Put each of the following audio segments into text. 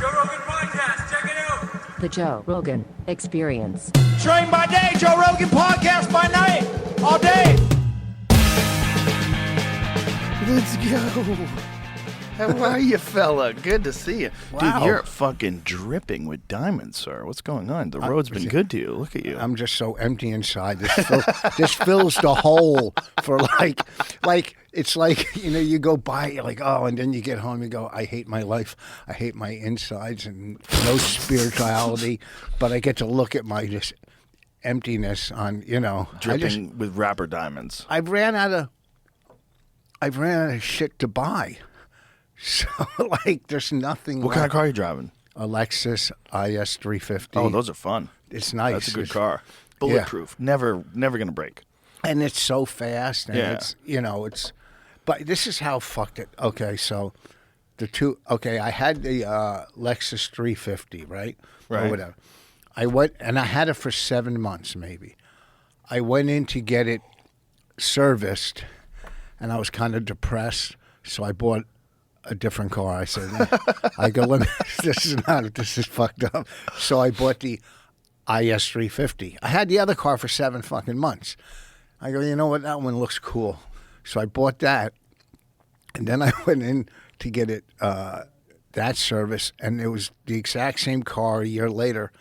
Joe Rogan Podcast. Check it out. The Joe Rogan Experience. Train by day, Joe Rogan Podcast by night, all day. Let's go. How are you, fella? Good to see you. Wow. Dude, you're fucking dripping with diamonds, sir. What's going on? The road's been good to you. Look at you. I'm just so empty inside. This fills the hole for like it's like, you know, you go by, you're like, oh, and then you get home, you go, I hate my life. I hate my insides and no spirituality. But I get to look at my just emptiness on, you know. Dripping with rapper diamonds. I ran out of shit to buy. So, like, there's nothing. What kind of car are you driving? A Lexus IS 350. Oh, those are fun. It's nice. That's a good car. Bulletproof. Yeah. Never going to break. And it's so fast. And yeah. It's, you know, it's. But this is how fucked it. Okay, so I had the Lexus 350, right? Right. Or whatever. I went, and I had it for 7 months, maybe. I went in to get it serviced, and I was kind of depressed, so I bought a different car. I said, this is fucked up. So I bought the IS 350. I had the other car for 7 fucking months. I go, you know what? That one looks cool. So I bought that, and then I went in to get it that service, and it was the exact same car a year later,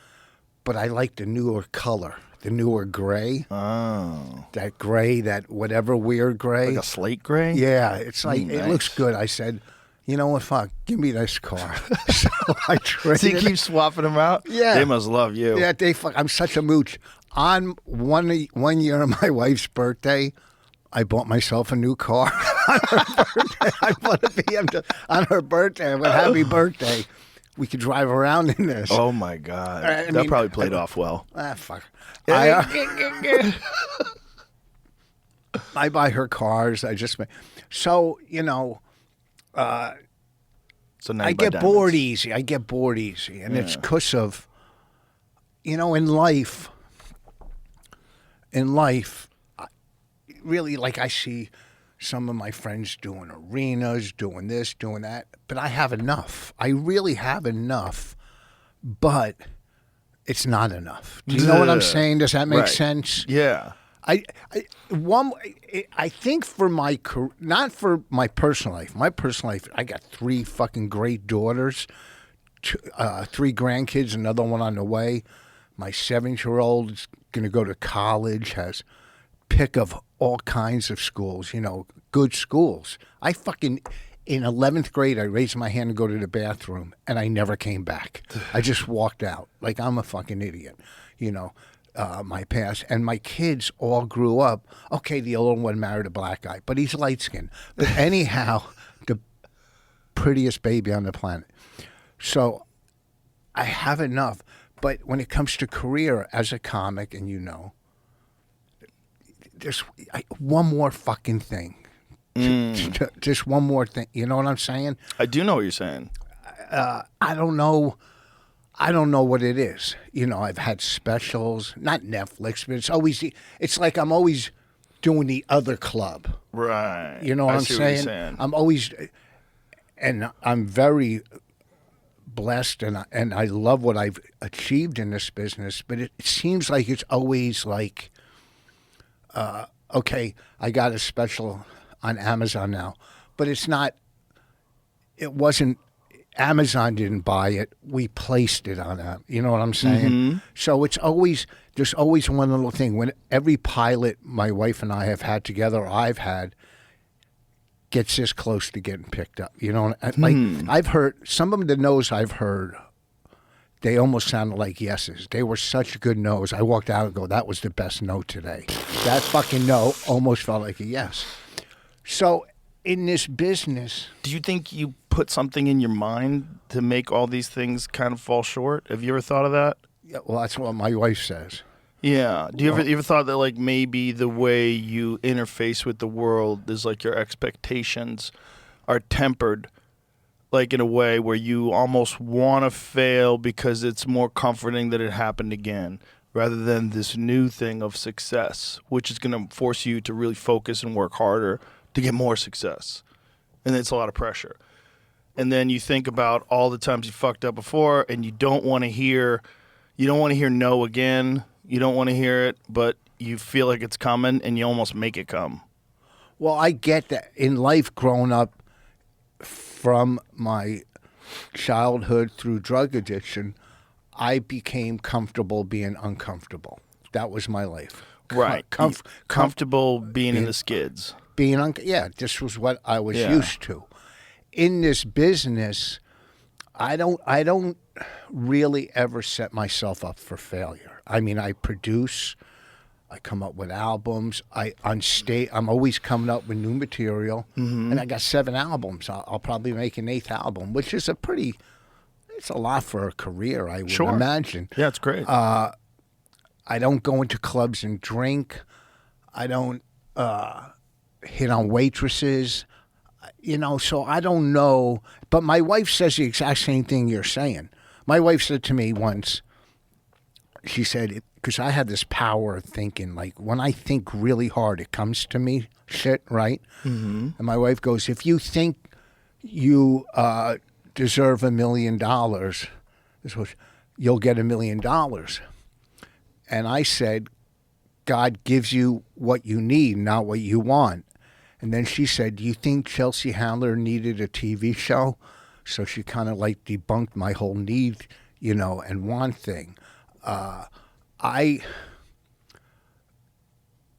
but I liked the newer color, the newer gray. Oh. That gray, that whatever weird gray. Like a slate gray? Yeah, it's like, nice. It looks good. I said, you know what, fuck, give me this car. So I traded. So you keep swapping them out? Yeah. They must love you. Yeah, I'm such a mooch. On one year of my wife's birthday, I bought myself a new car on her birthday. I bought a BMW on her birthday. I went, happy birthday. We could drive around in this. Oh, my God. That probably played off well. Fuck. I buy her cars. So, you know, so now I you buy get diamonds. bored easy. And it's because of, you know, in life, really, like, I see some of my friends doing arenas, doing this, doing that, but I have enough. I really have enough, but it's not enough. Do you know what I'm saying? Does that make sense? Yeah. I think for my career, not for my personal life. My personal life, I got 3 fucking great daughters, 3 grandkids, another one on the way. My 7-year-old is going to go to college, has pick of all kinds of schools, you know, good schools. In 11th grade, I raised my hand to go to the bathroom, and I never came back. I just walked out like I'm a fucking idiot, you know. My past, and my kids all grew up. Okay, the older one married a black guy, but he's light skinned. But anyhow, the prettiest baby on the planet. So I have enough. But when it comes to career as a comic, and you know, there's one more fucking thing. Just one more thing. You know what I'm saying? I do know what you're saying. I don't know what it is. You know, I've had specials, not Netflix, but it's like I'm always doing the other club. Right. You know what I'm see saying? What you're saying? I'm always, and I'm very blessed, and I love what I've achieved in this business, but it seems like it's always like, okay, I got a special on Amazon now, but it wasn't, Amazon didn't buy it. We placed it on that. You know what I'm saying? Mm-hmm. So there's always one little thing. When every pilot my wife and I have had together, or I've had, gets this close to getting picked up. You know, like I've heard some of the no's I've heard, they almost sounded like yeses. They were such good no's. I walked out and go, that was the best no today. That fucking no almost felt like a yes. So in this business, do you think you put something in your mind to make all these things kind of fall short? Have you ever thought of that? Yeah, well, that's what my wife says. Yeah. Do you ever thought that, like, maybe the way you interface with the world is like your expectations are tempered, like in a way where you almost want to fail because it's more comforting that it happened again, rather than this new thing of success, which is going to force you to really focus and work harder to get more success. And it's a lot of pressure. and then you think about all the times you fucked up before, and you don't want to hear no again. You don't want to hear it, but you feel like it's coming, and you almost make it come. Well, I get that. In life, growing up from my childhood through drug addiction, I became comfortable being uncomfortable. That was my life. Right. Comfortable being in the skids. This was what I was used to. In this business, I don't really ever set myself up for failure. I mean, I produce, I come up with albums. On stage, I'm always coming up with new material, and I got 7 albums. I'll probably make an 8th album, which is it's a lot for a career, I would imagine. Yeah, it's great. I don't go into clubs and drink. I don't hit on waitresses, so I don't know. But my wife says the exact same thing you're saying. My wife said to me once, she said, because I have this power of thinking, like when I think really hard, it comes to me shit, right? Mm-hmm. And my wife goes, if you think you deserve $1 million, you'll get $1 million. And I said, God gives you what you need, not what you want. And then she said, do you think Chelsea Handler needed a TV show? So she kind of like debunked my whole need, and want thing.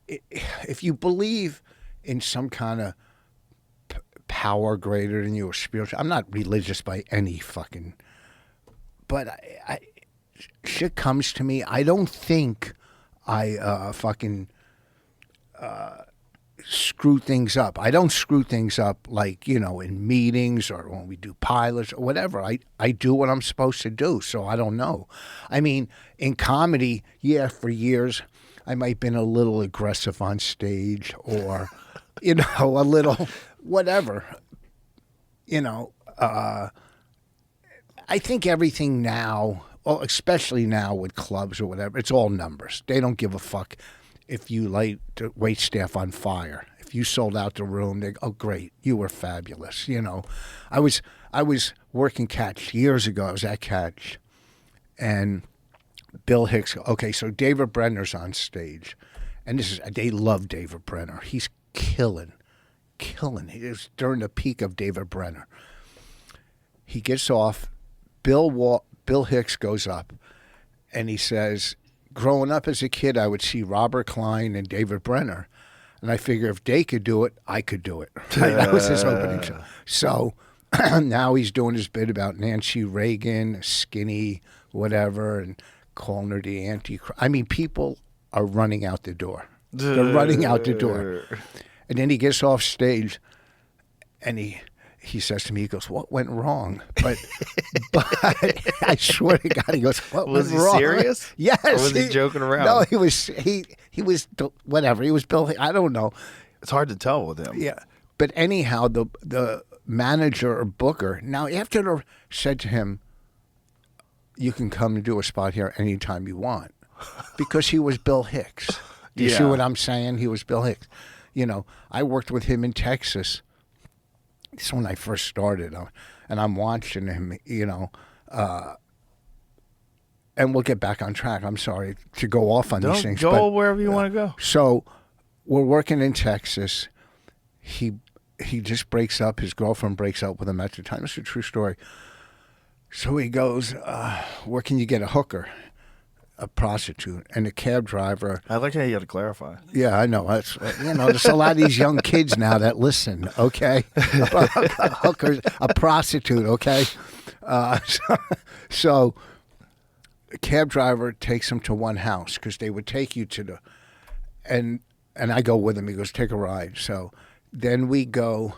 If you believe in some kind of power greater than you or spiritual, I'm not religious by any fucking, but I shit comes to me. I don't think I screw things up. I don't screw things up like, in meetings or when we do pilots or whatever. I do what I'm supposed to do, so I don't know. I mean, in comedy, for years, I might have been a little aggressive on stage or, a little whatever. I think everything now, well, especially now with clubs or whatever, it's all numbers. They don't give a fuck if you light the wait staff on fire. If you sold out the room, they go, oh, great, you were fabulous. I was working Catch years ago. I was at Catch, and Bill Hicks. Okay, so David Brenner's on stage, and they love David Brenner. He's killing. It was during the peak of David Brenner. He gets off. Bill Hicks goes up, and he says, growing up as a kid, I would see Robert Klein and David Brenner, and I figure if they could do it, I could do it. That was his opening show. So now he's doing his bit about Nancy Reagan, skinny, whatever, and calling her the anti-Christ. I mean, people are running out the door. They're running out the door. And then he gets off stage, and he says to me, he goes, what went wrong? But I swear to God, he goes, what went wrong? Was he serious? Yes. Or was he joking around? No, he was whatever. He was Bill, I don't know. It's hard to tell with him. Yeah. But anyhow, the manager or booker, now after said to him, you can come and do a spot here anytime you want. Because he was Bill Hicks. Do you see what I'm saying? He was Bill Hicks. I worked with him in Texas. It's when I first started, and I'm watching him, and we'll get back on track. I'm sorry to go off on these things. Go wherever you want to go. So we're working in Texas. He just breaks up. His girlfriend breaks up with him at the time. It's a true story. So he goes, where can you get a hooker? A prostitute. And the cab driver. I like how you got to clarify. Yeah, I know. That's, there's a lot of these young kids now that listen, okay? A hooker, a prostitute, okay? So the cab driver takes him to one house because they would take you to and I go with him. He goes, take a ride. So then we go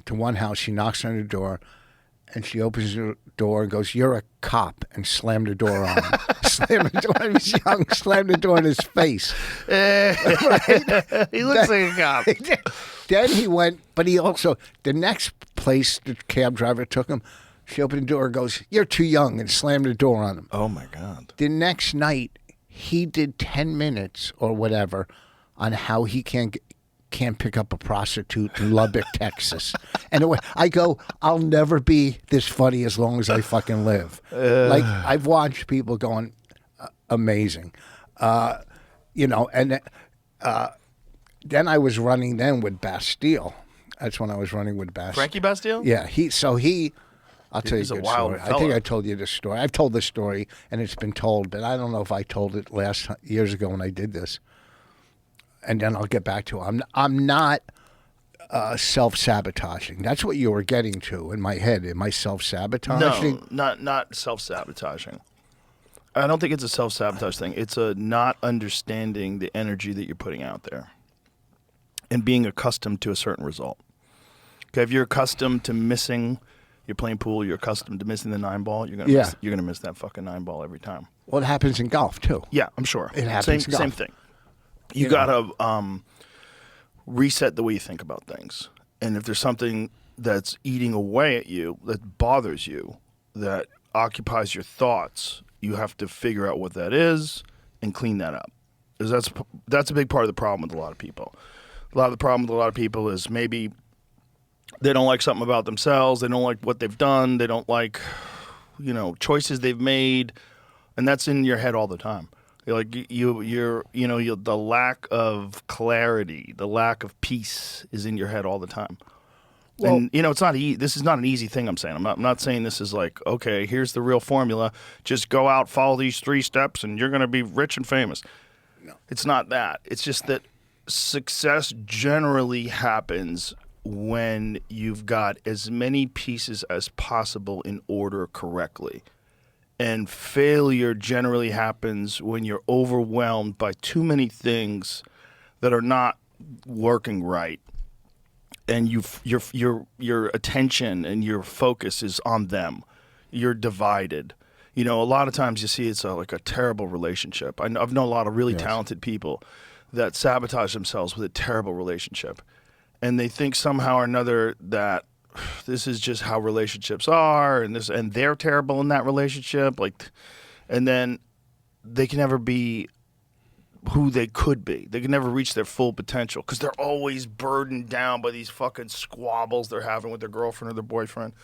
to one house. She knocks on the door. And she opens the door and goes, you're a cop, and slammed the door on him. Slammed the door. He was young, slammed the door in his face. Right? He looks like a cop. Then he went, but he also, the next place the cab driver took him, she opened the door and goes, you're too young, and slammed the door on him. Oh, my God. The next night, he did 10 minutes or whatever on how he can't can't pick up a prostitute in Lubbock, Texas. And I go, I'll never be this funny as long as I fucking live. Like, I've watched people going, amazing. You know, and then I was running then with Bastille. That's when I was running with Bastille. Frankie Bastille? Yeah, I'll tell you He's a a good wild story. I fella. think I told you this story. I've told this story, and it's been told, but I don't know if I told it years ago when I did this. And then I'll get back to it. I'm not self-sabotaging. That's what you were getting to in my head. Am I self-sabotaging? No, not self-sabotaging. I don't think it's a self-sabotage thing. It's a not understanding the energy that you're putting out there and being accustomed to a certain result. Okay, if you're accustomed to missing, you're playing pool, you're accustomed to missing the 9-ball, you're gonna miss that fucking 9-ball every time. Well, it happens in golf, too. Yeah, I'm sure. It happens in golf. Same thing. You gotta reset the way you think about things. And if there's something that's eating away at you, that bothers you, that occupies your thoughts, you have to figure out what that is and clean that up. Because that's a big part of the problem with a lot of people. A lot of the problem with a lot of people is maybe they don't like something about themselves, they don't like what they've done, they don't like, choices they've made, and that's in your head all the time. Like the lack of clarity, the lack of peace is in your head all the time. Well, and it's not this is not an easy thing I'm saying. I'm not saying this is like, okay, here's the real formula. Just go out, follow these 3 steps, and you're going to be rich and famous. No. It's not that. It's just that success generally happens when you've got as many pieces as possible in order correctly. And failure generally happens when you're overwhelmed by too many things that are not working right. And your attention and your focus is on them. You're divided. A lot of times you see it's like a terrible relationship. I've known a lot of really talented people that sabotage themselves with a terrible relationship. And they think somehow or another that this is just how relationships are, and they're terrible in that relationship. And then they can never be who they could be. They can never reach their full potential because they're always burdened down by these fucking squabbles they're having with their girlfriend or their boyfriend.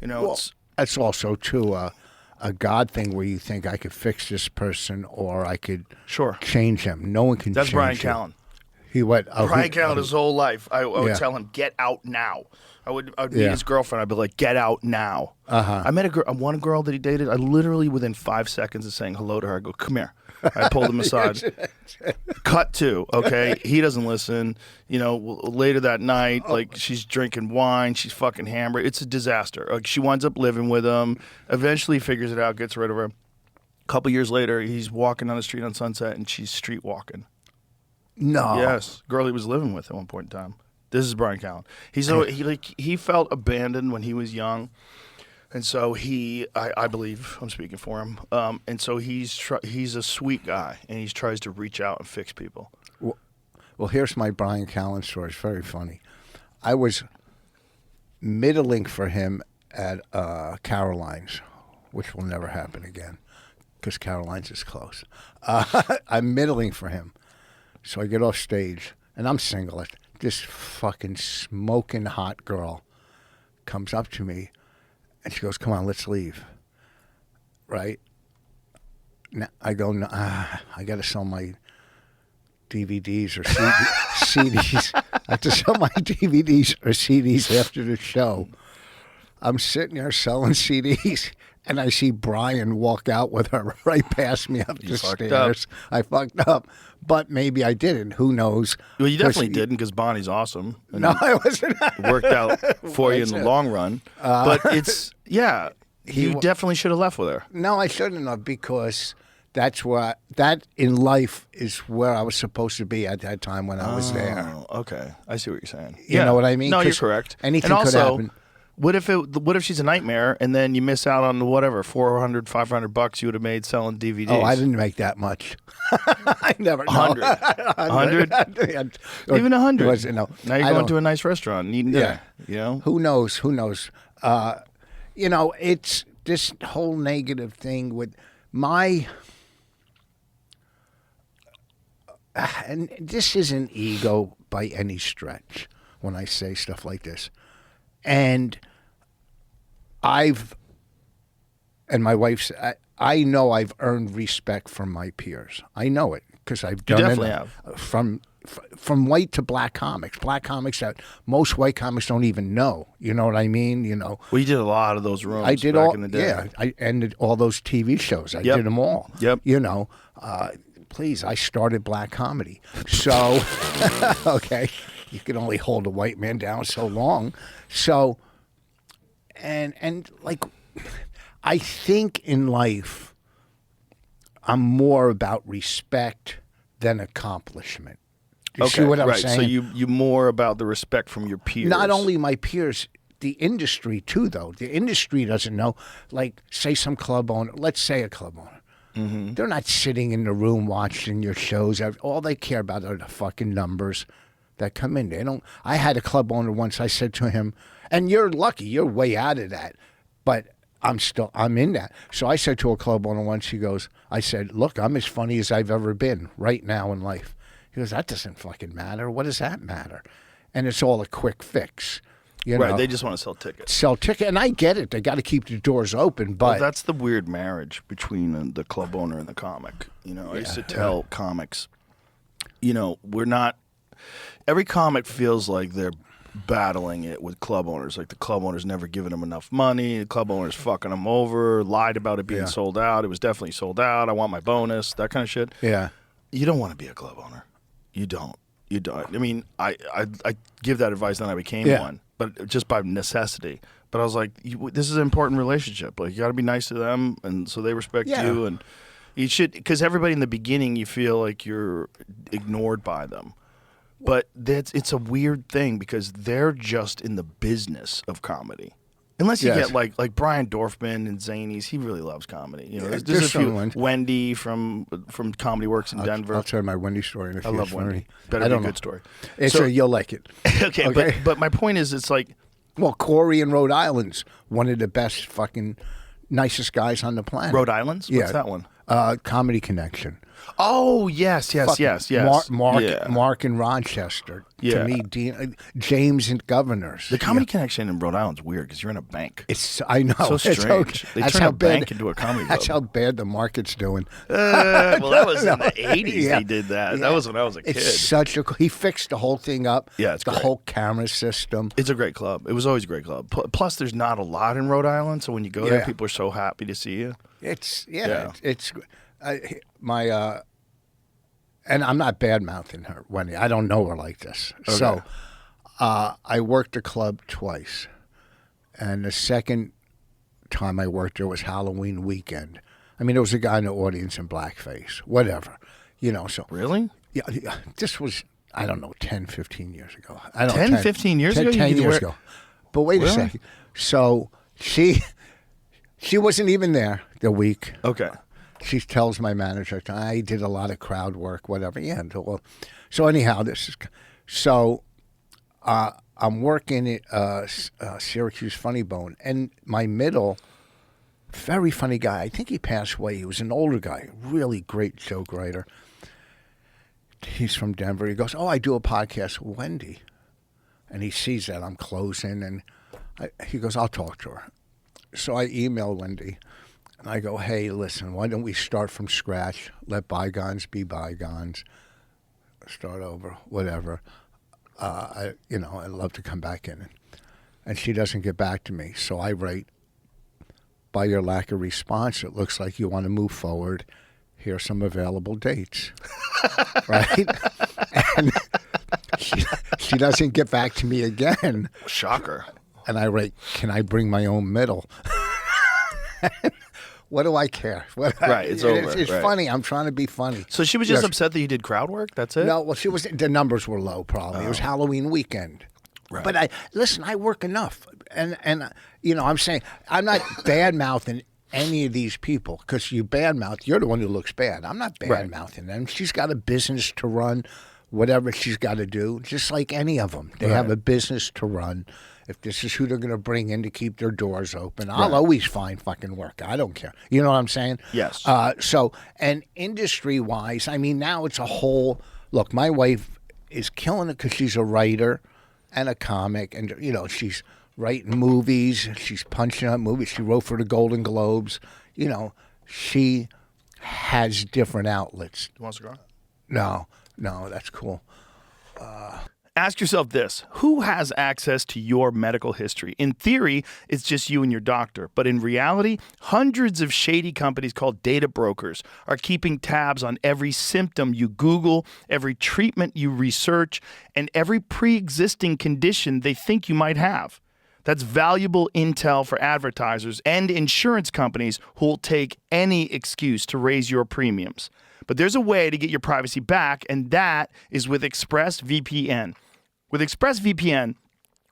That's also too a God thing where you think I could fix this person or I could change him. No one can. That's change Brian him. Callen. Brian Callen his whole life. I would tell him, get out now. I would meet his girlfriend. I'd be like, get out now. I met one girl that he dated. I literally, within 5 seconds of saying hello to her, I go, come here. I pulled him aside. Cut to, okay? He doesn't listen. Later that night, she's drinking wine. She's fucking hammered. It's a disaster. She winds up living with him. Eventually figures it out, gets rid of her. A couple years later, he's walking down the street on Sunset, and she's street walking. No. Yes. Girl he was living with at one point in time. This is Brian Callen. He felt abandoned when he was young. And so I believe, I'm speaking for him, and so he's a sweet guy, and he tries to reach out and fix people. Well, here's my Brian Callen story. It's very funny. I was middling for him at Caroline's, which will never happen again because Caroline's is close. I'm middling for him. So I get off stage, and I'm single. This fucking smoking hot girl comes up to me, and she goes, come on, let's leave. Right? Now, I go, I got to sell my DVDs or CDs. I have to sell my DVDs or CDs after the show. I'm sitting there selling CDs, and I see Brian walk out with her right past me up the stairs. I fucked up, but maybe I didn't. Who knows? Well, you definitely didn't because Bonnie's awesome. No, I wasn't. It worked out for you in the long run. But you definitely should have left with her. No, I shouldn't have because that in life is where I was supposed to be at that time when I was there. Okay. I see what you're saying. You know what I mean? No, you're correct. Anything could happen. What if she's a nightmare and then you miss out on whatever $400, $500 you would have made selling DVDs? Oh, I didn't make that much. I never. 100. 100. Even 100. Now you're going to a nice restaurant and eating dinner. Who knows? It's this whole negative thing with my. And this isn't ego by any stretch when I say stuff like this. And my wife's, I know I've earned respect from my peers. I know it because I've done definitely it have. from white to black comics that most white comics don't even know. You know what I mean? You know. Well, you did a lot of those rooms I did back all, in the day. yeah. I ended all those TV shows. I Yep. did them all. Yep. You know, please, I started black comedy. So, okay, you can only hold a white man down so long. So, and like, I think in life, I'm more about respect than accomplishment. You see what I'm saying? So you more about the respect from your peers. Not only my peers, the industry too, though. The industry doesn't know. Like, say some club owner, let's say a club owner. Mm-hmm. They're not sitting in the room watching your shows. All they care about are the fucking numbers that come in. They don't. I had a club owner once. I said to him, and you're lucky, you're way out of that, but I'm in that. So I said to a club owner once, I said, look, I'm as funny as I've ever been right now in life. He goes, that doesn't fucking matter. What does that matter? And it's all a quick fix. You know? Right, they just want to sell tickets. Sell ticket, and I get it. They got to keep the doors open, but Well, that's the weird marriage between the club owner and the comic. You know, I used to tell comics, you know, every comic feels like they're battling it with club owners. Like the club owner's never giving them enough money. The club owner's fucking them over, lied about it being sold out. It was definitely sold out. I want my bonus, that kind of shit. yeah. You don't want to be a club owner. You don't. I mean, I give that advice, then I became one, but just by necessity. But I was like, this is an important relationship. Like, you got to be nice to them, and so they respect you. And you should, because everybody in the beginning, you feel like you're ignored by them. But it's a weird thing because they're just in the business of comedy. Unless you get like Brian Dorfman and Zanies, he really loves comedy. You know, there's a few. Wendy from Comedy Works in Denver. I'll tell my Wendy story in a few. I love Wendy. Better I be a don't good know. story. So you'll like it. Okay. But my point is, it's like, well, Corey in Rhode Island's one of the best fucking nicest guys on the planet. Rhode Island's? Yeah. What's that one? Comedy Connection. Oh, yes. Mark in Rochester. Yeah. To me, James and Governors. The Comedy Connection in Rhode Island's weird because you're in a bank. I know. So It's strange. okay. They That's turn how a bank into a comedy That's club. how bad the market's doing. Well, that was in the 80s Yeah. they did that. Yeah. That was when I was a kid. It's such a. He fixed the whole thing up. Yeah, it's the great. whole camera system. It's a great club. It was always a great club. Plus, there's not a lot in Rhode Island, so when you go there, Yeah. people are so happy to see you. It's Yeah. and I'm not bad mouthing her, Wendy. I don't know her like this. Okay. So I worked the club twice, and the second time I worked there was Halloween weekend. I mean, there was a guy in the audience in blackface, whatever, you know. So Really? yeah, this was, I don't know, 10, 15 years ago. 10, 15 years ago? 10 years ago. But wait Really? a second. So she wasn't even there the week. Okay. She tells my manager, I did a lot of crowd work, whatever. Yeah. So anyhow, I'm working at Syracuse Funny Bone, and my middle, very funny guy. I think he passed away. He was an older guy, really great joke writer. He's from Denver. He goes, I do a podcast with Wendy. And he sees that I'm closing, and he goes, I'll talk to her. So I email Wendy, and I go, hey, listen, why don't we start from scratch? Let bygones be bygones. Start over, whatever. I'd love to come back in. And she doesn't get back to me. So I write, by your lack of response, it looks like you want to move forward. Here are some available dates. Right? And she doesn't get back to me again. Shocker. And I write, can I bring my own middle? What do I care? Right, it's over. It's right. funny. I'm trying to be funny. So she was just upset that you did crowd work? That's it? No, well, the numbers were low probably. It was Halloween weekend. Right. But I work enough. And I'm saying, I'm not bad-mouthing any of these people because you bad-mouth, you're the one who looks bad. I'm not bad-mouthing them. She's got a business to run, whatever she's got to do, just like any of them. They have a business to run. If this is who they're going to bring in to keep their doors open, I'll always find fucking work. I don't care. You know what I'm saying? Yes. So, and industry-wise, I mean, now it's a whole – look, my wife is killing it because she's a writer and a comic, and she's writing movies. She's punching out movies. She wrote for the Golden Globes. She has different outlets. You want a cigar? No, that's cool. Ask yourself this: who has access to your medical history? In theory, it's just you and your doctor. But in reality, hundreds of shady companies called data brokers are keeping tabs on every symptom you Google, every treatment you research, and every pre-existing condition they think you might have. That's valuable intel for advertisers and insurance companies who will take any excuse to raise your premiums. But there's a way to get your privacy back, and that is with ExpressVPN. With ExpressVPN,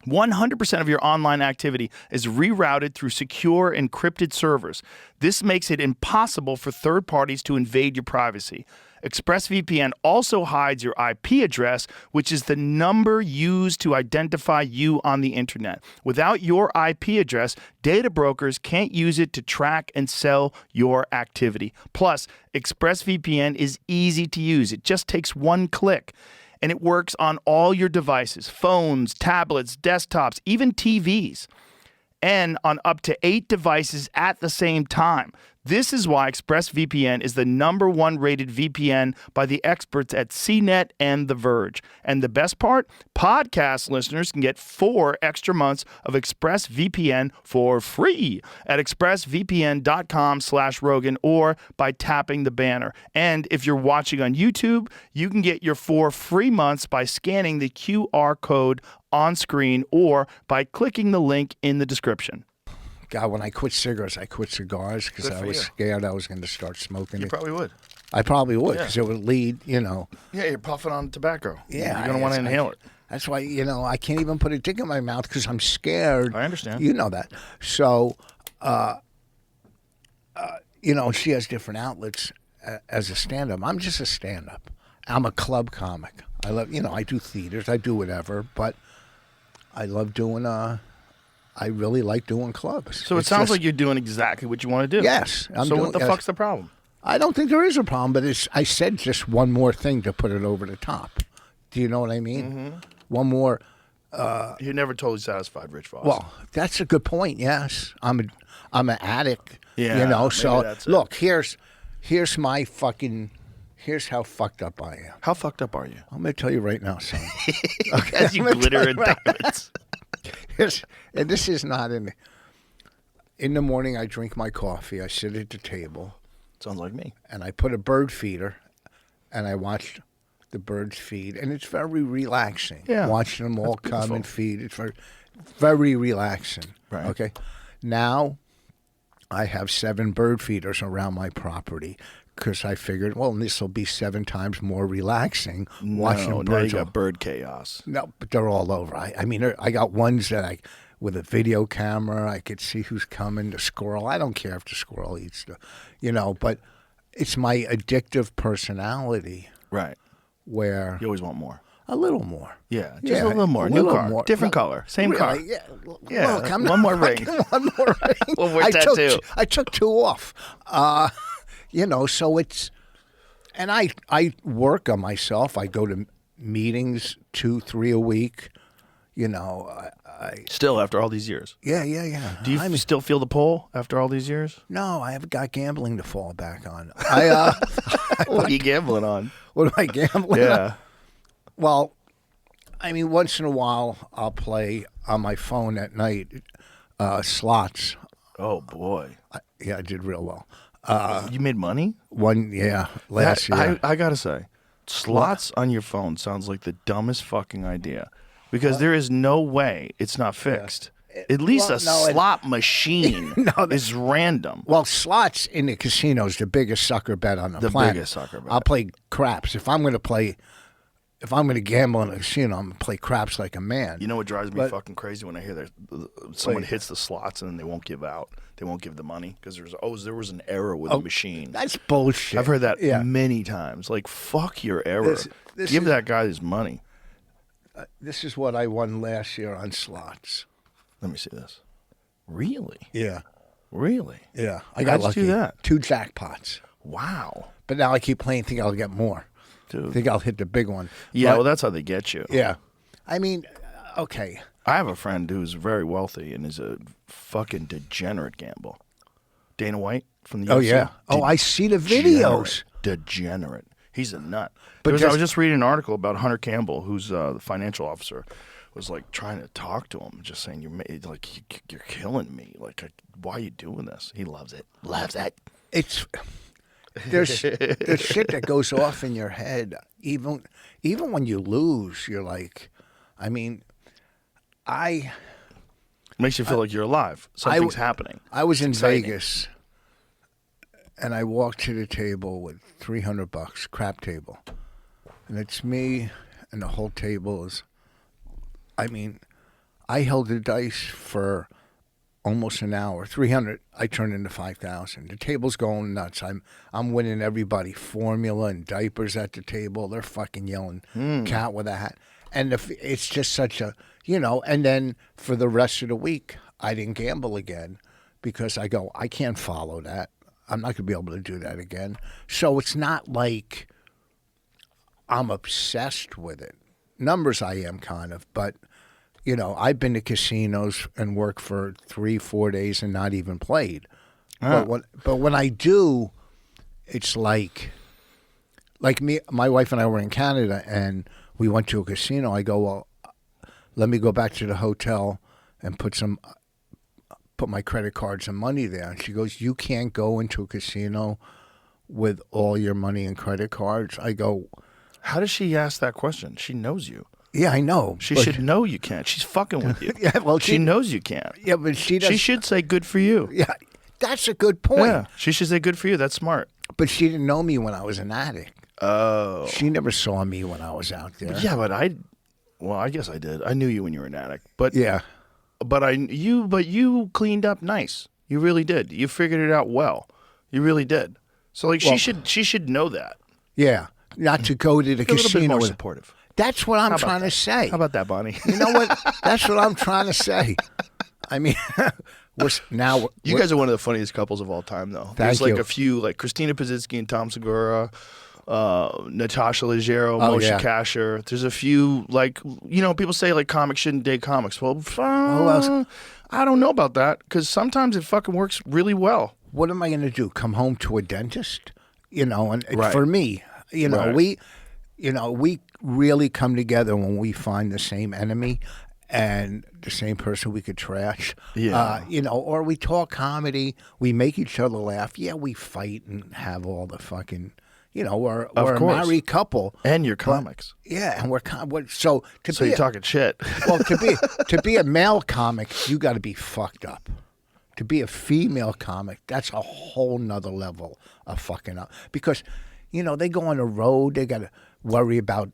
100% of your online activity is rerouted through secure encrypted servers. This makes it impossible for third parties to invade your privacy. ExpressVPN also hides your IP address, which is the number used to identify you on the internet. Without your IP address, data brokers can't use it to track and sell your activity. Plus, ExpressVPN is easy to use. It just takes one click. And it works on all your devices: phones, tablets, desktops, even TVs, and on up to 8 devices at the same time. This is why ExpressVPN is the #1 rated VPN by the experts at CNET and The Verge. And the best part? Podcast listeners can get 4 extra months of ExpressVPN for free at expressvpn.com/Rogan or by tapping the banner. And if you're watching on YouTube, you can get your 4 free months by scanning the QR code on screen or by clicking the link in the description. God, when I quit cigarettes, I quit cigars because I was scared I was going to start smoking. You probably would. I probably would because it would lead, Yeah, you're puffing on tobacco. Yeah. You're going to want to inhale it. That's why, I can't even put a dick in my mouth because I'm scared. I understand. You know that. So, she has different outlets as a stand-up. I'm just a stand-up. I'm a club comic. I love, I do theaters. I do whatever, but I love doing I really like doing clubs. So it sounds like you're doing exactly what you want to do. Yes. What the fuck's the problem? I don't think there is a problem, but I said just one more thing to put it over the top. Do you know what I mean? Mm-hmm. One more. You're never totally satisfied, Rich Voss. Well, that's a good point. Yes, I'm an addict. Yeah. So look, here's my fucking. Here's how fucked up I am. How fucked up are you? I'm gonna tell you right now, son. As you glitter in diamonds. And this is not in the morning. I drink my coffee. I sit at the table. Sounds like me. And I put a bird feeder, and I watch the birds feed, and it's very relaxing. Yeah, watching them all come and feed. It's very, very relaxing. Right. Okay. Now, I have 7 bird feeders around my property. Because I figured, this will be 7 times more relaxing watching birds. Now you got bird chaos. No, but they're all over. I mean, I got ones that with a video camera, I could see who's coming. The squirrel, I don't care if the squirrel eats but it's my addictive personality. Right. Where you always want more. A little more. Yeah, just a little more. New car, more. Different color, same car. Yeah. Yeah. Look, one more ring. One more ring. One more tattoo. I took 2 off. So it's, and I work on myself. I go to meetings 2-3 a week. Still after all these years. Yeah. Do you still feel the pull after all these years? No, I haven't got gambling to fall back on. What are you gambling on? What am I gambling on? Yeah. Well, I mean, once in a while I'll play on my phone at night slots. Oh boy. I did real well. You made money? Last year. I gotta say, slots on your phone sounds like the dumbest fucking idea, because there is no way it's not fixed. At least slot machine is random. Well, slots in the casino is the biggest sucker bet on the planet. Biggest sucker bet. I'll play craps if I'm going to gamble in a casino. I'm going to play craps like a man. You know what drives me fucking crazy when I hear that someone hits the slots and then they won't give out. They won't give the money because there was an error with the machine. That's bullshit. I've heard that many times. Like, fuck your error. Give that guy his money. This is what I won last year on slots. Let me see this. Really? Yeah. Really? Yeah. I got lucky. Do that? 2 jackpots. Wow. But now I keep playing, think I'll get more. dude. I think I'll hit the big one. Yeah, But- well, that's how they get you. yeah. I mean, okay. I have a friend who's very wealthy and is a fucking degenerate gamble. Dana White from the UFC. Oh yeah. Oh, I see the videos. Degenerate. He's a nut. But I just- was just reading an article about Hunter Campbell, who's the financial officer, was like trying to talk to him, just saying, you're killing me. Like, why are you doing this? He loves it. Loves it. It's there's shit that goes off in your head. Even when you lose, you're like, I mean, Makes you feel like you're alive. Something's happening. I was in exciting. Vegas, and I walked to the table with $300, crap table, and it's me, and the whole table is. I mean, I held the dice for almost an hour. 300, I turned into 5,000. The table's going nuts. I'm winning everybody. Formula and diapers at the table. They're fucking yelling, cat with a hat. And it's just such a, and then for the rest of the week, I didn't gamble again because I go, I can't follow that. I'm not going to be able to do that again. So it's not like I'm obsessed with it. Numbers I am kind of, but, I've been to casinos and worked for 3-4 days and not even played. But when I do, it's like me, my wife and I were in Canada and we went to a casino. I go, well, let me go back to the hotel and put my credit cards and money there. And she goes, you can't go into a casino with all your money and credit cards. I go, How does she ask that question? She knows you. yeah, I know. She but- should know you can't. She's fucking with you. Yeah, well, she knows you can't. Yeah, but she doesn't. She should say good for you. Yeah, that's a good point. Yeah, she should say good for you. That's smart. But she didn't know me when I was an addict. Oh. She never saw me when I was out there. Yeah, but I guess I did. I knew you when you were an addict. But Yeah. But you cleaned up nice. You really did. You figured it out well. You really did. So like she should know that. Yeah. Not to go to the Be a little bit casino more with. supportive. That's what I'm about trying to say. How about that, Bonnie? You know what? That's what I'm trying to say. I mean, You guys are one of the funniest couples of all time, though. There's Thank like you. a few, like Christina Pazitsky and Tom Segura, Natasha Leggero, Oh, Moshe yeah. Kasher. There's a few, like, people say like comics shouldn't date comics. Well, else? I don't know about that because sometimes it fucking works really well. what am I going to do? Come home to a dentist? And Right. for me, Right. we really come together when we find the same enemy and the same person we could trash. Yeah. Or we talk comedy, we make each other laugh. Yeah, we fight and have all the fucking, we're a course. married couple. And your comics. Yeah, and so to So be you're talking shit. well to be a male comic, you got to be fucked up. To be a female comic, that's a whole nother level of fucking up. Because, they go on the road, they got to worry about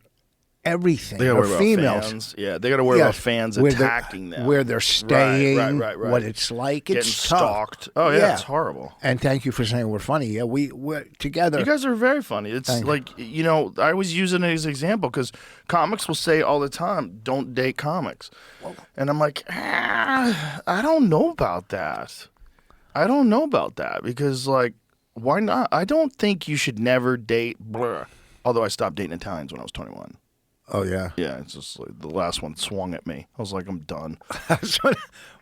everything. They gotta Or worry females. about fans. Yeah, they got to worry about fans where they're- attacking them. where they're staying, Right. what it's like. It's Getting tough. stalked. Oh, yeah, it's horrible. And thank you for saying we're funny. Yeah, we're together. You guys are very funny. It's Thank you. like, I was using it as an example because comics will say all the time, don't date comics. And I'm like, I don't know about that. I don't know about that because, like, why not? I don't think you should never date blur. Although I stopped dating Italians when I was 21. Oh, yeah. Yeah, it's just like the last one swung at me. I was like, I'm done.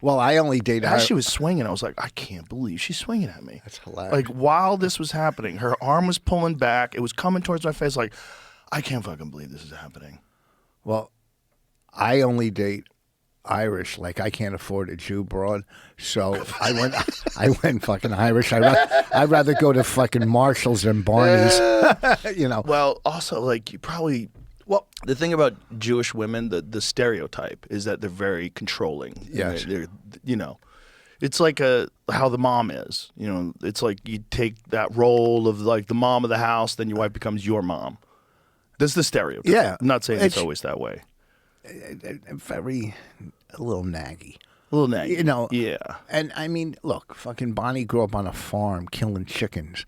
Well, I only dated As she was swinging, I was like, I can't believe she's swinging at me. That's hilarious. Like, while this was happening, her arm was pulling back. It was coming towards my face. Like, I can't fucking believe this is happening. Well, I only date Irish. Like, I can't afford a Jew broad, so I went fucking Irish. I'd rather go to fucking Marshalls than Barney's. Well, also, like, you probably... Well, the thing about Jewish women, the stereotype is that they're very controlling. Yes. They're it's like how the mom is. It's like you take that role of, like, the mom of the house, then your wife becomes your mom. That's the stereotype. Yeah. I'm not saying it's It's- always that way. A little naggy. A little naggy. Yeah. And I mean, look, fucking Bonnie grew up on a farm killing chickens.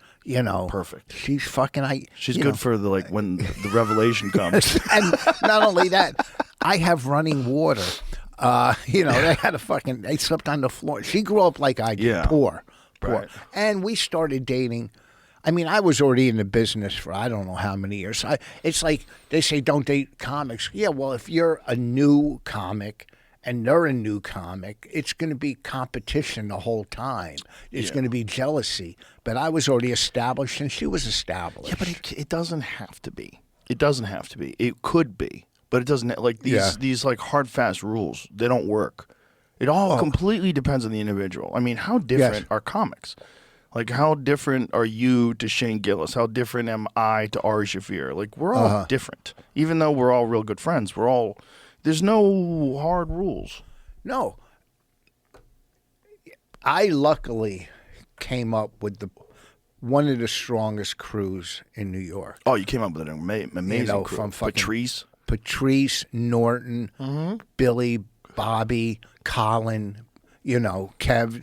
Perfect. She's fucking. She's good for when the revelation comes. And not only that, I have running water. They slept on the floor. She grew up like I did, Yeah. poor. Right. And we started dating. I mean, I was already in the business for I don't know how many years. It's like they say don't date comics. Yeah, well, if you're a new comic and they're a new comic, it's going to be competition the whole time. It's going to be jealousy. But I was already established and she was established. Yeah, but it doesn't have to be. It doesn't have to be. It could be, but it doesn't. Like these like hard fast rules, they don't work. It all completely depends on the individual. I mean, how different are comics? Like, how different are you to Shane Gillis? How different am I to Ari Shaffir? Like, we're all different. Even though we're all real good friends, there's no hard rules. No. I luckily came up with one of the strongest crews in New York. Oh, you came up with an amazing crew. From fucking Patrice, Norton, Billy, Bobby, Colin, Kev,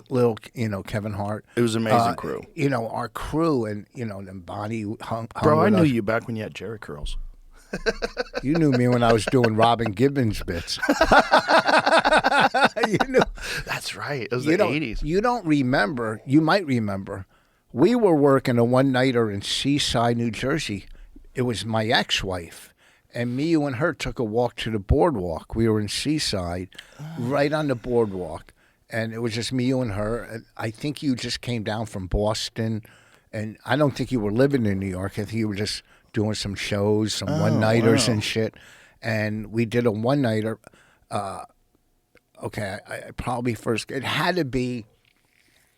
little, Kevin Hart. It was an amazing crew. Our crew, and then Bonnie hung Bro, I with knew us. you back when you had Jerry curls. You knew me when I was doing Robin Gibbons bits. You knew. That's right. It was the 80s. You don't remember. You might remember. We were working a one-nighter in Seaside, New Jersey. It was my ex-wife. And me, you, and her took a walk to the boardwalk. We were in Seaside, right on the boardwalk. And it was just me, you, and her. And I think you just came down from Boston. And I don't think you were living in New York. I think you were just doing some shows, some one-nighters and shit. And we did a one-nighter. Okay, I probably first... It had to be...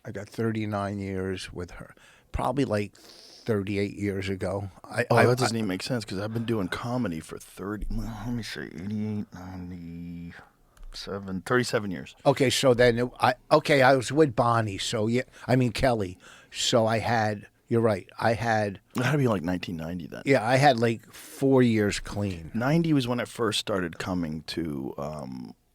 I got 39 years with her. Probably like 38 years ago. That doesn't even make sense because I've been doing comedy for 37 years. Okay, so then I was with Bonnie. So yeah, I mean Kelly. So I had. You're right. I had. It had to be like 1990 then. Yeah, I had like 4 years clean. 90 was when I first started coming to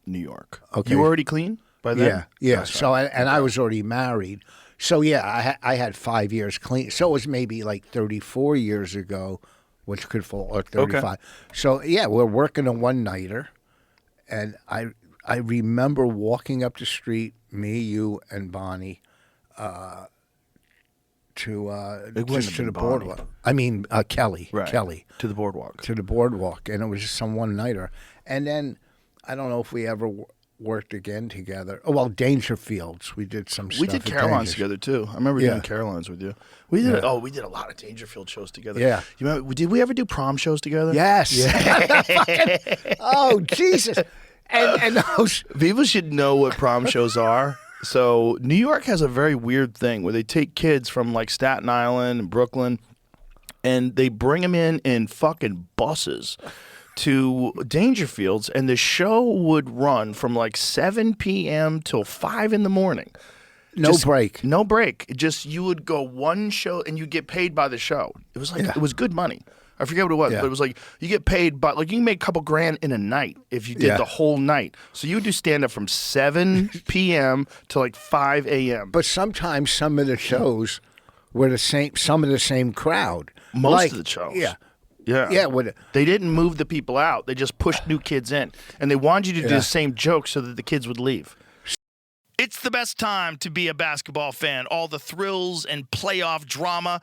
New York. Okay, you were already clean by then? Yeah. That's So right. I was already married. So yeah, I had 5 years clean. So it was maybe like 34 years ago, which could fall or 35. Okay. So yeah, we're working a one-nighter, and I remember walking up the street, me, you, and Bonnie, to the boardwalk. I mean Kelly, Right. Kelly To the boardwalk. to the boardwalk, and it was just some one-nighter. And then I don't know if we ever worked again together. Oh well, Dangerfields. We did some stuff. We did at Caroline's Dangerfields. together too. I remember doing Caroline's with you. We did. We did a lot of Dangerfield shows together. Yeah. You remember? Did we ever do prom shows together? Yes. Oh Jesus! And those. People should know what prom shows are. So New York has a very weird thing where they take kids from like Staten Island and Brooklyn, and they bring them in fucking buses to Dangerfields, and the show would run from like 7 p.m. till 5 in the morning. No break. No break. Just you would go one show and you get paid by the show. It was like it was good money. I forget what it was, but it was like you get paid by like you can make a couple grand in a night if you did the whole night. So you would do stand up from 7 p.m. to like 5 a.m. But sometimes some of the shows were the same. Some of the same crowd. Most of the shows. Yeah. Yeah. Yeah. They didn't move the people out. They just pushed new kids in. And they wanted you to do the same jokes so that the kids would leave. It's the best time to be a basketball fan. All the thrills and playoff drama.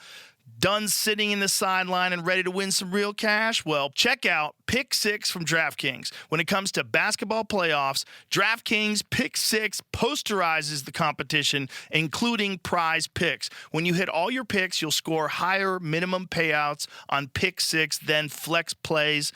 Done sitting in the sideline and ready to win some real cash? Well, check out Pick 6 from DraftKings. When it comes to basketball playoffs, DraftKings Pick 6 posterizes the competition, including prize picks. When you hit all your picks, you'll score higher minimum payouts on Pick 6 than flex plays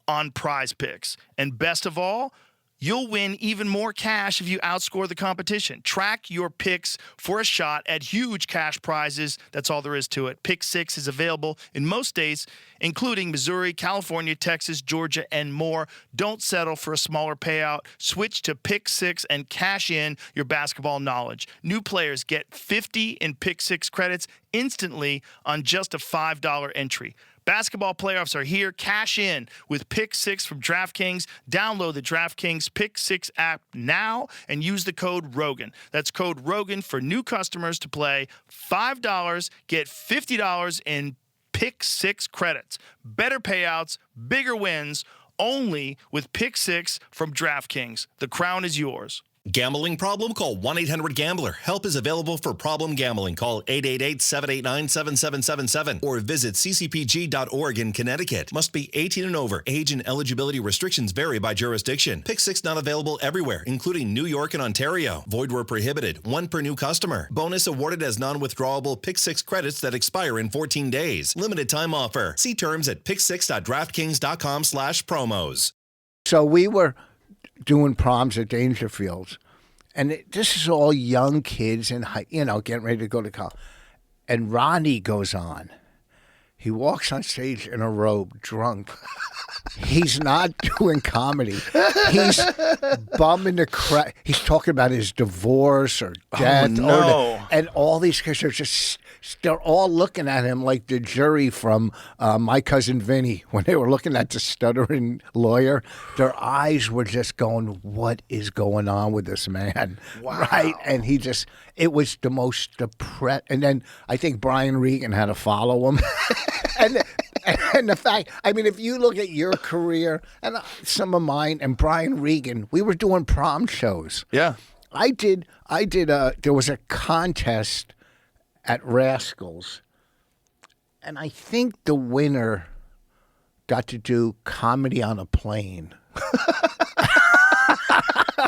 on prize picks. And best of all, you'll win even more cash if you outscore the competition. Track your picks for a shot at huge cash prizes. That's all there is to it. Pick 6 is available in most states, including Missouri, California, Texas, Georgia, and more. Don't settle for a smaller payout. Switch to Pick 6 and cash in your basketball knowledge. New players get 50 in Pick 6 credits instantly on just a $5 entry. Basketball playoffs are here. Cash in with Pick 6 from DraftKings. Download the DraftKings Pick 6 app now and use the code Rogan. That's code Rogan for new customers to play. $5, get $50 in Pick 6 credits. Better payouts, bigger wins, only with Pick 6 from DraftKings. The crown is yours. Gambling problem? Call 1-800-GAMBLER. Help is available for problem gambling. Call 888-789-7777 or visit ccpg.org in Connecticut. Must be 18 and over. Age and eligibility restrictions vary by jurisdiction. Pick 6 not available everywhere, including New York and Ontario. Void where prohibited. 1 per new customer. Bonus awarded as non-withdrawable Pick 6 credits that expire in 14 days. Limited time offer. See terms at pick6.draftkings.com/promos. So we were doing proms at Dangerfields, and this is all young kids and getting ready to go to college. And Ronnie goes on. He walks on stage in a robe, drunk. He's not doing comedy. He's bumming the crowd. He's talking about his divorce or death. Oh, no. And all these kids are they're all looking at him like the jury from My Cousin Vinny when they were looking at the stuttering lawyer. Their eyes were just going, what is going on with this man? Wow. Right? And it was the most depressed. And then I think Brian Regan had to follow him. And the fact, I mean, if you look at your career and some of mine and Brian Regan, we were doing prom shows. Yeah. There was a contest at Rascals, and I think the winner got to do comedy on a plane.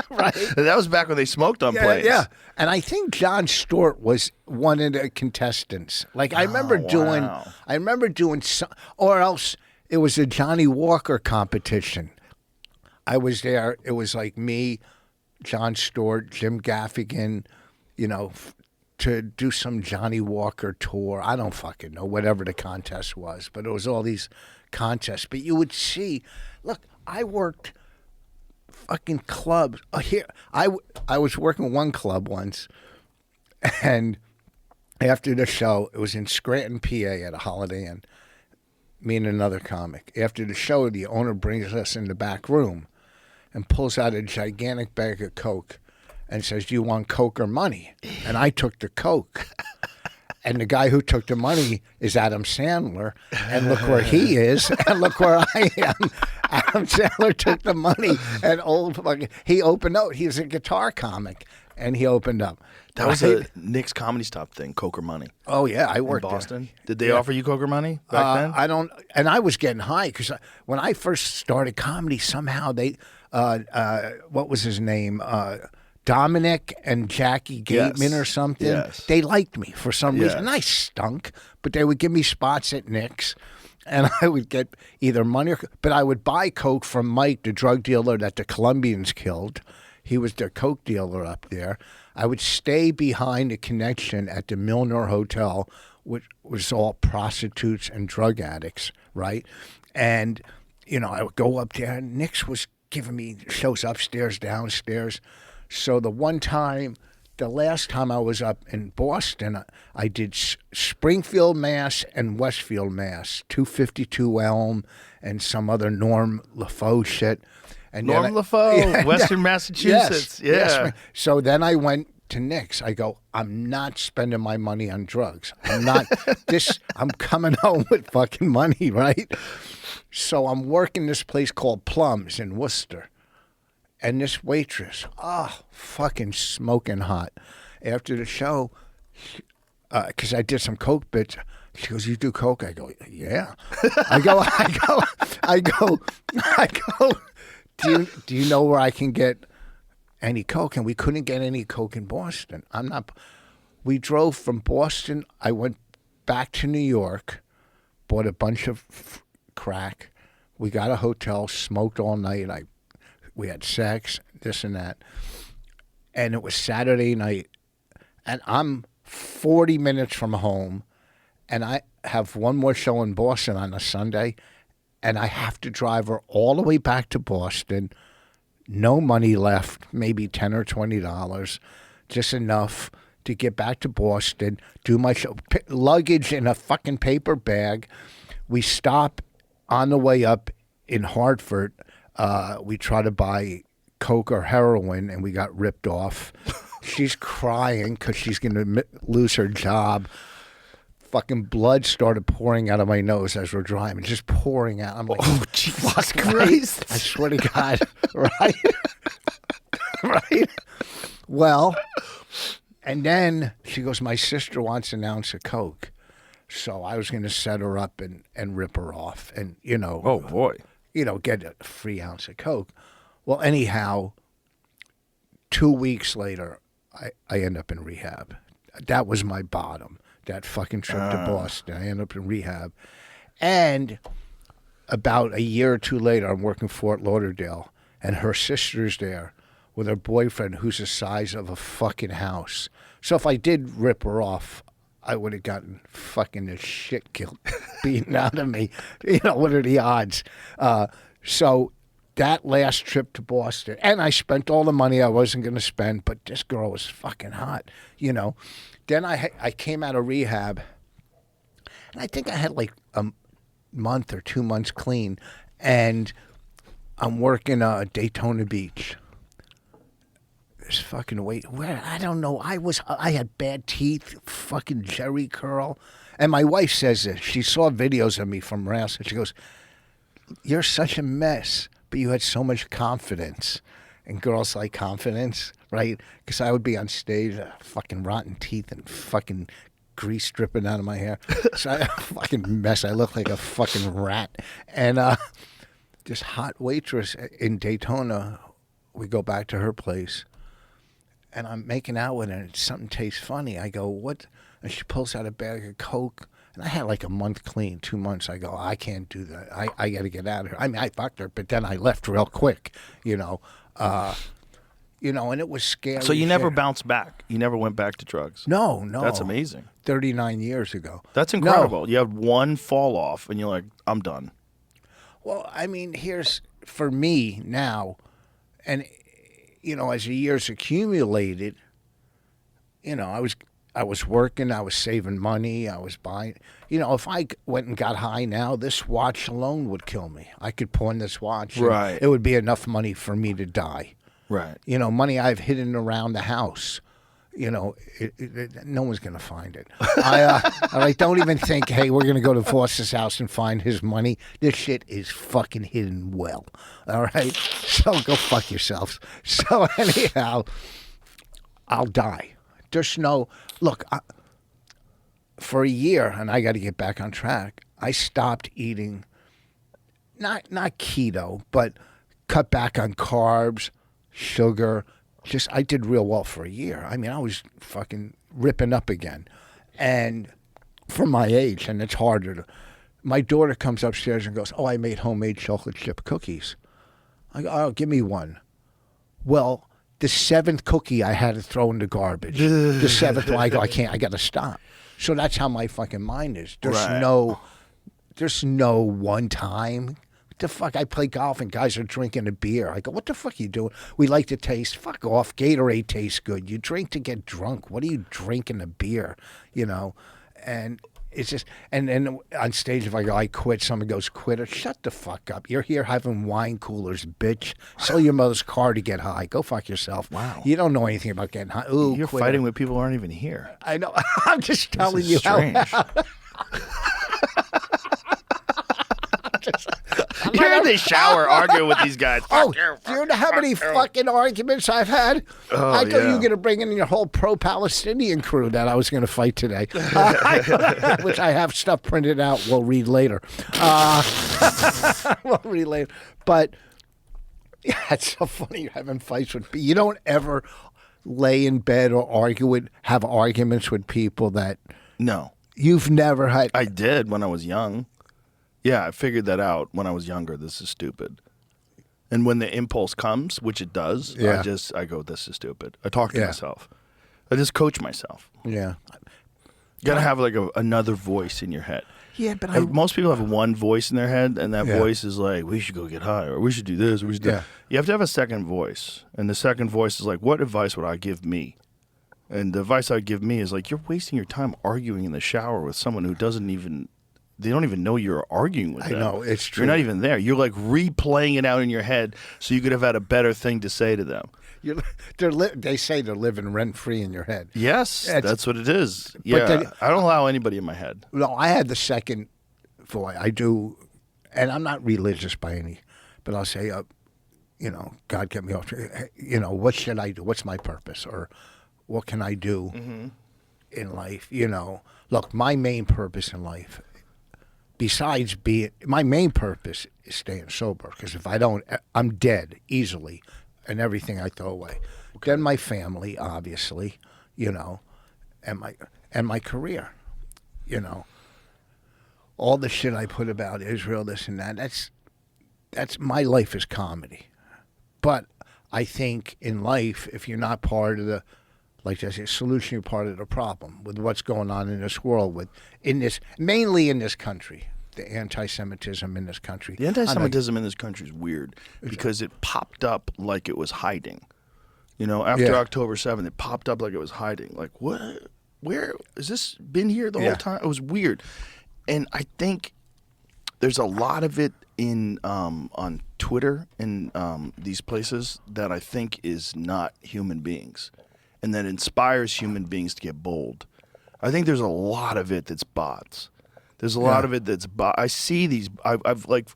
Right? That was back when they smoked on planes. Yeah. And I think John Stewart was one of the contestants. Like I remember doing some, or else it was a Johnny Walker competition. I was there. It was like me, John Stewart, Jim Gaffigan, to do some Johnny Walker tour. I don't fucking know, whatever the contest was, but it was all these contests. But you would see, look, I worked fucking clubs. Here, I was working one club once, and after the show, it was in Scranton, PA, at a Holiday Inn. Me and another comic. After the show, the owner brings us in the back room and pulls out a gigantic bag of Coke and says, "Do you want Coke or money?" And I took the Coke. And the guy who took the money is Adam Sandler. And look where he is. And look where I am. Adam Sandler took the money. And he opened up. He was a guitar comic. And he opened up. That was a Nick's Comedy Stop thing, Coke or money. Oh, yeah. I worked in Boston. there. Did they offer you Coke or money back then? I don't. And I was getting high because when I first started comedy, somehow they, what was his name? Dominic and Jackie Gateman or something. Yes. They liked me for some reason. Yes. And I stunk, but they would give me spots at Nick's, and I would get either money or. But I would buy Coke from Mike, the drug dealer that the Colombians killed. He was the Coke dealer up there. I would stay behind the connection at the Milner Hotel, which was all prostitutes and drug addicts, right? And, I would go up there, and Nick's was giving me shows upstairs, downstairs. So the last time I was up in Boston, I did Springfield, Mass. and Westfield, Mass. 252 Elm and some other Norm LaFoe shit. And Norm LaFoe, Western Massachusetts. Yes. So then I went to Nick's. I go, I'm not spending my money on drugs. I'm coming home with fucking money, right? So I'm working this place called Plums in Worcester. And this waitress, fucking smoking hot. After the show, because I did some Coke bits, she goes, "You do Coke?" I go, "Yeah." I go. Do you know where I can get any Coke? And we couldn't get any Coke in Boston. We drove from Boston. I went back to New York, bought a bunch of crack. We got a hotel, smoked all night. We had sex, this and that. And it was Saturday night. And I'm 40 minutes from home. And I have one more show in Boston on a Sunday. And I have to drive her all the way back to Boston. No money left, maybe $10 or $20. Just enough to get back to Boston, do my show. Luggage in a fucking paper bag. We stop on the way up in Hartford. We try to buy Coke or heroin, and we got ripped off. She's crying because she's going to lose her job. Fucking blood started pouring out of my nose as we're driving, just pouring out. I'm like, oh, Jesus Christ. I swear to God, right? Right? Well, and then she goes, my sister wants an ounce of Coke. So I was going to set her up and rip her off and, Oh, boy. Get a free ounce of Coke. Well, anyhow, 2 weeks later, I end up in rehab. That was my bottom, that fucking trip to Boston. I end up in rehab. And about a year or two later, I'm working Fort Lauderdale, and her sister's there with her boyfriend who's the size of a fucking house. So if I did rip her off, I would have gotten fucking the shit killed, beaten out of me. What are the odds? So that last trip to Boston, and I spent all the money I wasn't going to spend, but this girl was fucking hot, Then I came out of rehab, and I think I had like a month or 2 months clean, and I'm working Daytona Beach. This fucking where I don't know. I had bad teeth, fucking Jerry curl, and my wife says this. She saw videos of me from Rouse, and she goes, "You're such a mess, but you had so much confidence." And girls like confidence, right? Because I would be on stage, fucking rotten teeth and fucking grease dripping out of my hair. So I fucking mess. I look like a fucking rat. And this hot waitress in Daytona, we go back to her place, and I'm making out with her, and something tastes funny. I go, what? And she pulls out a bag of Coke. And I had like a month clean, 2 months. I go, I can't do that. I got to get out of here. I mean, I fucked her, but then I left real quick, and it was scary. So you never bounced back? You never went back to drugs? No. That's amazing. 39 years ago. That's incredible. No. You had one fall off, and you're like, I'm done. Well, I mean, here's, for me now, and, as the years accumulated, I was working, I was saving money, I was buying. If I went and got high now, this watch alone would kill me. I could pawn this watch. Right. It would be enough money for me to die. Right. Money I've hidden around the house. No one's going to find it. I don't even think, hey, we're going to go to Foster's house and find his money. This shit is fucking hidden well. All right? So go fuck yourselves. So anyhow, I'll die. There's no, look, for a year, and I got to get back on track, I stopped eating, not keto, but cut back on carbs, sugar. I did real well for a year. I mean, I was fucking ripping up again. And for my age, and it's harder my daughter comes upstairs and goes, oh, I made homemade chocolate chip cookies. I go, oh, give me one. Well, the seventh cookie I had to throw in the garbage. The seventh one, I go, I can't, I got to stop. So that's how my fucking mind is. There's no one time. What the fuck? I play golf and guys are drinking a beer. I go, what the fuck are you doing? We like to taste. Fuck off. Gatorade tastes good. You drink to get drunk. What are you drinking a beer? And it's just, and then on stage, if I go, I quit, someone goes, quitter, shut the fuck up. You're here having wine coolers, bitch. Sell your mother's car to get high. Go fuck yourself. Wow. You don't know anything about getting high. Ooh, you're quitter. fighting with people who aren't even here. I know. I'm just telling you strange. how. You're in the shower arguing with these guys. Oh, do you know how many fucking arguments I've had? Oh, I thought you yeah. were going to bring in your whole pro-Palestinian crew that I was going to fight today, which I have stuff printed out. We'll read later. We'll read later. But yeah, it's so funny you're having fights with people. You don't ever lay in bed or have arguments with people that No. you've never had. I did when I was young. Yeah, I figured that out when I was younger. This is stupid. And when the impulse comes, which it does, Yeah. I go, this is stupid. I talk to Yeah. myself. I just coach myself. Yeah. You got to have like another voice in your head. Yeah, but Most people have one voice in their head, and that voice is like, we should go get high, or we should do this, or we should do that. You have to have a second voice. And the second voice is like, what advice would I give me? And the advice I would give me is like, you're wasting your time arguing in the shower with someone who they don't even know you're arguing with them. I know, it's true. You're not even there. You're like replaying it out in your head so you could have had a better thing to say to them. They say they're living rent-free in your head. Yes, that's what it is. Yeah, I don't allow anybody in my head. No, I had the second voice. I do, and I'm not religious by any, but I'll say, God get me off. What should I do? What's my purpose? Or what can I do in life? Look, my main purpose in life, besides my main purpose is staying sober. Because if I don't, I'm dead easily, and everything I throw away. Okay. Then my family, obviously, and my career, all the shit I put about Israel, this and that. That's my life is comedy. But I think in life, if you're not part of the, like I say, solution, you're part of the problem with what's going on in this world, mainly in this country, the anti-Semitism in this country. The anti-Semitism in this country is weird because it popped up like it was hiding. After October 7th, it popped up like it was hiding. Like, what? Where? Has this been here the whole time? It was weird. And I think there's a lot of it on Twitter and these places that I think is not human beings, and that inspires human beings to get bold. I think there's a lot of it that's bots. There's a lot of it that's I see these. I've like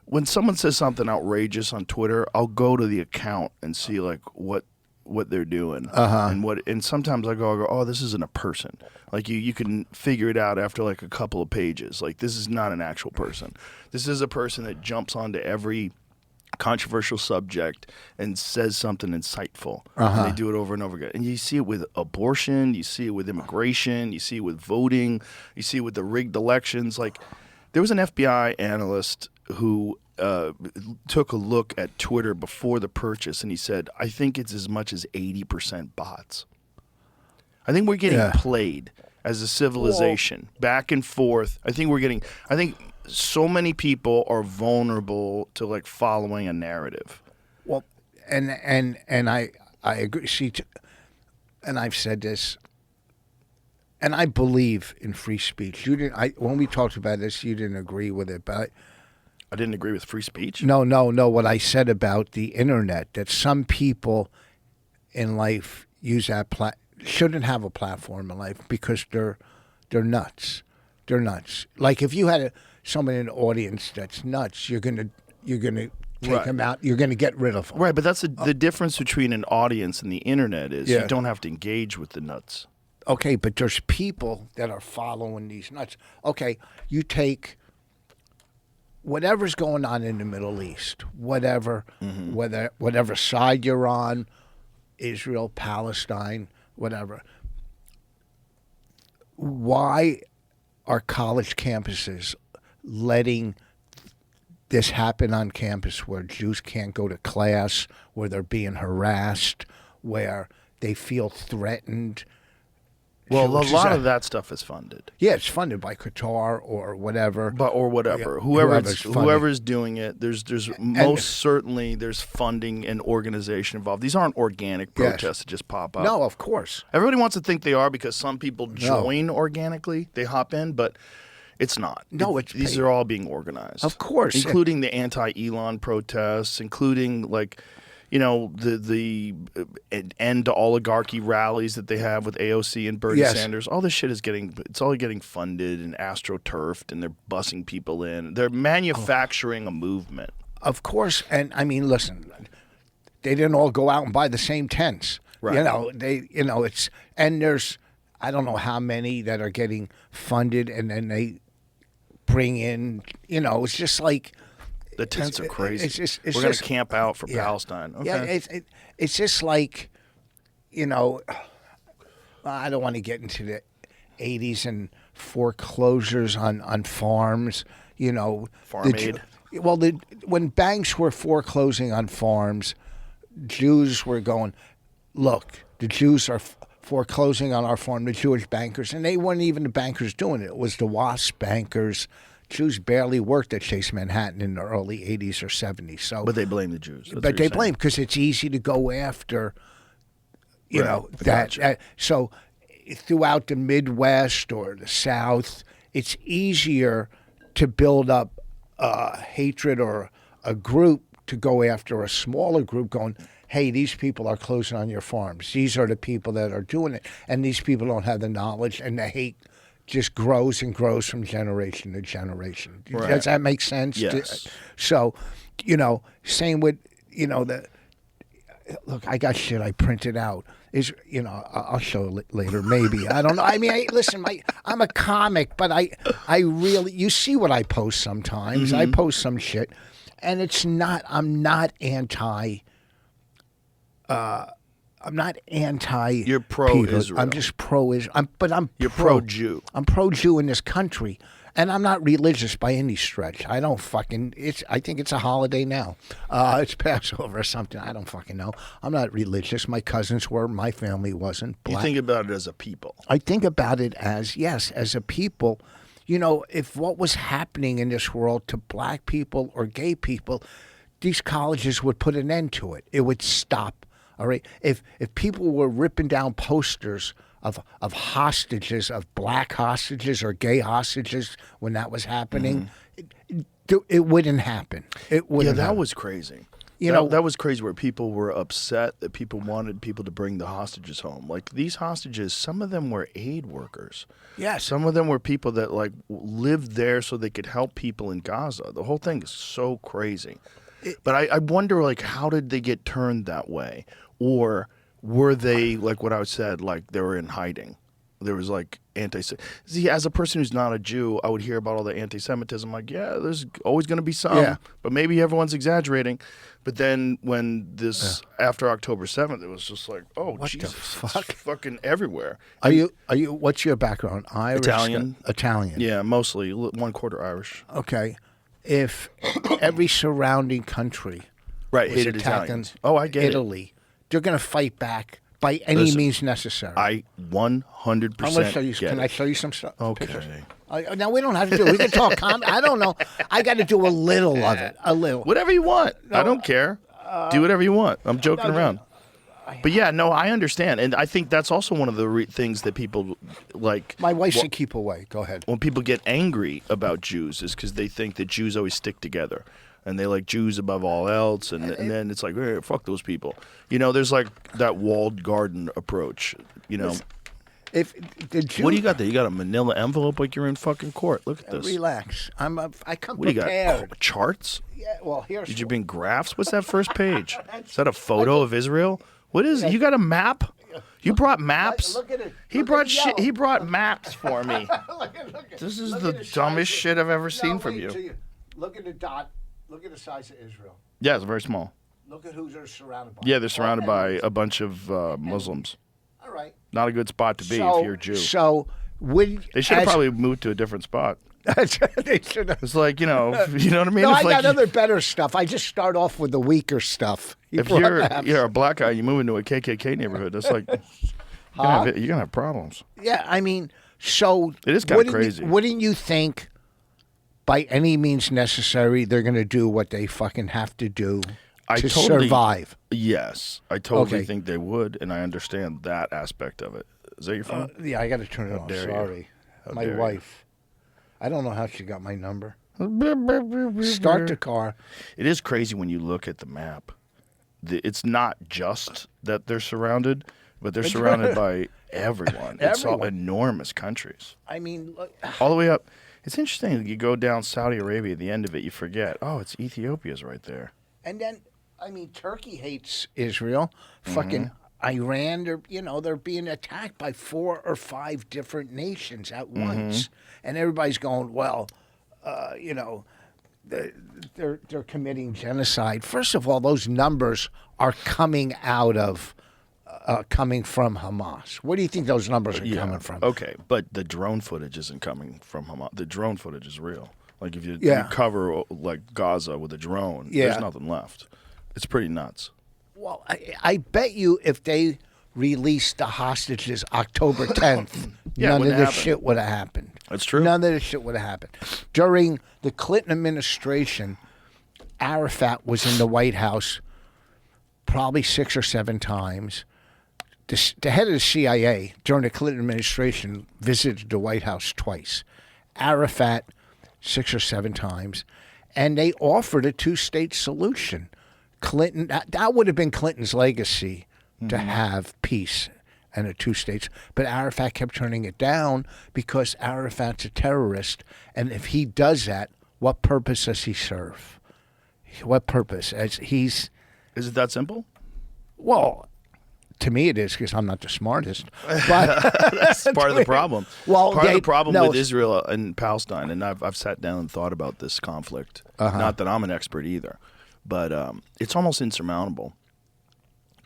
when someone says something outrageous on Twitter, I'll go to the account and see like what they're doing and sometimes I go, oh, this isn't a person. Like you can figure it out after like a couple of pages. Like this is not an actual person. This is a person that jumps onto every controversial subject and says something insightful. And they do it over and over again. And you see it with abortion, you see it with immigration, you see it with voting, you see it with the rigged elections. Like there was an FBI analyst who took a look at Twitter before the purchase, and he said, I think it's as much as 80% bots. I think we're getting played as a civilization, back and forth. I think so many people are vulnerable to like following a narrative. Well, and I agree. And I've said this, and I believe in free speech. When we talked about this, you didn't agree with it, but I didn't agree with free speech? No. What I said about the internet, that some people in life use that shouldn't have a platform in life because they're nuts. They're nuts. Like if you had someone in the audience that's nuts, you're gonna take them out. You're gonna get rid of them. Right, but that's the difference between an audience and the internet is you don't have to engage with the nuts. Okay, but there's people that are following these nuts. Okay, you take whatever's going on in the Middle East, whatever side you're on, Israel, Palestine, whatever. Why are college campuses letting this happen on campus where Jews can't go to class, where they're being harassed, where they feel threatened? Well, a lot of that stuff is funded. Yeah, it's funded by Qatar or whatever. Whoever's doing it, there's certainly there's funding and organization involved. These aren't organic protests that just pop up. No, of course. Everybody wants to think they are because some people join organically. They hop in, but it's not. No, these are all being organized. Of course. Including the anti-Elon protests, including like the end to oligarchy rallies that they have with AOC and Bernie Sanders. All this shit is all getting funded and astroturfed, and they're bussing people in. They're manufacturing a movement. Of course, and I mean, listen, they didn't all go out and buy the same tents. Right. There's I don't know how many that are getting funded, and then they bring in. It's just like. The tents are crazy. We're going to camp out for Palestine. Okay. Yeah, it's just like, I don't want to get into the 80s and foreclosures on farms, Farm aid. When banks were foreclosing on farms, Jews were going, look, the Jews are foreclosing on our farm, the Jewish bankers, and they weren't even the bankers doing it. It was the WASP bankers. Jews barely worked at Chase Manhattan in the early 80s or 70s. So, but they blame the Jews. But they blame because it's easy to go after, that. So throughout the Midwest or the South, it's easier to build up hatred or a group to go after a smaller group going, hey, these people are closing on your farms. These are the people that are doing it. And these people don't have the knowledge, and the hate just grows and grows from generation to generation. Right. Does that make sense? Yes. So, same with, you know, look, I got shit I printed out. I'll show it later, maybe. I don't know. I mean, listen, I'm a comic, but I really, you see what I post sometimes. I post some shit, and I'm not anti. You're pro-Israel. I'm just pro-Israel. You're pro-Jew. I'm pro-Jew in this country. And I'm not religious by any stretch. I don't fucking. I think it's a holiday now. It's Passover or something. I don't fucking know. I'm not religious. My cousins were. My family wasn't. Black. You think about it as a people. I think about it as, yes, as a people. You know, if what was happening in this world to black people or gay people, these colleges would put an end to it. It would stop. All right. If people were ripping down posters of hostages, of black hostages or gay hostages when that was happening, it wouldn't happen. It wouldn't. Yeah, that happen. was crazy. That was crazy where people were upset that people wanted people to bring the hostages home. Like these hostages, some of them were aid workers. Yeah. Some of them were people that like lived there so they could help people in Gaza. The whole thing is so crazy. But I wonder, like, how did they get turned that way? Or were they, like what I said, like they were in hiding? There was like See, as a person who's not a Jew, I would hear about all the anti-Semitism. Like, yeah, there's always going to be some, but maybe everyone's exaggerating. But then when after October 7th, it was just like, oh, what Jesus, the fuck? it's fucking everywhere. Are you? What's your background? Irish? Italian. Italian. Yeah, mostly 1/4 Irish. Okay. If every surrounding country hated Italians. Oh, I get Italy, they're going to fight back by any means necessary. I 100% I'm gonna show you. get Can it. I show you some stuff? Okay. Pictures? Now we don't have to do it. We can talk comedy. I don't know. I got to do a little of it. A little. Whatever you want. I don't care. Do whatever you want. I'm joking around. But yeah, no, I understand. And I think that's also one of the things that people like. My wife should keep away. Go ahead. When people get angry about Jews is because they think that Jews always stick together. And they like Jews above all else. And then it's like, hey, fuck those people. You know, there's like that walled garden approach, you know. If the Jew, What do you got there? You got a manila envelope like you're in fucking court. Look at this. Relax. I come What do you prepared. got? Charts? Yeah, well, here's. Did you bring graphs? What's that first page? Is that a photo of Israel? What is it? You got a map? You brought maps? Look at it. He Look brought at the shit. yellow. He brought maps for me. Look at This is look the at size dumbest of- shit I've ever No, seen from wait you. till Look at the dot. Look at the size of Israel. Yeah, it's very small. Look at who they're surrounded by. Yeah, they're surrounded by enemies. a bunch of Muslims. All right. Not a good spot to be if you're a Jew. So would They should have probably moved to a different spot. they should have. It's like, you know what I mean? No, It's I like got other better stuff. I just start off with the weaker stuff. if you're a black guy, you move into a KKK neighborhood. That's like you're gonna have problems. Yeah, I mean, so It is kinda crazy. Wouldn't you think, by any means necessary, they're going to do what they fucking have to do to survive? Yes, I totally Okay. think they would, and I understand that aspect of it. Is that your phone? Yeah, I got to turn it on. dare you. Sorry, my dare you. wife. I don't know how she got my number. Start the car. It is crazy when you look at the map. It's not just that they're surrounded, but they're surrounded by everyone. It's all Everyone. enormous countries. I mean, look, All the way up. It's interesting. You go down Saudi Arabia, at the end of it, you forget. Oh, it's Ethiopia's right there. and then I mean, Turkey hates Israel. Fucking Iran, they're being attacked by 4 or 5 different nations at once, and everybody's going, well, they're committing genocide. First of all, those numbers are coming from Hamas. Where do you think those numbers are coming from? Okay, but the drone footage isn't coming from Hamas. The drone footage is real. Like if you cover like Gaza with a drone, there's nothing left. It's pretty nuts. Well, I bet you if they released the hostages October 10th, none of wouldn't this happen. shit would have happened. That's true. None of this shit would have happened. During the Clinton administration, Arafat was in the White House probably 6 or 7 times. The head of the CIA during the Clinton administration visited the White House twice. Arafat 6 or 7 times. And they offered a 2-state solution. Clinton, that would have been Clinton's legacy to have peace and a 2 states. But Arafat kept turning it down because Arafat's a terrorist. And if he does that, what purpose does he serve? What purpose? As he's Is it that simple? Well, to me it is because I'm not the smartest. But That's part of the problem. Well, part of they- the problem no, with Israel and Palestine, and I've sat down and thought about this conflict. Not that I'm an expert either, but it's almost insurmountable.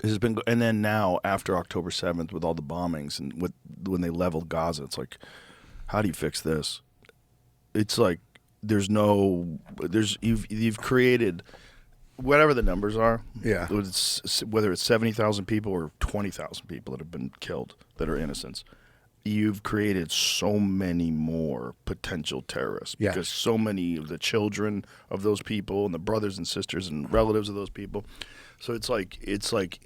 It's been, and then now after October 7th, with all the bombings and when they leveled Gaza, it's like, how do you fix this? It's like you've created whatever the numbers are. Yeah. Whether it's 70,000 people or 20,000 people that have been killed that are innocents, you've created so many more potential terrorists Yes. because so many of the children of those people and the brothers and sisters and relatives of those people. So it's like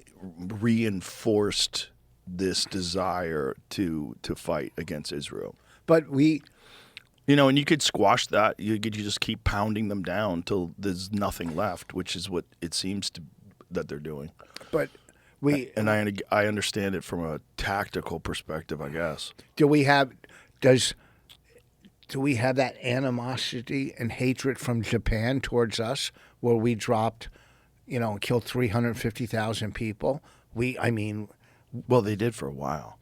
reinforced this desire to fight against Israel. but And you could squash that. You just keep pounding them down till there's nothing left, which is what it seems that they're doing. And I understand it from a tactical perspective, I guess. do we have that animosity and hatred from Japan towards us, where we dropped, and killed 350,000 people? Well, they did for a while.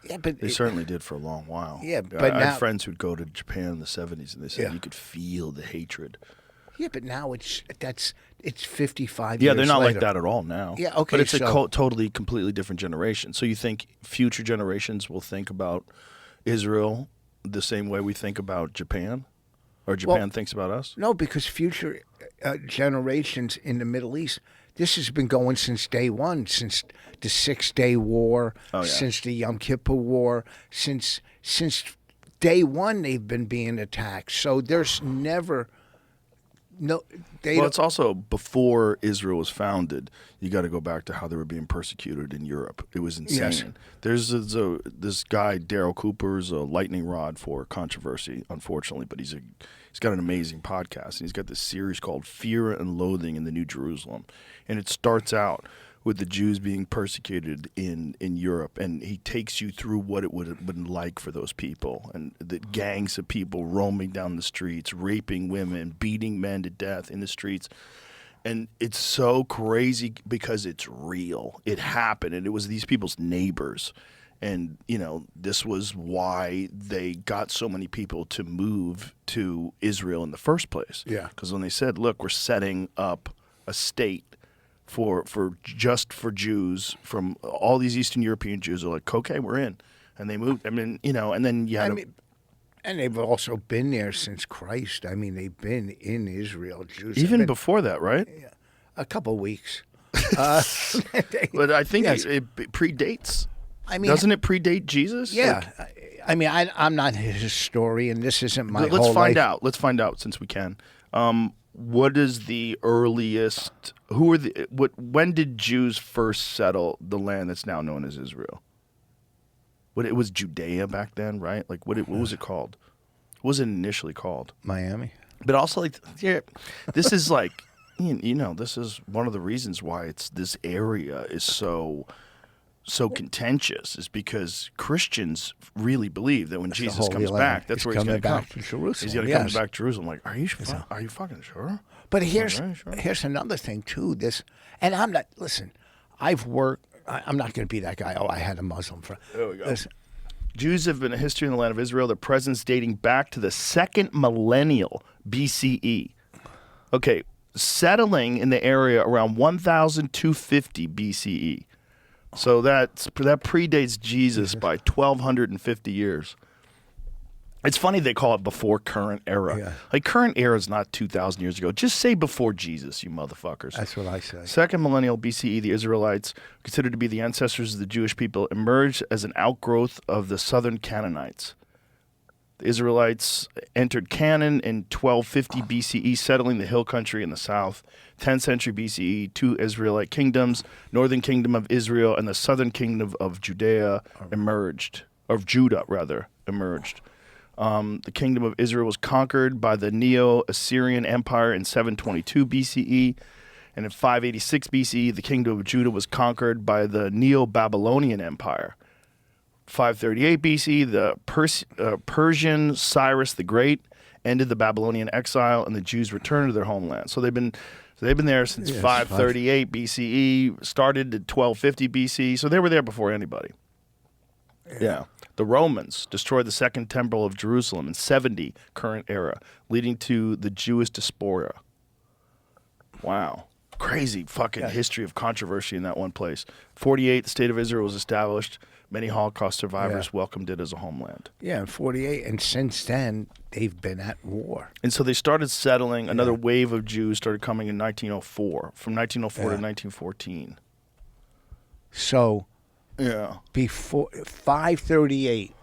Yeah, but They certainly did for a long while. Yeah, I but had now- friends who'd go to Japan in the 70s, and they said Yeah. you could feel the hatred. yeah, but now it's 55 Yeah, years they're not later. like that at all now. Yeah, okay, But it's a so- totally, completely different generation. So you think future generations will think about Israel the same way we think about Japan? Or Japan thinks about us? No, because future generations in the Middle East, this has been going since day one, since the 6-Day War, since the Yom Kippur War, since day one they've been being attacked. So there's never no. Well, it's also before Israel was founded. You got to go back to how they were being persecuted in Europe. It was insane. Yes. There's this guy Daryl Cooper's a lightning rod for controversy, unfortunately, but he's got an amazing podcast, and he's got this series called Fear and Loathing in the New Jerusalem, and it starts out with the Jews being persecuted in Europe, and he takes you through what it would have been like for those people, and the gangs of people roaming down the streets, raping women, beating men to death in the streets. And it's so crazy because it's real. It happened, and it was these people's neighbors. And, this was why they got so many people to move to Israel in the first place. Yeah. Because when they said, look, we're setting up a state for Jews from all these Eastern European Jews are like, okay, we're in. And they moved. And then you had and they've also been there since Christ. They've been in Israel. Jews have even been before that, right? a couple of weeks. But I think Yes. it predates. Doesn't it predate Jesus? Yeah. I'm not a historian. This isn't my Let's whole find life. out. Let's find out since we can. What is the earliest? When did Jews first settle the land that's now known as Israel? It was Judea back then, right? Like what was it called? What was it initially called? Miami. But also, this is like, this is one of the reasons why this area is so contentious, is because Christians really believe that when Jesus Holy comes Land. back, that's He's where he's going coming to back come. to Jerusalem, He's going to come yes. back to Jerusalem. Like, are you fucking sure? But here's All right, sure. here's another thing too. And I'm not. Listen, I've worked. I'm not going to be that guy. Oh, I had a Muslim friend. There we go. Listen, Jews have been a history in the land of Israel, their presence dating back to the second millennial BCE. Okay, settling in the area around 1250 BCE. So that predates Jesus by 1250 years. It's funny they call it before current era. Yeah. Like current era is not 2,000 years ago. Just say before Jesus, you motherfuckers. that's what I say. Second millennial BCE, the Israelites, considered to be the ancestors of the Jewish people, emerged as an outgrowth of the southern Canaanites. The Israelites entered Canaan in 1250 BCE, settling the hill country in the south. 10th century BCE, two Israelite kingdoms, northern kingdom of Israel and the southern kingdom of Judah emerged. The kingdom of Israel was conquered by the Neo-Assyrian Empire in 722 BCE. And in 586 BCE, the kingdom of Judah was conquered by the Neo-Babylonian Empire. 538 BCE, the Persian Cyrus the Great ended the Babylonian exile, and the Jews returned to their homeland. So they've been there since 538 BCE, started at 1250 BC, so they were there before anybody. Yeah. The Romans destroyed the Second Temple of Jerusalem in 70 current era, leading to the Jewish diaspora. Wow. Crazy fucking history of controversy in that one place. 48, the State of Israel was established. Many Holocaust survivors welcomed it as a homeland. Yeah, in 48. And since then, they've been at war. And so they started settling. Another wave of Jews started coming in 1904, from 1904 to 1914. So, before 538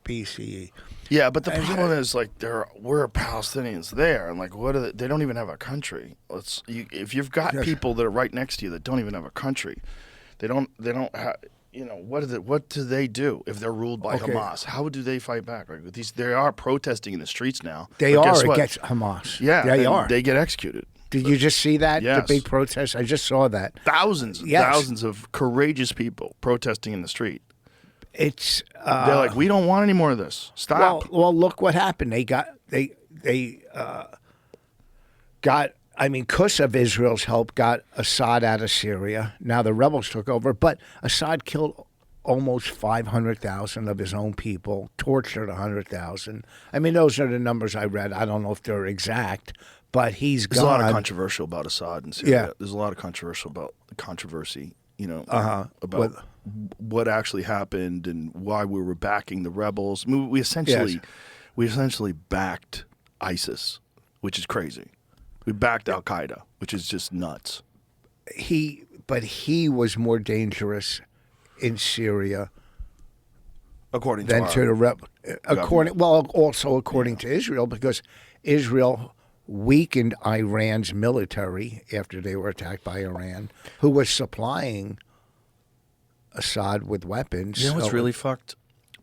BCE. Yeah, but the problem is, like, we're Palestinians there, and like, what are they don't even have a country. If you've got people that are right next to you that don't even have a country, they don't have. What do they do if they're ruled by Hamas? How do they fight back? Like, they are protesting in the streets now. They are against Hamas. Yeah, they are. They get exexecuted. Did you just see that? Yes. The big protest? I just saw that. Thousands of courageous people protesting in the street. It's they're like, we don't want any more of this. Stop. Well, look what happened. They got. I mean, because of Israel's help, got Assad out of Syria. Now the rebels took over, but Assad killed almost 500,000 of his own people, tortured 100,000. I mean, those are the numbers I read. I don't know if they're exact, but he's There's gone. a lot of controversial about Assad in Syria. There's a lot of controversy, about what actually happened and why we were backing the rebels. I mean, we essentially backed ISIS, which is crazy. We backed Al Qaeda, which is just nuts. But he was more dangerous in Syria, according to the rebel. According to Israel, because Israel weakened Iran's military after they were attacked by Iran, who was supplying Assad with weapons. You know what's really fucked?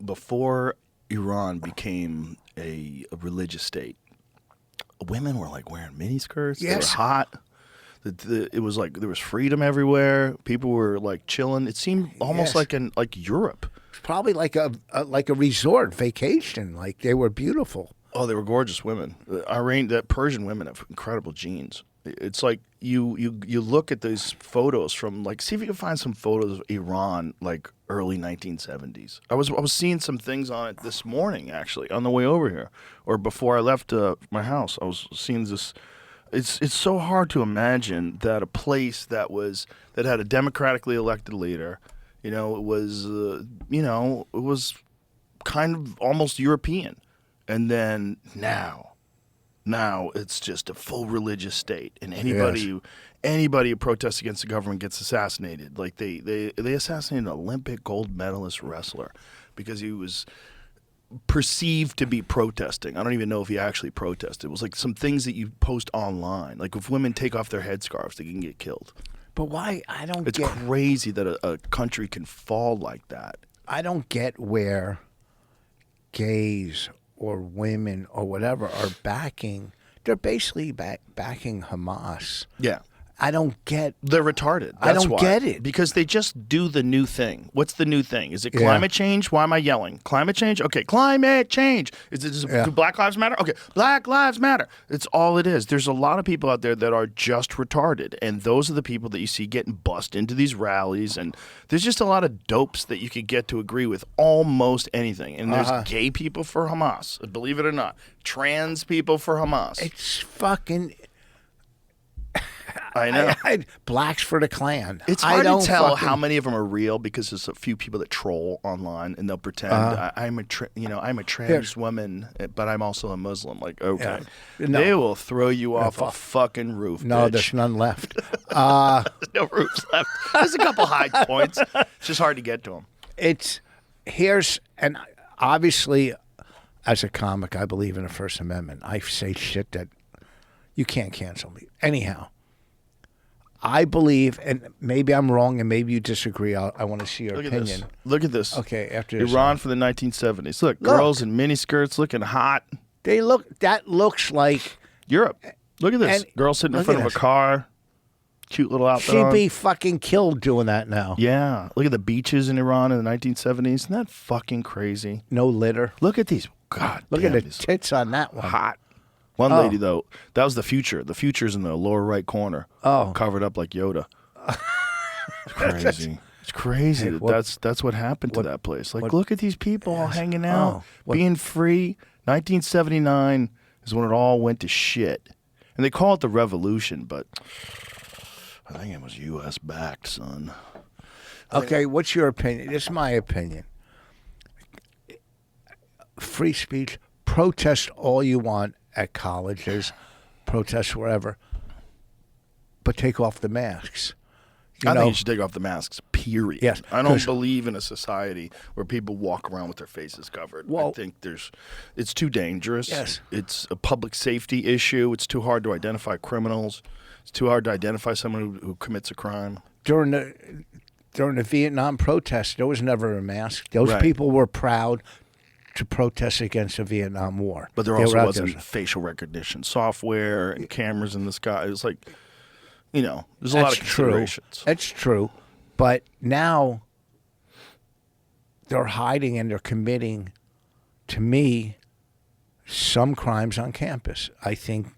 Before Iran became a religious state, women were like wearing miniskirts. They were hot. It was like there was freedom everywhere. People were like chilling. It seemed almost like Europe. It's probably like a resort vacation. Like they were beautiful. Oh, they were gorgeous women. That Persian women have incredible genes. It's like you look at these photos from, like, see if you can find some photos of Iran like early 1970s. I was seeing some things on it this morning, actually, on the way over here, or before I left my house. I was seeing this. It's so hard to imagine that a place that had a democratically elected leader, it was kind of almost European, and then now it's just a full religious state, and anybody who protests against the government gets assassinated. Like they assassinated an Olympic gold medalist wrestler because he was perceived to be protesting. I don't even know if he actually protested. It was like some things that you post online. Like if women take off their headscarves, they can get killed. But why? It's crazy that a country can fall like that. I don't get where gays or women or whatever are backing. They're basically backing Hamas. Yeah. I don't get. They're retarded. I don't get it. Because they just do the new thing. What's the new thing? Is it climate change? Why am I yelling? Climate change? Okay, climate change. Do Black Lives Matter? Okay, Black Lives Matter. It's all it is. There's a lot of people out there that are just retarded, and those are the people that you see getting bussed into these rallies, and there's just a lot of dopes that you could get to agree with almost anything. And there's gay people for Hamas, believe it or not. Trans people for Hamas. It's fucking... I know. Blacks for the Klan. It's hard to tell how many of them are real because there's a few people that troll online and they'll pretend I'm a trans woman, but I'm also a Muslim. Like, okay, they will throw you off a fucking roof. No, bitch. there's none left. There's no roofs left. There's a couple high points. It's just hard to get to them. And obviously, as a comic, I believe in the First Amendment. I say shit that you can't cancel me. Anyhow, I believe, and maybe I'm wrong, and maybe you disagree. I want to see your opinion. Look at this. Okay, after this. Iran for the 1970s. Look, girls in miniskirts looking hot. That looks like Europe. Look at this. Girl sitting in front of a car. Cute little outfit. She'd be fucking killed doing that now. Yeah. Look at the beaches in Iran in the 1970s. Isn't that fucking crazy? No litter. Look at these. God, look at the tits on that one. Hot. One lady, though, that was the future. The future's in the lower right corner. Oh. Covered up like Yoda. It's crazy. It's crazy. Hey, that's what happened to that place. Like, what- look at these people all hanging out, what- being free. 1979 is when it all went to shit. And they call it the revolution, but I think it was U.S. backed, son. Okay, what's your opinion? This is my opinion. Free speech, protest all you want at colleges, protest wherever, but take off the masks. I think you should take off the masks, period. Yes, I don't 'cause- believe in a society where people walk around with their faces covered. I Well- think it's too dangerous. Yes. It's a public safety issue. It's too hard to identify criminals. It's too hard to identify someone who commits a crime. During the Vietnam protests, there was never a mask. Those Right. people were proud to protest against the Vietnam War. But there They also were out wasn't there. facial recognition software and cameras in the sky. It was like, there's a lot of considerations. That's true. But now they're hiding and they're committing, to me, some crimes on campus. I think.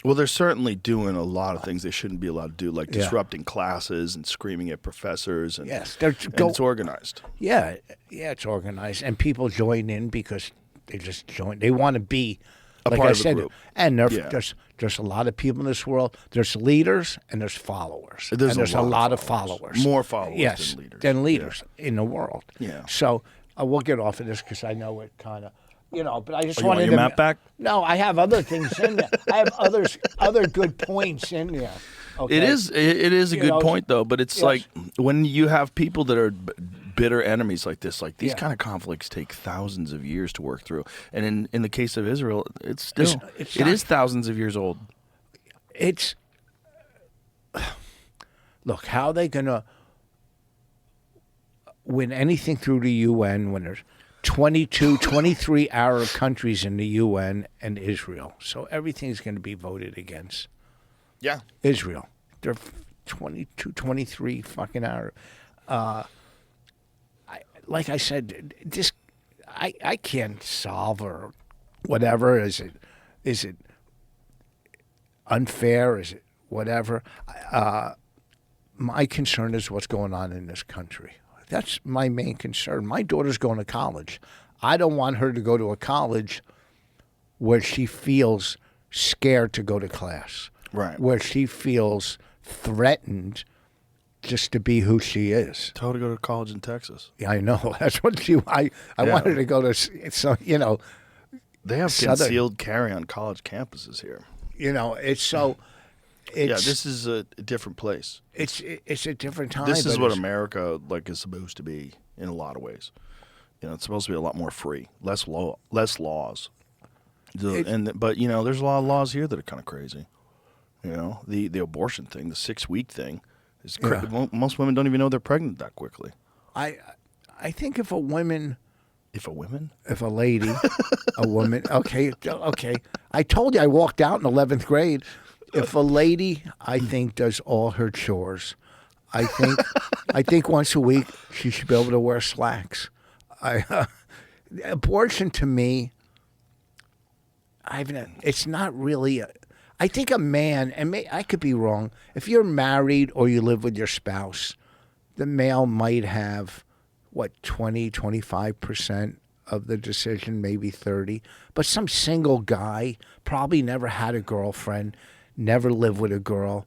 Well, they're certainly doing a lot of things they shouldn't be allowed to do, like Yeah. disrupting classes and screaming at professors. And, Yes, and it's organized. Yeah, it's organized, and people join in because they just join. They want to be A like part I of a said, group. and Yeah. there's a lot of people in this world. There's leaders and there's followers. There's and there's a a lot lot of of followers. followers. More followers yes, than leaders. in the world. Yeah. So we'll get off of this because I know it kind of. But I just Oh, you want wanted your to map back? No, I have other things in there. I have other good points in there. Okay? It is a You good know, point, though. But it's yes. like when you have people that are bitter enemies like this, like these Yeah. kind of conflicts take thousands of years to work through. And in the case of Israel, it's still It's it not- is thousands of years old. It's look, how are they gonna win anything through the UN when there's 23 Arab countries in the UN and Israel? So everything's going to be voted against Yeah. Israel. They're 23 fucking Arab. Like I said, this I can't solve or whatever. Is it unfair? Is it whatever? My concern is what's going on in this country. That's my main concern. My daughter's going to college. I don't want her to go to a college where she feels scared to go to class. Right. Where she feels threatened just to be who she is. Tell her to go to college in Texas. Yeah, I know. That's what I want her to go to. So They have Southern. concealed carry on college campuses here. It's so. It's, Yeah, this is a different place. it's a different time. This is but what it's- America is supposed to be in a lot of ways. It's supposed to be a lot more free, less laws. But there's a lot of laws here that are kind of crazy. The abortion thing, the 6-week thing, is most women don't even know they're pregnant that quickly. I think if a woman, If a woman, if a lady, a woman, okay. I told you I walked out in 11th grade. If a lady, I think, does all her chores, I think once a week she should be able to wear slacks. Abortion to me, it's not really. I think a man, and I could be wrong. If you're married or you live with your spouse, the male might have 25% of the decision, maybe 30. But some single guy probably never had a girlfriend, never lived with a girl.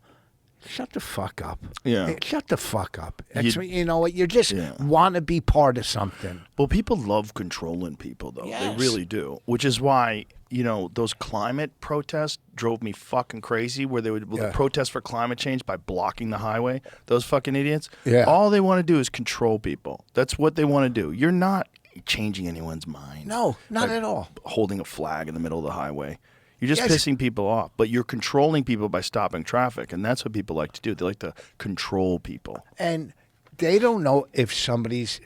Shut the fuck up. Yeah. Shut the fuck up. You- know what? You just want to be part of something. well, people love controlling people, though. Yes. They really do. Which is why, those climate protests drove me fucking crazy, where they would protest for climate change by blocking the highway. Those fucking idiots. Yeah. All they want to do is control people. That's what they want to do. You're not changing anyone's mind. No, not Like at all. Holding a flag in the middle of the highway. You're just Yes. pissing people off, but you're controlling people by stopping traffic, and that's what people like to do. They like to control people. And they don't know if somebody's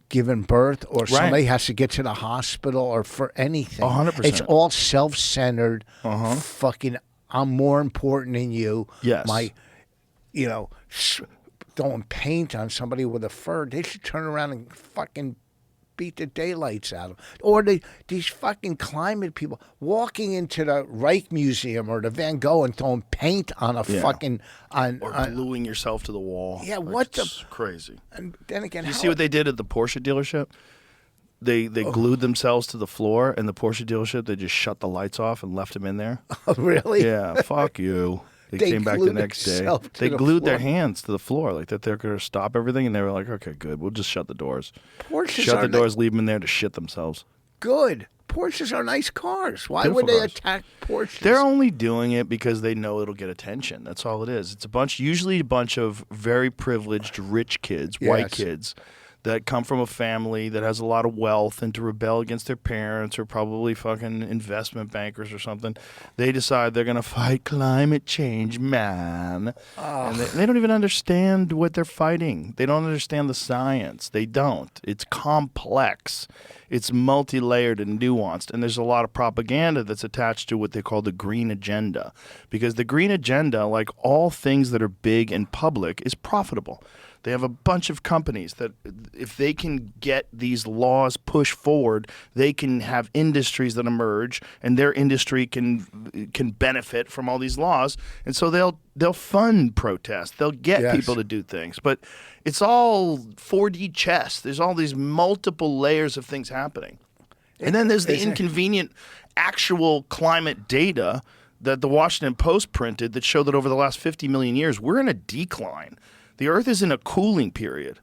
given birth or somebody has to get to the hospital or for anything. 100%. It's all self-centered. Fucking, I'm more important than you. Yes. Throwing paint on somebody with a fur. They should turn around and fucking beat the daylights out of them. Or these fucking climate people walking into the Reich Museum or the Van Gogh and throwing paint on a fucking or gluing yourself to the wall. Yeah, like, what it's crazy. And then again, You see what they did at the Porsche dealership? They glued themselves to the floor, and the Porsche dealership, they just shut the lights off and left them in there. Oh, really? Yeah, fuck you. They came back the next day. They glued their hands to the floor, like that they're going to stop everything, and they were like, okay, good, we'll just shut the doors. Porsches shut are the doors, leave them in there to shit themselves. Good. Porsches are nice cars. Why Beautiful would they cars. attack Porsches? They're only doing it because they know it'll get attention. That's all it is. It's usually a bunch of very privileged, rich kids, white kids, that come from a family that has a lot of wealth, and to rebel against their parents or probably fucking investment bankers or something, they decide they're going to fight climate change, man. And they don't even understand what they're fighting. They don't understand the science. They don't. It's complex. It's multi-layered and nuanced, and there's a lot of propaganda that's attached to what they call the green agenda, because the green agenda, like all things that are big and public, is profitable. They have a bunch of companies that if they can get these laws pushed forward, they can have industries that emerge, and their industry can benefit from all these laws. And so they'll fund protests. They'll get people to do things. But it's all 4D chess. There's all these multiple layers of things happening. And then there's the inconvenient actual climate data that the Washington Post printed that showed that over the last 50 million years, we're in a decline. The Earth is in a cooling period.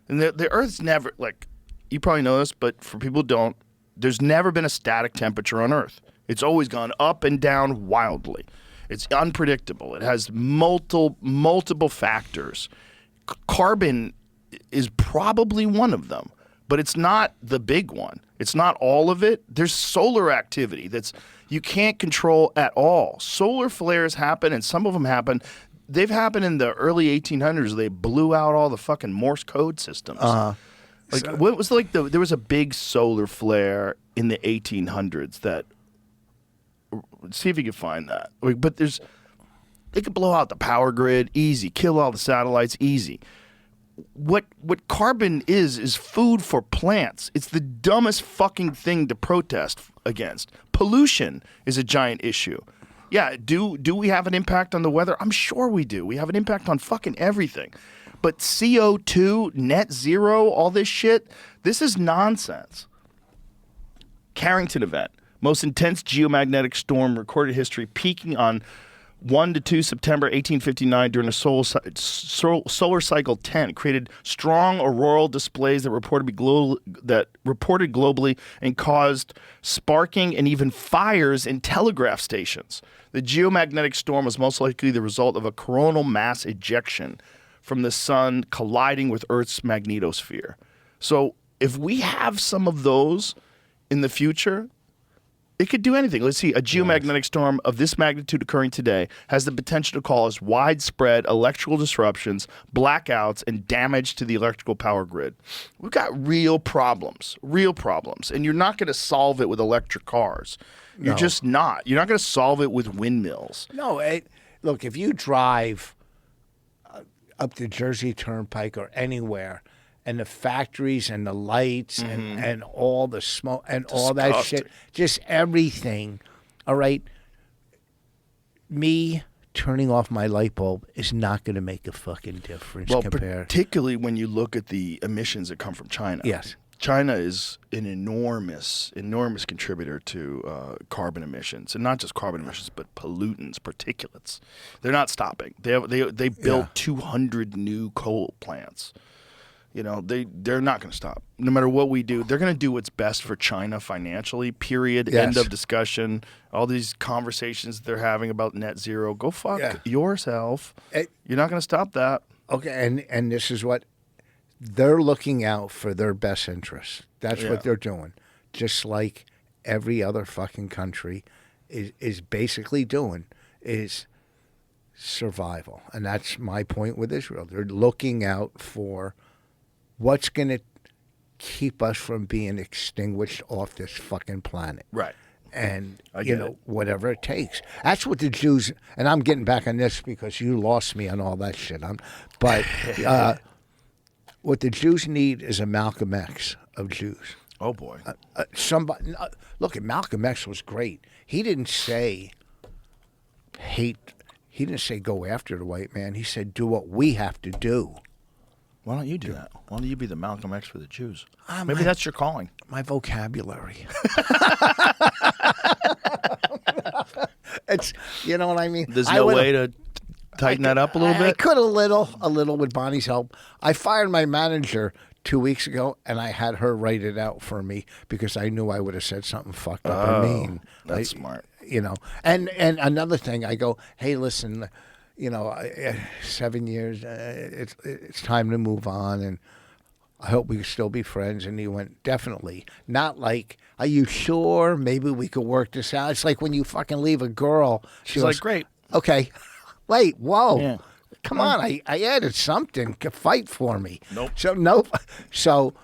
And the Earth's never, like, you probably know this, but for people who don't, there's never been a static temperature on Earth. It's always gone up and down wildly. It's unpredictable. It has multiple factors. Carbon is probably one of them, but it's not the big one. It's not all of it. There's solar activity that's you can't control at all. Solar flares happen, and some of them happen. They've happened in the early 1800s. They blew out all the fucking Morse code systems. Like what was like there was a big solar flare in the 1800s that. See if you can find that. But they could blow out the power grid easy, kill all the satellites easy. What carbon is food for plants. It's the dumbest fucking thing to protest against. Pollution is a giant issue. Yeah, do we have an impact on the weather? I'm sure we do. We have an impact on fucking everything. But CO2, net zero, all this shit, this is nonsense. Carrington event. Most intense geomagnetic storm recorded history, peaking on 1 to 2 September 1859 during a solar cycle 10. Created strong auroral displays that reported globally and caused sparking and even fires in telegraph stations. The geomagnetic storm was most likely the result of a coronal mass ejection from the sun colliding with Earth's magnetosphere. So if we have some of those in the future, it could do anything. Let's see, a geomagnetic storm of this magnitude occurring today has the potential to cause widespread electrical disruptions, blackouts, and damage to the electrical power grid. We've got real problems, and you're not going to solve it with electric cars. You're just not. You're not going to solve it with windmills. No, look, if you drive up the Jersey Turnpike or anywhere, and the factories and the lights and all the smoke and all that shit, just everything, all right, me turning off my light bulb is not going to make a fucking difference. Well, particularly when you look at the emissions that come from China. Yes. China is an enormous contributor to carbon emissions, and not just carbon emissions, but pollutants, particulates. They're not stopping. They built 200 new coal plants. You know, they're not going to stop. No matter what we do, they're going to do what's best for China financially, period, end of discussion. All these conversations they're having about net zero, go fuck yourself. You're not going to stop that. Okay, and this is what they're looking out for, their best interests. That's what they're doing. Just like every other fucking country is basically doing, is survival. And that's my point with Israel. They're looking out for what's going to keep us from being extinguished off this fucking planet. Right. And, whatever it takes. That's what the Jews, and I'm getting back on this because you lost me on all that shit. But what the Jews need is a Malcolm X, of Jews. Oh boy. Somebody look at Malcolm X was great. He didn't say hate. He didn't say go after the white man. He said do what we have to do. Why don't you do that? Why don't you be the Malcolm X for the Jews? Ah, Maybe that's your calling. My vocabulary. It's you know what I mean. There's no way to tighten that up a little I bit. could a little with Bonnie's help. I fired my manager 2 weeks ago, and I had her write it out for me because I knew I would have said something fucked up or mean. That's smart. You know, and another thing, I go, hey, listen, you know, 7 years, it's time to move on, and I hope we can still be friends. And he went, definitely. Not like, are you sure? Maybe we could work this out. It's like when you fucking leave a girl. She's like, great. Okay. Wait, whoa. Yeah. Come on, I added something. Fight for me. Nope. So,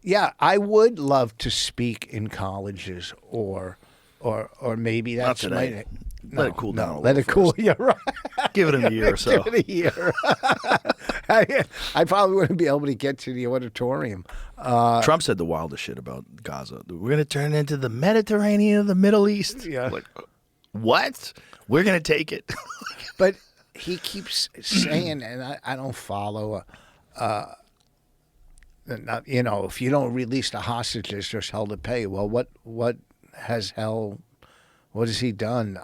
yeah, I would love to speak in colleges or maybe that's Not today. Let it cool down a little let it cool. first. You're right. Give it a year or so. Give it a year. I probably wouldn't be able to get to the auditorium. Trump said the wildest shit about Gaza. We're going to turn it into the Mediterranean of the Middle East. Yeah. Like, what? We're going to take it. But he keeps saying, and I don't follow. You know, if you don't release the hostages, there's hell to pay. Well, what has he done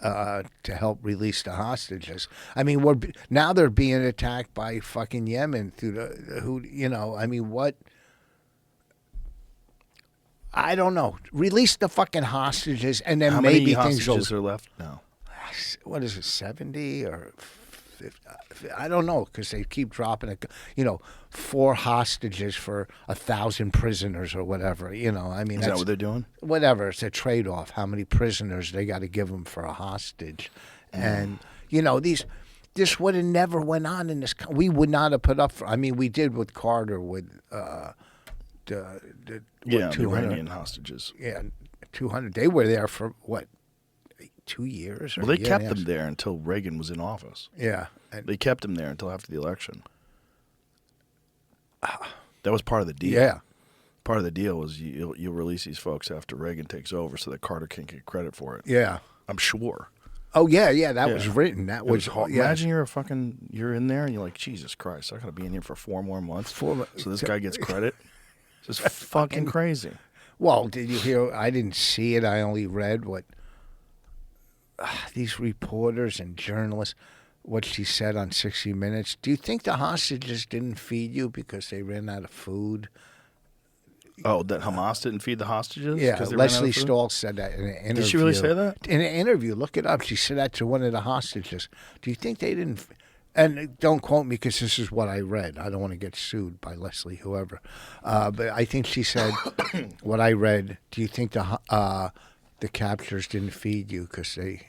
to help release the hostages? I mean, now they're being attacked by fucking Yemen what? I don't know. Release the fucking hostages, and then How maybe many things will. hostages are left now? What is it, 70 or 50? I don't know, because they keep dropping it. 4 hostages for 1,000 prisoners or whatever. I mean, Is that what they're doing? Whatever. It's a trade-off. How many prisoners they got to give them for a hostage, and this would have never went on in this. We would not have put up for. I mean, we did with Carter with the 200 Iranian hostages. Yeah, 200. They were there for what? 2 years? Well, they kept them there until Reagan was in office. Yeah. They kept them there until after the election. That was part of the deal. Yeah. Part of the deal was you'll release these folks after Reagan takes over so that Carter can't get credit for it. Yeah. I'm sure. Oh, yeah. That was written. That was hard. yeah. Imagine you're in there and you're like, Jesus Christ, I got to be in here for 4 more months so this guy gets credit. It's just fucking crazy. Well, did you hear? I didn't see it. I only read what these reporters and journalists, what she said on 60 Minutes. Do you think the hostages didn't feed you because they ran out of food? Oh, that Hamas didn't feed the hostages? Yeah, 'Cause they ran out Leslie of food? Stahl said that in an interview. Did she really say that? In an interview, look it up. She said that to one of the hostages. Do you think they didn't? And don't quote me because this is what I read. I don't want to get sued by Leslie, whoever. But I think she said what I read. Do you think the captures didn't feed you because they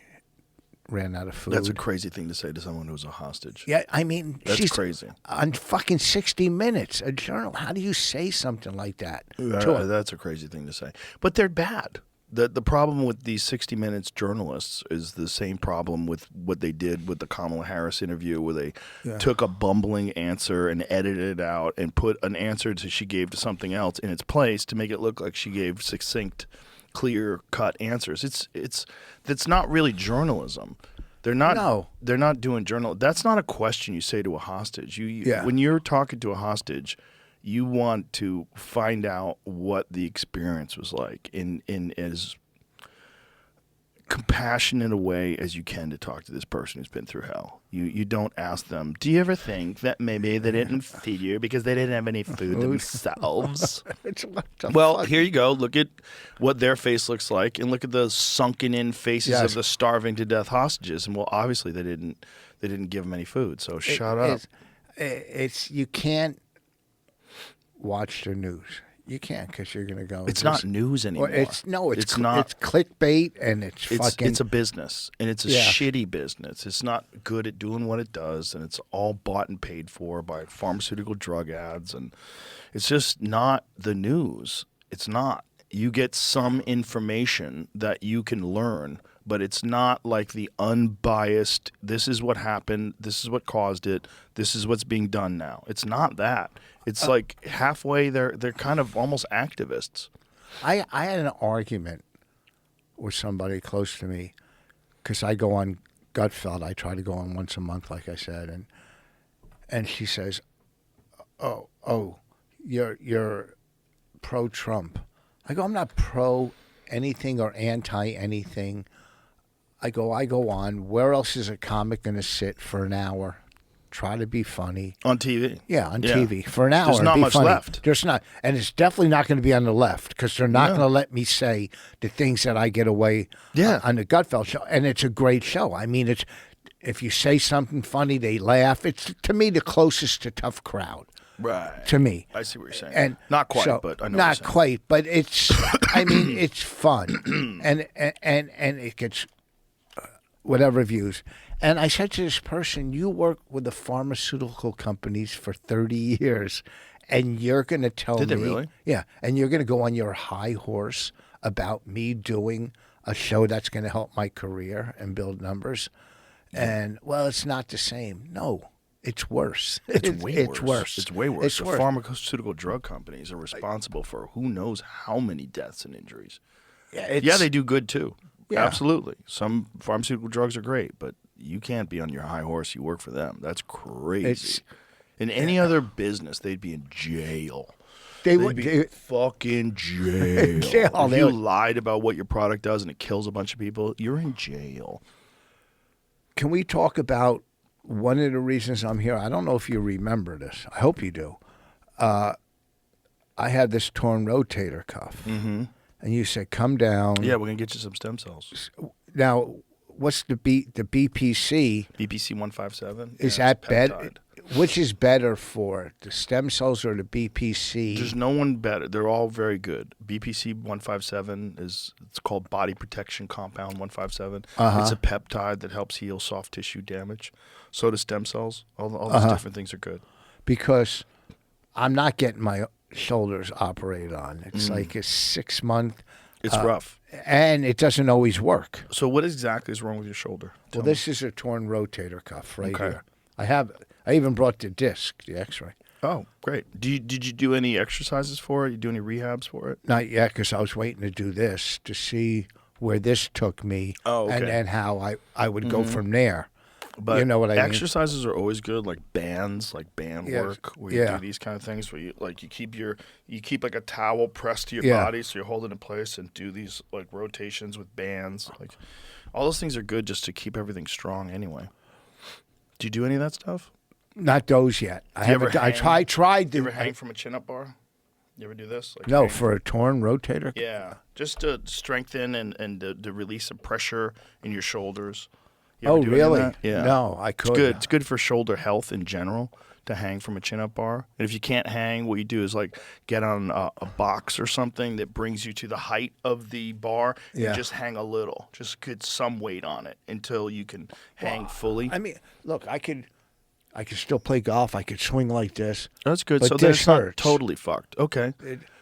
ran out of food? That's a crazy thing to say to someone who's a hostage. Yeah, I mean, That's she's crazy. On fucking 60 Minutes, a journal. How do you say something like that? That's a crazy thing to say. But they're bad. The problem with these 60 Minutes journalists is the same problem with what they did with the Kamala Harris interview, where they took a bumbling answer and edited it out and put an answer that she gave to something else in its place to make it look like she gave succinct, clear-cut answers. That's not really journalism. They're not doing journalism. That's not a question you say to a hostage. When you're talking to a hostage, you want to find out what the experience was like in as compassionate a way as you can to talk to this person who's been through hell. You don't ask them, do you ever think that maybe they didn't feed you because they didn't have any food themselves? Well, here you go. Look at what their face looks like and look at the sunken in faces of the starving to death hostages. And well, obviously they didn't give them any food. So shut up. You can't watch the news. You can't because you're going to go. It's not news anymore. It's not. It's clickbait and it's fucking. It's a business and it's a shitty business. It's not good at doing what it does and it's all bought and paid for by pharmaceutical drug ads and it's just not the news. It's not. You get some information that you can learn but it's not like the unbiased, this is what happened, this is what caused it, this is what's being done now. It's not that. It's like halfway, they're kind of almost activists. I had an argument with somebody close to me because I go on Gutfeld. I try to go on once a month, like I said, and she says, "Oh, you're pro-Trump." I go, "I'm not pro anything or anti anything." I go on. Where else is a comic going to sit for an hour? Try to be funny. On TV? Yeah, on TV. For an hour. There's not be much funny. left. There's not. And it's definitely not going to be on the left because they're not going to let me say the things that I get away on the Gutfeld show. And it's a great show. I mean, it's if you say something funny, they laugh. It's, to me, the closest to Tough Crowd. Right. To me. I see what you're saying. And not quite, so, but I know not quite, but it's, I mean, it's fun. and it gets whatever views. And I said to this person, you work with the pharmaceutical companies for 30 years, and you're going to tell me. Did they really? Yeah. And you're going to go on your high horse about me doing a show that's going to help my career and build numbers. And, well, it's not the same. No, it's worse. It's way worse. It's way worse. It's The worse. pharmaceutical drug companies are responsible for who knows how many deaths and injuries. Yeah, They do good, too. Yeah. Absolutely. Some pharmaceutical drugs are great, but you can't be on your high horse. You work for them. That's crazy. In any other business, they'd be in jail. They They'd would be fucking jail. Jail, If they you would- lied about what your product does and it kills a bunch of people, you're in jail. Can we talk about one of the reasons I'm here? I don't know if you remember this. I hope you do. I had this torn rotator cuff. Mm-hmm. And you said, come down. Yeah, we're going to get you some stem cells. Now, what's the BPC? BPC 157. Is Yeah, that it's better? peptide. Which is better for it, the stem cells or the BPC? There's no one better. They're all very good. BPC 157 it's called body protection compound 157. It's a peptide that helps heal soft tissue damage. So do stem cells. All those different things are good. Because I'm not getting my shoulders operated on. It's like a 6-month. It's rough. And it doesn't always work. So what exactly is wrong with your shoulder? Well, this is a torn rotator cuff right Okay. here. I even brought the disc, the X-ray. Oh, great. Did you do any exercises for it? You do any rehabs for it? Not yet, because I was waiting to do this to see where this took me, Oh, okay. and then how I would go from there. But you know what I mean? exercises are always good, like bands, like band Yes. work, where you Yeah. do these kind of things where you keep like a towel pressed to your Yeah. body so you're holding it in place and do these like rotations with bands. Like all those things are good just to keep everything strong anyway. Do you do any of that stuff? Not those yet. I you ever haven't. I hang- tried You to. ever hang from a chin-up bar? You ever do this? Like No, hang- for a torn rotator. Yeah, just to strengthen and to release some pressure in your shoulders. You ever Oh, do any of really? that? Yeah. No, I could. It's good. It's good for shoulder health in general to hang from a chin-up bar. And if you can't hang, what you do is like get on a box or something that brings you to the height of the bar Yeah. and just hang a little. Just get some weight on it until you can hang fully. I mean, look, I could still play golf. I could swing like this. That's good. But So this that's not hurts. totally fucked. Okay.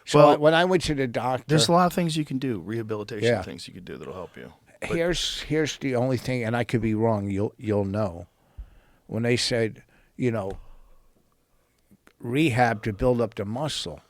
So Well, when I went to the doctor, There's a lot of things you can do, rehabilitation Yeah. things you can do that'll help you. here's the only thing, and I could be wrong. You'll know when they said, rehab to build up the muscle,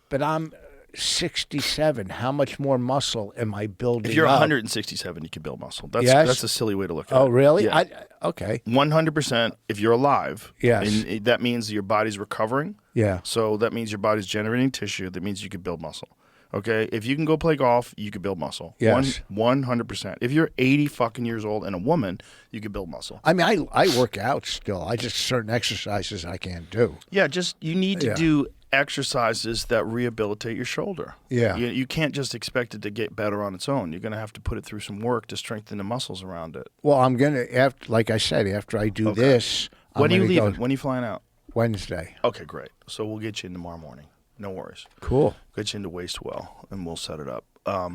but I'm 67. How much more muscle am I building? If you're up? 167, you can build muscle. Yes? That's a silly way to look at it. Oh, really? Yeah. Okay. 100% if you're alive. Yes. And that means your body's recovering. Yeah. So that means your body's generating tissue. That means you can build muscle. Okay? If you can go play golf, you can build muscle. Yes. 100%. If you're 80 fucking years old and a woman, you can build muscle. I mean, I work out still. I just certain exercises I can't do. Yeah, just you need to Yeah. do exercises that rehabilitate your shoulder. Yeah. You can't just expect it to get better on its own. You're going to have to put it through some work to strengthen the muscles around it. Well, I'm gonna like I said, after I do Okay. this, When are you I'm gonna leaving? go When are you flying out? Wednesday. Okay, great. So we'll get you in tomorrow morning. No worries. Cool. Get you into Wastewell, and we'll set it up.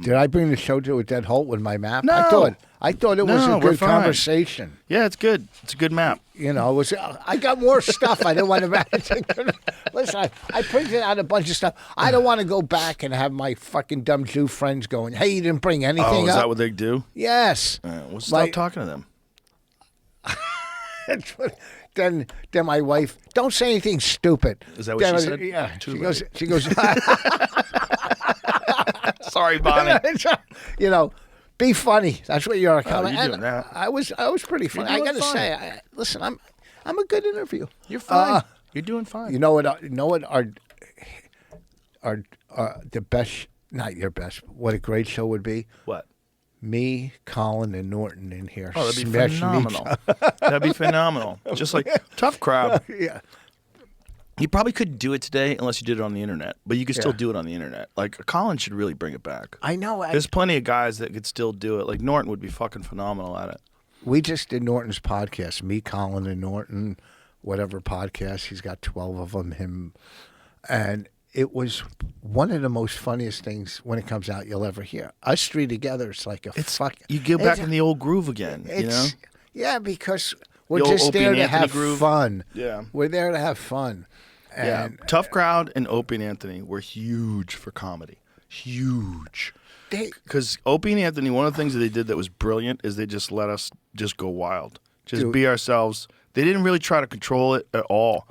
Did I bring the show to a dead halt with my map? No. I thought it was No, a we're good fine. conversation. Yeah, it's good. It's a good map. You know, it was. I got more stuff. I didn't want to. Listen, I printed out a bunch of stuff. I don't want to go back and have my fucking dumb Jew friends going, "Hey, you didn't bring anything Oh, is up." that what they do? Yes. Well, stop talking to them. Then my wife, don't say anything stupid. Is that what Then she said? Yeah. Too She goes. Sorry, Bonnie. You know, be funny. That's what you're coming. you're doing that. I was pretty funny. I doing got to fine. say, listen, I'm a good interview. You're fine. You're doing fine. You know what? Our the best, not your best. What a great show would be. What? Me, Colin, and Norton in here. Oh, that'd be smashing each phenomenal. That'd be phenomenal. Just like tough crowd. Yeah. You probably couldn't do it today unless you did it on the internet, but you could still Yeah. do it on the internet. Like Colin should really bring it back. I know. There's plenty of guys that could still do it. Like Norton would be fucking phenomenal at it. We just did Norton's podcast. Me, Colin, and Norton, whatever podcast. He's got 12 of them. Him, and it was one of the most funniest things when it comes out you'll ever hear. Us three together, it's like a fuck. You get back in the old groove again. You know? Yeah, because we're The old just Opie there and to Anthony have groove. fun. Yeah. We're there to have fun. Yeah, And Tough Crowd and Opie and Anthony were huge for comedy. Huge. Because Opie and Anthony, one of the things that they did that was brilliant is they just let us just go wild. Just Dude. be ourselves. They didn't really try to control it at all.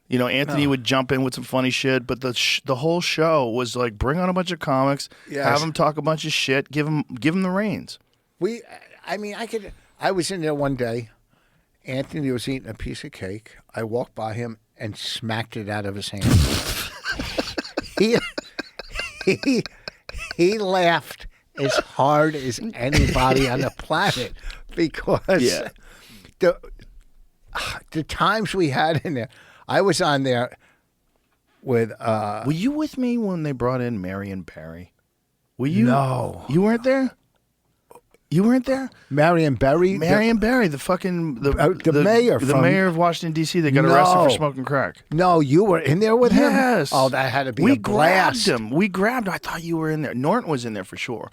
You know, Anthony would jump in with some funny shit, but the whole show was like bring on a bunch of comics, Yes. have them talk a bunch of shit, give them the reins. I was in there one day. Anthony was eating a piece of cake. I walked by him and smacked it out of his hand. he laughed as hard as anybody on the planet because Yeah. the times we had in there. I was on there with Were you with me when they brought in Marion Barry? Were you? No. You weren't there? You weren't there? Marion Barry. Marion Barry, the mayor the from- mayor of Washington D.C. that got arrested for No. smoking crack. No, you were in there with him? Yes. Oh, that had to be we a blast. grabbed him. We grabbed him. I thought you were in there. Norton was in there for sure.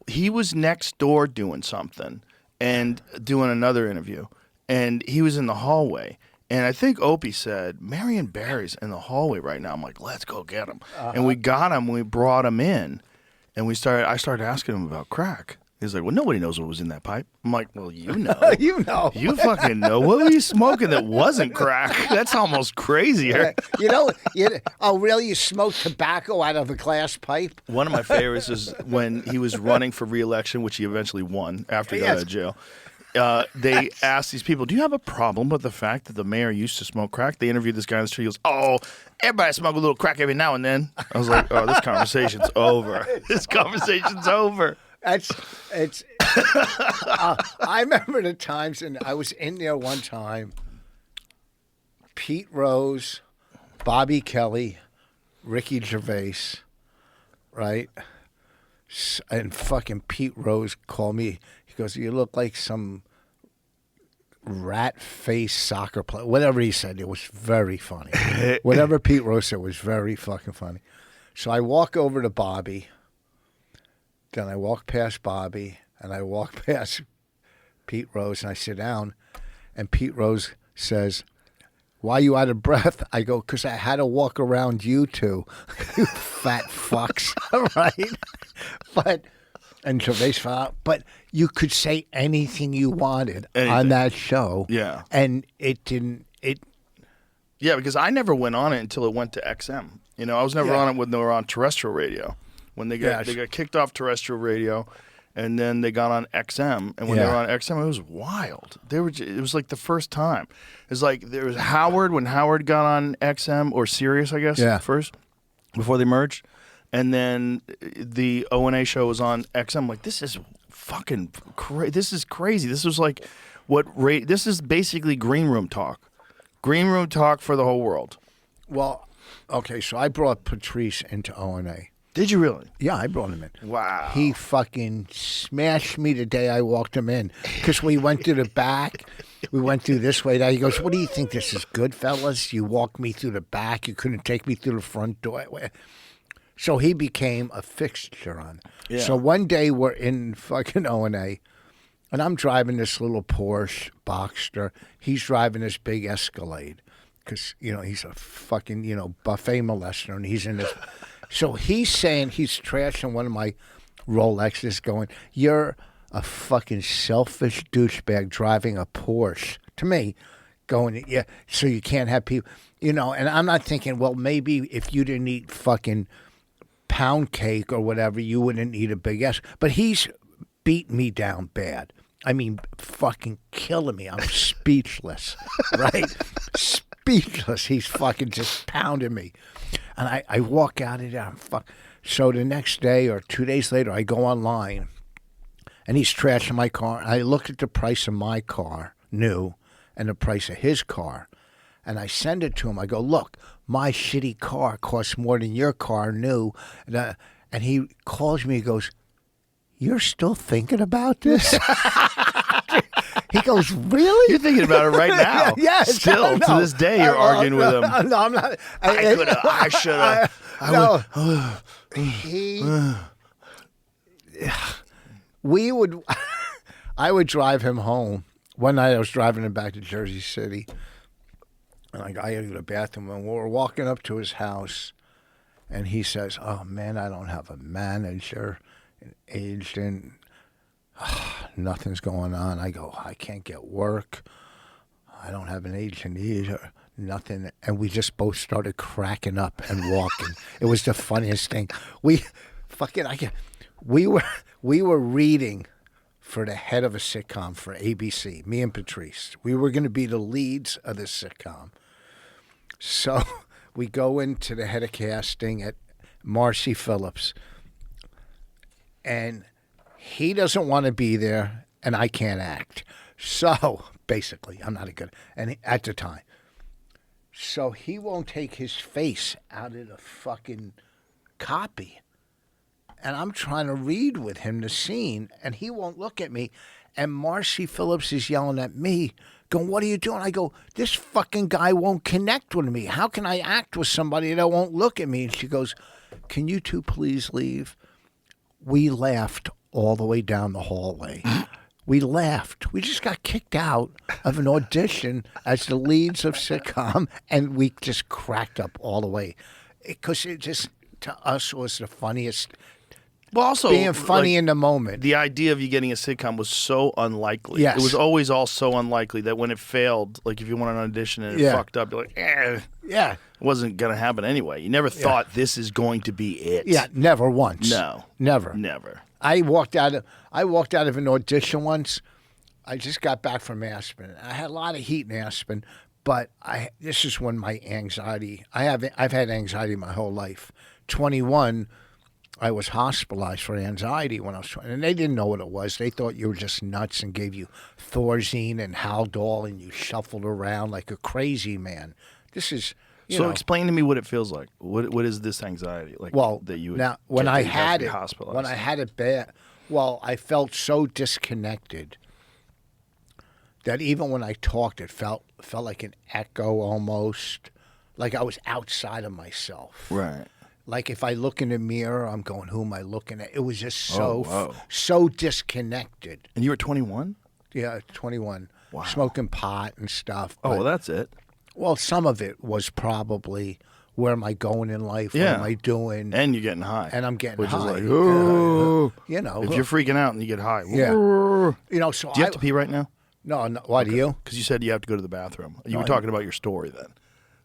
He was next door doing something and doing another interview, and he was in the hallway. And I think Opie said, Marion Barry's in the hallway right now. I'm like, let's go get him. And we got him. We brought him in, and I started asking him about crack. He's like, well, nobody knows what was in that pipe. I'm like, well, you know. You know. You fucking know. What were you smoking that wasn't crack? That's almost crazier. Oh, really? You smoked tobacco out of a glass pipe? One of my favorites is when he was running for re-election, which he eventually won after he got out of jail. They asked these people, do you have a problem with the fact that the mayor used to smoke crack? They interviewed this guy on the street. He goes, oh, everybody smoke a little crack every now and then. I was like, oh, this conversation's over. This conversation's over. I remember the times, and I was in there one time. Pete Rose, Bobby Kelly, Ricky Gervais, right? And fucking Pete Rose called me. He goes, you look like some rat-faced soccer player. Whatever he said, it was very funny. Whatever Pete Rose said was very fucking funny. So I walk over to Bobby. Then I walk past Bobby, and I walk past Pete Rose, and I sit down, and Pete Rose says, why are you out of breath? I go, because I had to walk around you two, you fat fucks, right? And Gervais fell out. But you could say anything you wanted on that show. Yeah. And it didn't, Yeah, because I never went on it until it went to XM. You know, I was never on it when they were on terrestrial radio. When they got kicked off terrestrial radio, and then they got on XM. And when they were on XM, it was wild. It was like the first time. It's like there was Howard when Howard got on XM or Sirius, I guess, first before they merged, and then the O&A show was on XM. Like, this is fucking crazy. This is crazy. This was like this is basically green room talk. Green room talk for the whole world. well, okay, so I brought Patrice into O&A. Did you really? Yeah, I brought him in. Wow. He fucking smashed me the day I walked him in because we went through the back. We went through this way. He goes, what do you think this is, good, fellas? You walked me through the back. You couldn't take me through the front door. So he became a fixture on. Yeah. So one day we're in fucking O&A, and I'm driving this little Porsche Boxster. He's driving this big Escalade because, he's a fucking, buffet molester, and he's in this. So he's saying, he's trashing one of my Rolexes going, you're a fucking selfish douchebag driving a Porsche. To me, going, yeah, so you can't have people, and I'm not thinking, well, maybe if you didn't eat fucking pound cake or whatever, you wouldn't eat a big S. But he's beating me down bad. I mean, fucking killing me. I'm speechless, right? Speechless. He's fucking just pounding me. And I walk out of there. I'm So the next day or 2 days later, I go online, and he's trashing my car. I look at the price of my car, new, and the price of his car. And I send it to him. I go, look, my shitty car costs more than your car, new. And he calls me. He goes, you're still thinking about this? He goes, really? You're thinking about it right now. Yeah. Still, to this day, you're arguing with him. No, I'm not. I should have. No. I would drive him home. One night I was driving him back to Jersey City. And I got to the bathroom, and we're walking up to his house, and he says, oh, man, I don't have a manager, an agent, nothing's going on. I go, I can't get work. I don't have an agent either, nothing. And we just both started cracking up and walking. It was the funniest thing. We were reading for the head of a sitcom for ABC, me and Patrice. We were going to be the leads of this sitcom. So we go into the head of casting at Marcy Phillips, and he doesn't want to be there, and I can't act. So basically, I'm not a good, and at the time. So he won't take his face out of the fucking copy. And I'm trying to read with him the scene, and he won't look at me. And Marcy Phillips is yelling at me, going, what are you doing? I go, this fucking guy won't connect with me. How can I act with somebody that won't look at me? And she goes, can you two please leave? We laughed all the way down the hallway. We laughed. We just got kicked out of an audition as the leads of sitcom, and we just cracked up all the way. Because it just, to us, was the funniest. Well, also, being funny in the moment. The idea of you getting a sitcom was so unlikely. Yes. It was always all so unlikely that when it failed, like if you went on an audition and it fucked up, you're like, yeah. It wasn't going to happen anyway. You never thought this is going to be it. Yeah, never once. No. Never. Never. I walked out of an audition once. I just got back from Aspen. I had a lot of heat in Aspen, but this is when my anxiety. I've had anxiety my whole life. 21, I was hospitalized for anxiety when I was 20, and they didn't know what it was. They thought you were just nuts and gave you Thorazine and Haldol, and you shuffled around like a crazy man. This is. So explain to me what it feels like. What is this anxiety like? Well, that you would now when I had it, hospitalized? Well, I felt so disconnected that even when I talked, it felt like an echo almost, like I was outside of myself. Right. Like if I look in the mirror, I'm going, who am I looking at? It was just whoa. so disconnected. And you were 21? Yeah, 21. Wow. Smoking pot and stuff. Oh, well, that's it. Well, some of it was probably where am I going in life? Yeah. What am I doing? And you're getting high. And I'm getting which high. Which is like, oh. If you're freaking out and you get high. Yeah. So do you have to pee right now? No. Why do you? Because you said you have to go to the bathroom. You were talking about your story then.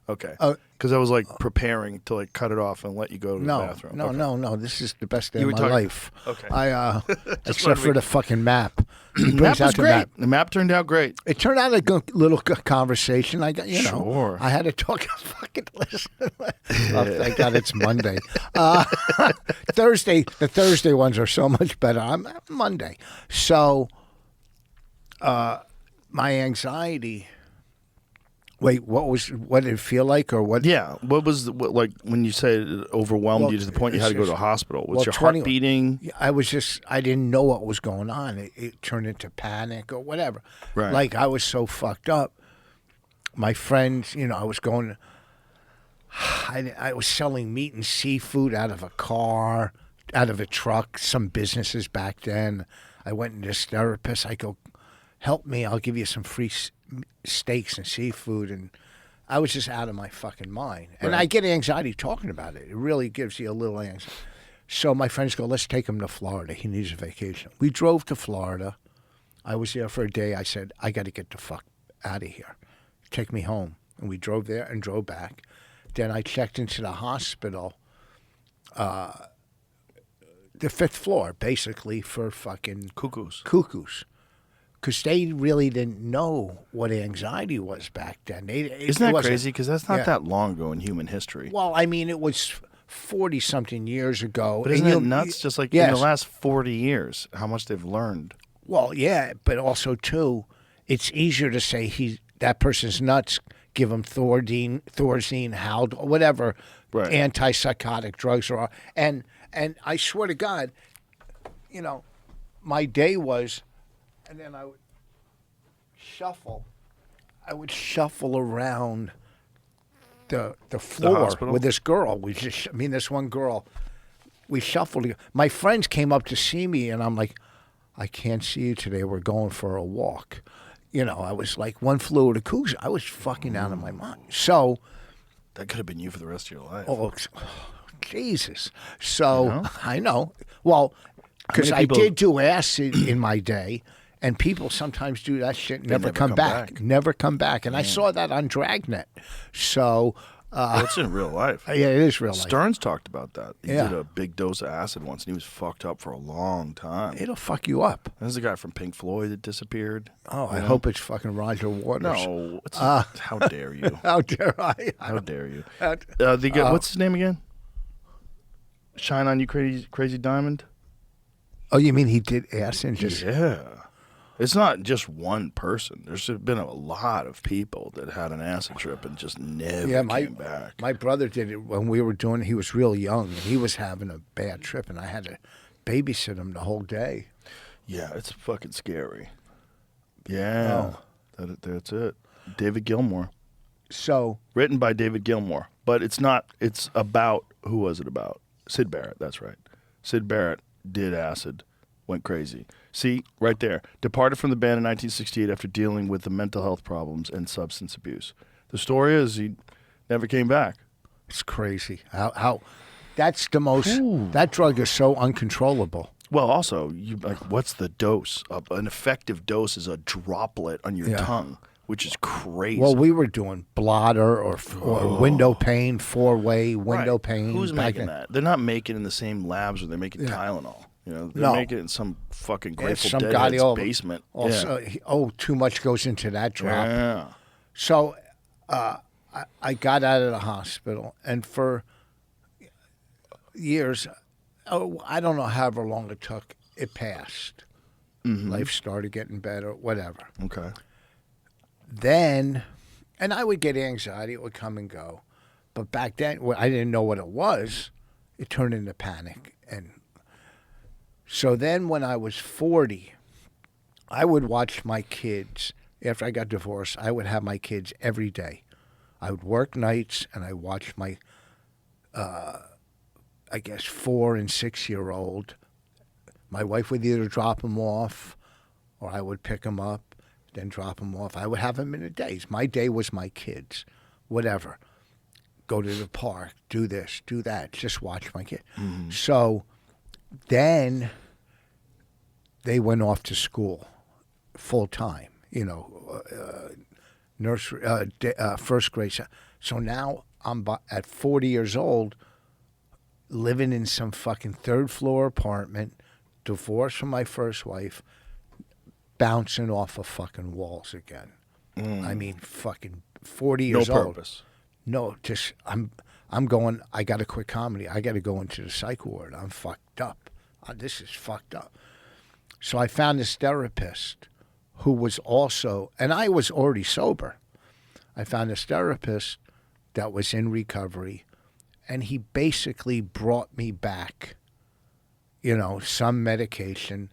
Okay. Oh. Because I was like preparing to like cut it off and let you go to the bathroom. No. This is the best day of my talking- life. Okay. Except for the fucking map. The map was great. The map turned out great. It turned out a good little conversation. I got, Sure. I had to talk. Fucking listen. Thank God it's Monday. The Thursday ones are so much better. I'm Monday. So, my anxiety. Wait, what did it feel like, or what? Yeah, like when you say it overwhelmed you to the point you had to go to the hospital? Was your heart beating? I didn't know what was going on. It turned into panic or whatever. Right. Like I was so fucked up. My friends, I was going. I was selling meat and seafood out of a car, out of a truck, some businesses back then. I went to this therapist. I go, help me. I'll give you some free steaks and seafood. And I was just out of my fucking mind. And I get anxiety talking about it. It really gives you a little anxiety. So my friends go, let's take him to Florida. He needs a vacation. We drove to Florida. I was there for a day. I said, I got to get the fuck out of here. Take me home. And we drove there and drove back. Then I checked into the hospital, the 5th floor, basically, for fucking Cuckoos. Because they really didn't know what anxiety was back then. Isn't that crazy? Because that's not that long ago in human history. Well, I mean, it was 40-something years ago. But isn't that nuts? Just like in the last 40 years, how much they've learned. Well, yeah, but also, too, it's easier to say that person's nuts. Give them Thorazine, Haldol, whatever antipsychotic drugs are. And I swear to God, my day was, and then I would shuffle around the floor with this girl. This one girl. We shuffled. My friends came up to see me, and I'm like, I can't see you today. We're going for a walk. I was like one flew over the cuckoo's. I was fucking out of my mind. So that could have been you for the rest of your life. Oh, Jesus. So I know. Well, because I did do acid in my day, and people sometimes do that shit and never come back. Never come back. And I saw that on Dragnet. So. It's in real life. Yeah, it is real life. Stearns talked about that. He did a big dose of acid once, and he was fucked up for a long time. It'll fuck you up. There's a guy from Pink Floyd that disappeared. Oh, I hope it's fucking Roger Waters. No. How dare you? How dare I? How dare you? What's his name again? Shine on You Crazy Diamond? Oh, you mean he did acid? Yeah. It's not just one person. There's been a lot of people that had an acid trip and just never came back. My brother did it when we were doing it. He was real young, and he was having a bad trip, and I had to babysit him the whole day. Yeah, it's fucking scary. Yeah, that's it. David Gilmour. So written by David Gilmour, but it's not. It's about, who was it about? Syd Barrett. That's right. Syd Barrett did acid, went crazy. See, right there. Departed from the band in 1968 after dealing with the mental health problems and substance abuse. The story is he never came back. It's crazy. How that's the most. That drug is so uncontrollable. Well, also, what's the dose? An effective dose is a droplet on your tongue, which is crazy. Well, we were doing blotter or window pane, 4-way window pane. Who's making that? They're not making it in the same labs where they're making Tylenol. They're making it in some fucking Grateful Dead's basement. Too much goes into that drop. Yeah. So I got out of the hospital, and for years, I don't know however long it took, it passed. Mm-hmm. Life started getting better, whatever. Okay. Then, and I would get anxiety, it would come and go. But back then, I didn't know what it was. It turned into panic. And so then when I was 40, I would watch my kids. After I got divorced, I would have my kids every day. I would work nights, and I watched my, 4 and 6 year old. My wife would either drop them off, or I would pick them up, then drop them off. I would have them in the days. My day was my kids, whatever. Go to the park, do this, do that, just watch my kid. Mm-hmm. So then they went off to school full time, nursery, first grade. So now I'm at 40 years old, living in some fucking third floor apartment, divorced from my first wife, bouncing off of fucking walls again. I mean, fucking 40 years old. No purpose. No, just I'm going. I got to quit comedy. I got to go into the psych ward. I'm fucked up. This is fucked up. So I found this therapist who was also, and I was already sober. I found this therapist that was in recovery, and he basically brought me back, some medication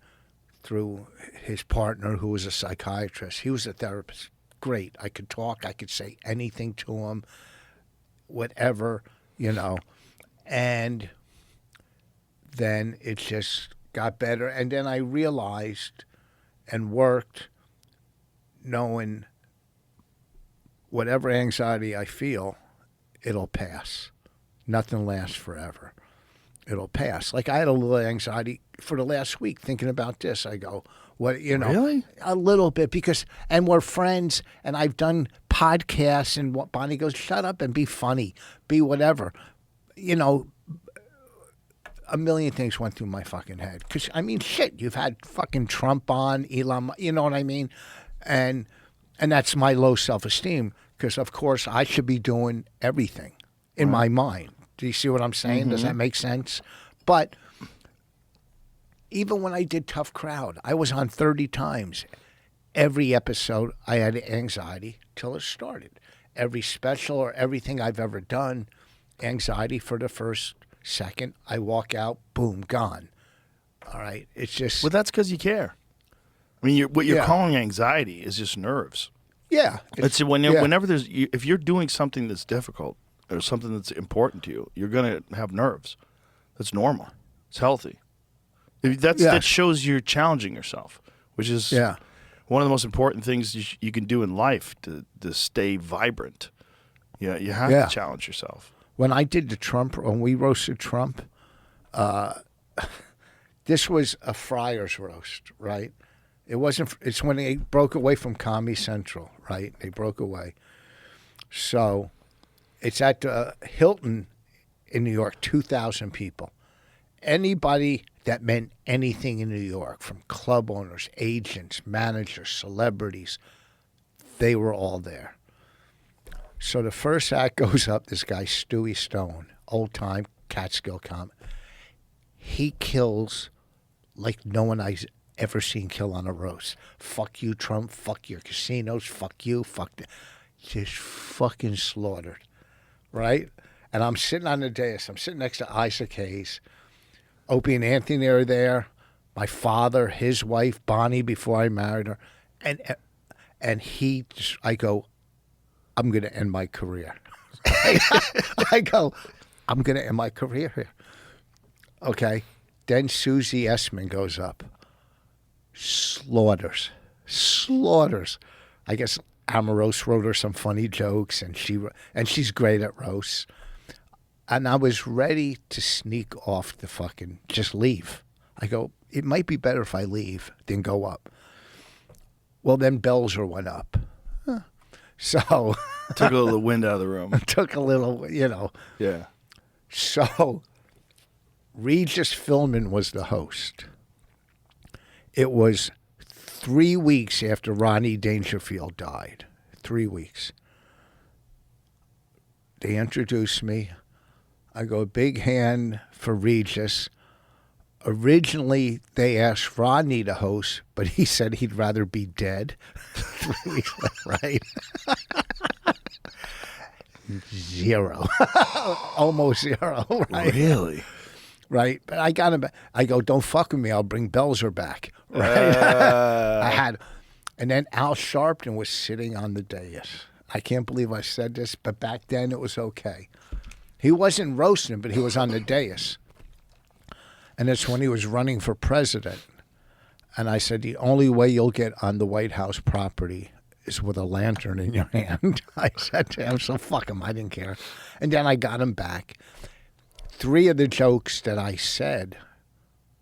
through his partner who was a psychiatrist. He was a therapist. Great. I could talk. I could say anything to him. whatever, and then it just got better. And then I realized and worked knowing whatever anxiety I feel, it'll pass. Nothing lasts forever. It'll pass. Like I had a little anxiety for the last week thinking about this. I go, what, Really? A little bit and we're friends and I've done podcasts and what Bonnie goes, shut up and be funny, be whatever. A million things went through my fucking head. Because, shit, you've had fucking Trump on, Elon, you know what I mean? And that's my low self-esteem because, of course, I should be doing everything in my mind. Do you see what I'm saying? Does that make sense? But even when I did Tough Crowd, I was on 30 times. Every episode, I had anxiety till it started. Every special or everything I've ever done, anxiety for the first second. I walk out, boom, gone. All right? It's just... Well, that's because you care. What you're calling anxiety is just nerves. Yeah. Whenever if you're doing something that's difficult or something that's important to you, you're going to have nerves. That's normal. It's healthy. That shows you're challenging yourself, which is one of the most important things you can do in life to stay vibrant. Yeah, you have to challenge yourself. When I did when we roasted Trump, this was a Friars roast, right? It's when they broke away from Comedy Central, right? They broke away. So it's at the Hilton in New York, 2,000 people. Anybody that meant anything in New York, from club owners, agents, managers, celebrities, they were all there. So the first act goes up, this guy, Stewie Stone, old-time Catskill comic. He kills like no one I've ever seen kill on a roast. Fuck you, Trump. Fuck your casinos. Fuck you. Fuck them. Just fucking slaughtered, right? And I'm sitting on the dais. I'm sitting next to Isaac Hayes. Opie and Anthony are there. My father, his wife, Bonnie, before I married her. And I go, I'm going to end my career. I go, I'm going to end my career here. Okay. Then Susie Essman goes up. Slaughters. I guess Amorose wrote her some funny jokes, and she's great at roasts. And I was ready to sneak off just leave. I go, it might be better if I leave than go up. Well, then Belzer went up. So took a little wind out of the room. Took a little, Yeah. So Regis Philbin was the host. It was 3 weeks after Rodney Dangerfield died. 3 weeks. They introduced me. I go, big hand for Regis. Originally, they asked Rodney to host, but he said he'd rather be dead. 3 weeks later, right? Zero. Almost zero, right? Really? Right. But I got him. I go, don't fuck with me. I'll bring Belzer back. Right. And then Al Sharpton was sitting on the dais. I can't believe I said this, but back then it was okay. He wasn't roasting, but he was on the dais. And it's when he was running for president. And I said, the only way you'll get on the White House property is with a lantern in your hand. I said to him, so fuck him. I didn't care. And then I got him back. 3 of the jokes that I said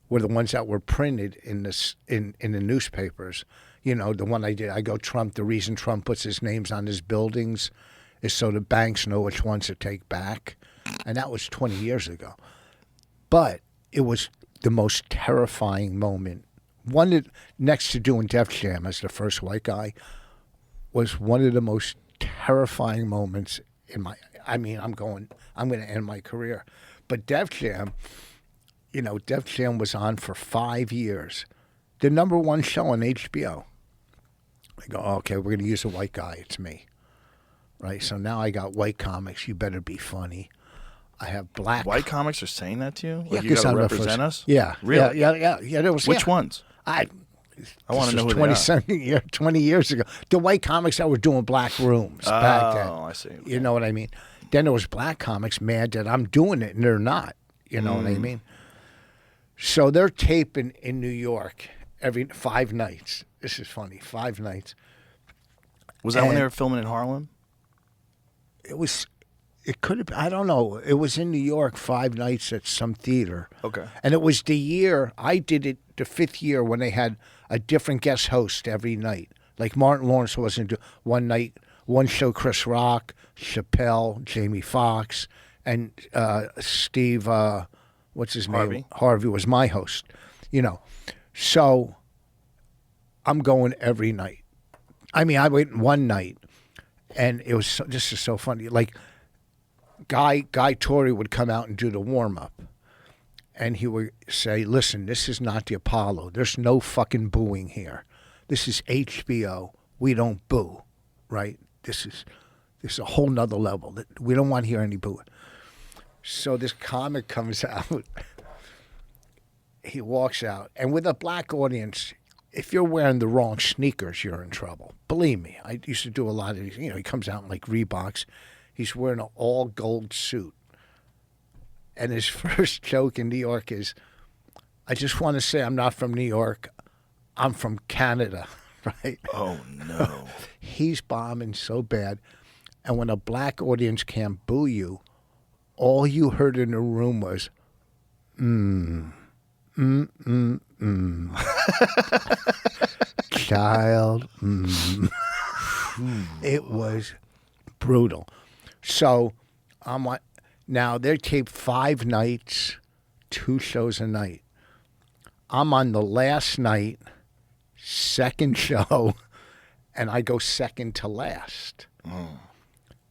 were the ones that were printed in the newspapers. The one I did, I go, Trump, the reason Trump puts his names on his buildings is so the banks know which ones to take back. And that was 20 years ago. But it was the most terrifying moment. One that, next to doing Def Jam as the first white guy, was one of the most terrifying moments in my, I'm going to end my career. But Def Jam, Def Jam was on for 5 years. The #1 show on HBO. I go, okay, we're going to use a white guy. It's me. Right? So now I got white comics. You better be funny. I have black. White comics are saying that to you? Like, yeah, you got to represent us? Yeah. Really? Yeah. There was, Which ones? I want to know who they are. 20 years ago. The white comics that were doing black rooms back then. Oh, I see. You know what I mean? Then there was black comics mad that I'm doing it and they're not. You know what I mean? So they're taping in New York every 5 nights. This is funny, 5 nights. Was that when And- they were filming in Harlem? It could have been, I don't know. It was in New York 5 nights at some theater. Okay. And it was the year, I did it the 5th year when they had a different guest host every night. Like Martin Lawrence wasn't one night, one show Chris Rock, Chappelle, Jamie Foxx, and Steve, what's his Harvey. name? Harvey was my host. You know, so I'm going every night. I mean, I went one night, and it was this is so funny. Like, Guy Torrey would come out and do the warm-up, and he would say, listen, this is not the Apollo. There's no fucking booing here. This is HBO. We don't boo, right? This is a whole nother level. We don't want to hear any booing. So this comic comes out. He walks out, and with a black audience, if you're wearing the wrong sneakers, you're in trouble. Believe me, I used to do a lot of these. You know, he comes out in like Reeboks. He's wearing an all-gold suit. And his first joke in New York is, I just want to say I'm not from New York. I'm from Canada, right? Oh, no. He's bombing so bad. And when a black audience can't boo you, all you heard in the room was, child, It was brutal. So I'm like, now they're taped 5 nights, 2 shows a night. I'm on the last night, second show, and I go second to last.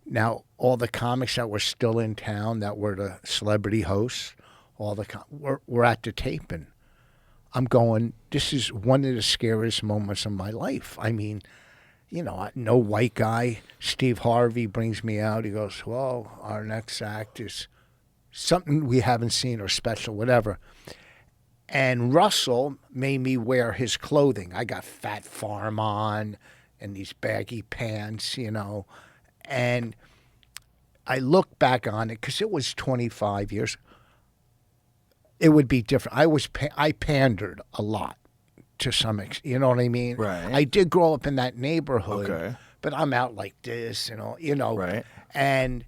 Now, all the comics that were still in town, that were the celebrity hosts, we're at the taping. I'm going, this is one of the scariest moments of my life. I mean, you know, no white guy. Steve Harvey brings me out. He goes, well, our next act is something we haven't seen or special, whatever. And Russell made me wear his clothing. I got Fat Farm on and these baggy pants, you know. And I look back on it because it was 25 years. It would be different. I pandered a lot to some extent. You know what I mean? Right. I did grow up in that neighborhood, Okay. but I'm out like this, you know. Right. And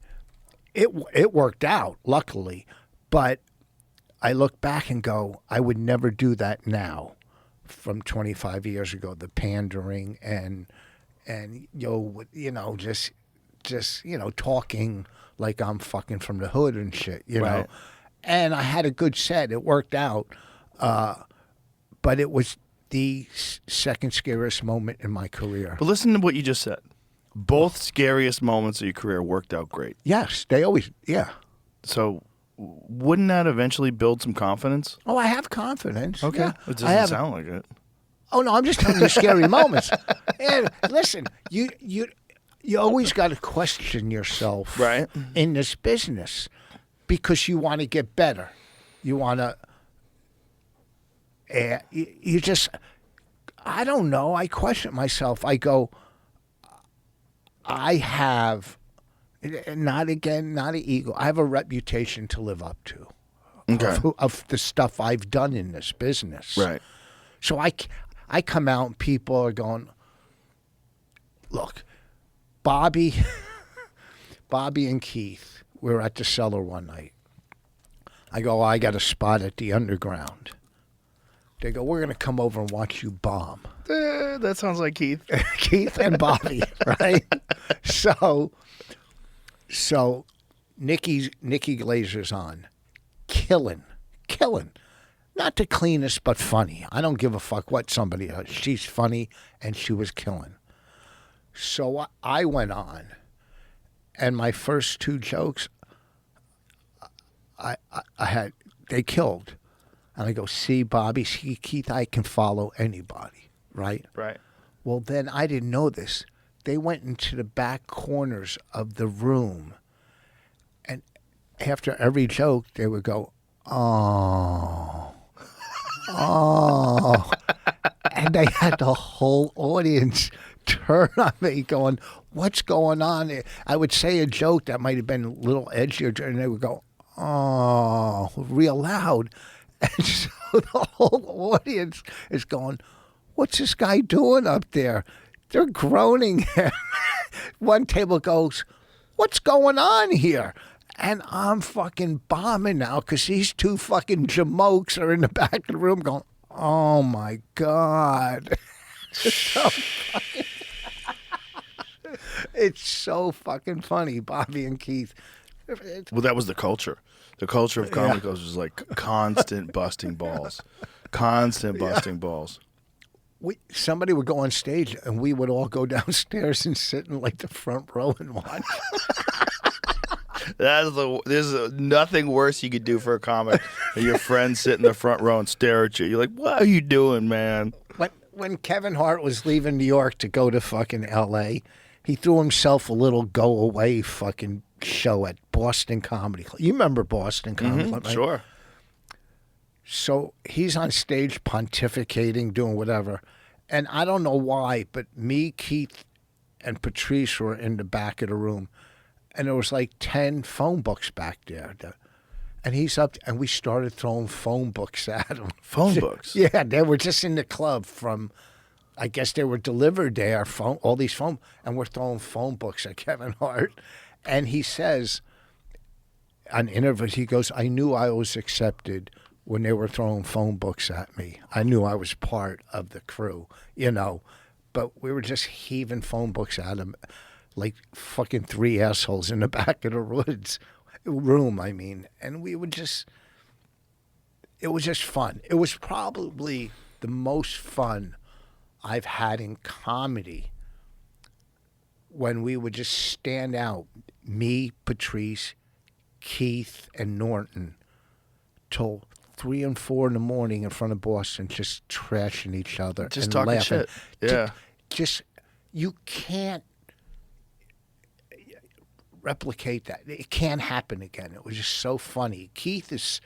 it worked out, luckily. But I look back and go, I would never do that now from 25 years ago, the pandering and just talking like I'm fucking from the hood and shit, you know. Right. And I had a good set. It worked out. But it was the second scariest moment in my career. But listen to what you just said. Both scariest moments of your career worked out great. Yes, they always, yeah. So wouldn't that eventually build some confidence? Oh, I have confidence. Okay. Yeah. It I have, doesn't sound like it. Oh, no, I'm just telling you scary moments. And listen, you always got to question yourself Right. in this business because you want to get better. You want to, you just, I don't know. I question myself. I go, I have, not an ego. I have a reputation to live up to of the stuff I've done in this business. Right. So I come out and people are going, look, Bobby and Keith, we were at the Cellar one night. I go, I got a spot at the Underground. They go, we're going to come over and watch you bomb. That sounds like Keith. Keith and Bobby, right? So Nikki Glazer's on, killing. Not the cleanest, but funny. I don't give a fuck what somebody does. She's funny, and she was killing. So I went on, and my first 2 jokes, they killed. And I go, see, Bobby, see, Keith, I can follow anybody, right? Right. Well, then I didn't know this. They went into the back corners of the room, and after every joke, they would go, oh. And they had the whole audience turn on me going, what's going on? I would say a joke that might have been a little edgier, and they would go, oh, real loud. And so the whole audience is going, what's this guy doing up there? They're groaning him. One table goes, what's going on here? And I'm fucking bombing now because these two fucking jamokes are in the back of the room going, oh my God. It's so fucking funny, Bobby and Keith. Well, that was the culture. The culture of comedy goes was like constant busting balls. Constant busting balls. Somebody would go on stage and we would all go downstairs and sit in like the front row and watch. There's nothing worse you could do for a comic than your friends sit in the front row and stare at you. You're like, what are you doing, man? When Kevin Hart was leaving New York to go to fucking L.A., he threw himself a little go-away fucking show at Boston Comedy Club. You remember Boston Comedy Club, right? Sure. So he's on stage pontificating, doing whatever. And I don't know why, but me, Keith, and Patrice were in the back of the room. And there was like 10 phone books back there. And he's up, and we started throwing phone books at him. Phone books? Yeah, they were just in the club from, I guess they were delivered there, all these phone, and we're throwing phone books at Kevin Hart. And he says, on interviews, he goes, I knew I was accepted when they were throwing phone books at me. I knew I was part of the crew, but we were just heaving phone books at him like fucking three assholes in the back of the room, and we would just, it was just fun. It was probably the most fun I've had in comedy when we would just stand out, me, Patrice, Keith, and Norton, till 3 and 4 in the morning in front of Boston, just trashing each other, just and talking laughing. shit. Yeah, just you can't replicate that. It can't happen again. It was just so funny. Keith is,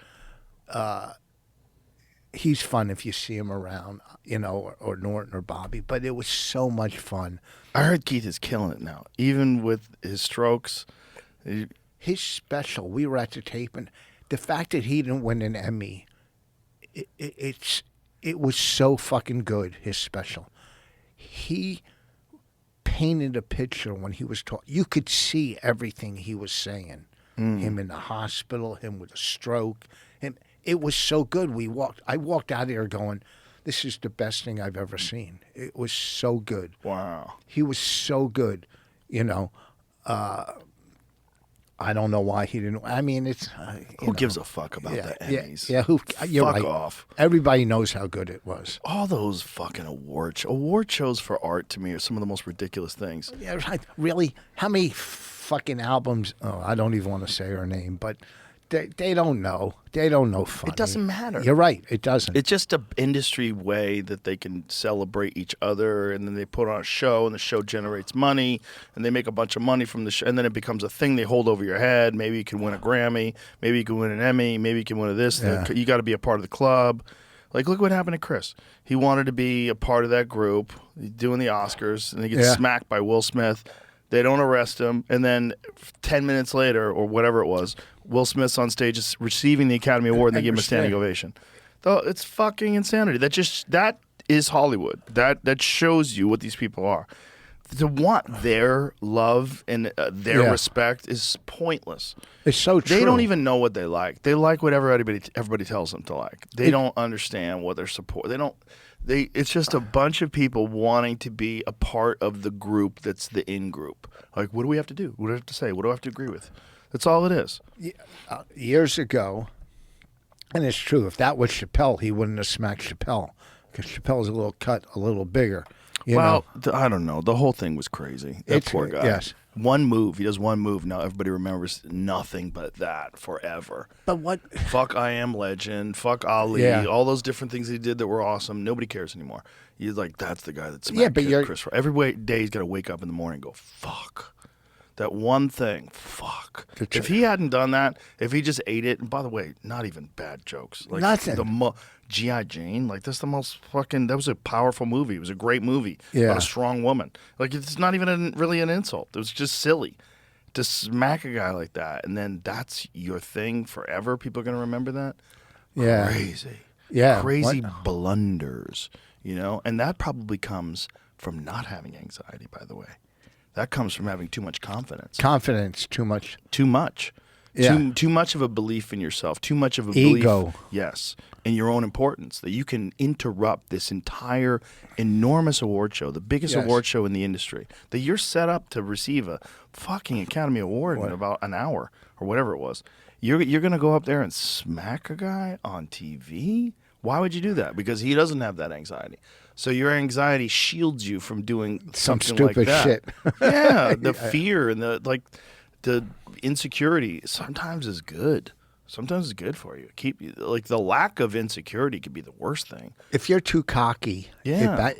he's fun if you see him around, or Norton or Bobby. But it was so much fun. I heard Keith is killing it now, even with his strokes. His special, we were at the tape, and the fact that he didn't win an Emmy, it was so fucking good. His special, he painted a picture when he was talking. You could see everything he was saying. Him in the hospital, him with a stroke. It was so good. I walked out of there going, this is the best thing I've ever seen. It was so good. Wow. He was so good, I don't know why he didn't. It's who gives a fuck about the Emmys? Yeah. You're fuck right. off. Everybody knows how good it was. All those fucking award shows for art to me are some of the most ridiculous things. Yeah, right. Really? How many fucking albums? Oh, I don't even want to say her name, but they don't know. They don't know funny. It doesn't matter. You're right. It doesn't. It's just an industry way that they can celebrate each other, and then they put on a show, and the show generates money, and they make a bunch of money from the show, and then it becomes a thing they hold over your head. Maybe you can win a Grammy. Maybe you can win an Emmy. Maybe you can win a this. Yeah. You got to be a part of the club. Like, look what happened to Chris. He wanted to be a part of that group, doing the Oscars, and he gets smacked by Will Smith. They don't arrest him, and then 10 minutes later, or whatever it was, Will Smith's on stage receiving the Academy Award, and they give him a standing ovation. Though it's fucking insanity. That is Hollywood. That shows you what these people are. To want their love and their respect is pointless. It's so true. They don't even know what they like. They like what everybody tells them to like. They don't understand what they're support. It's just a bunch of people wanting to be a part of the group that's the in-group. Like, what do we have to do? What do I have to say? What do I have to agree with? That's all it is. Years ago, and it's true, if that was Chappelle, he wouldn't have smacked Chappelle because Chappelle's a little bigger. I don't know. The whole thing was crazy. That poor guy. Yes. One move. He does one move. Now everybody remembers nothing but that forever. But what? Fuck I Am Legend. Fuck Ali. Yeah. All those different things he did that were awesome. Nobody cares anymore. He's like, that's the guy that smacked Chris. Every day he's got to wake up in the morning and go, fuck. That one thing. Fuck. The If he hadn't done that, if he just ate it, and by the way, not even bad jokes. Like Nothing. G.I. Jane, like that's the most fucking, that was a powerful movie. It was a great movie Yeah. about a strong woman. Like it's not even really an insult. It was just silly to smack a guy like that. And then that's your thing forever. People are going to remember that. Yeah. Crazy. Yeah. Crazy What? blunders, you know? And that probably comes from not having anxiety, by the way. That comes from having too much confidence. Confidence, too much. Too much. Yeah. Too much of a belief in yourself. Too much of a belief. Ego. Yes. In your own importance. That you can interrupt this entire enormous award show, the biggest Yes. award show in the industry. That you're set up to receive a fucking Academy Award in about an hour or whatever it was. You're going to go up there and smack a guy on TV? Why would you do that? Because he doesn't have that anxiety. So your anxiety shields you from doing Some something stupid like that. shit. Yeah, the fear and the insecurity sometimes is good. Sometimes it's good for you. The lack of insecurity could be the worst thing. If you're too cocky, Yeah.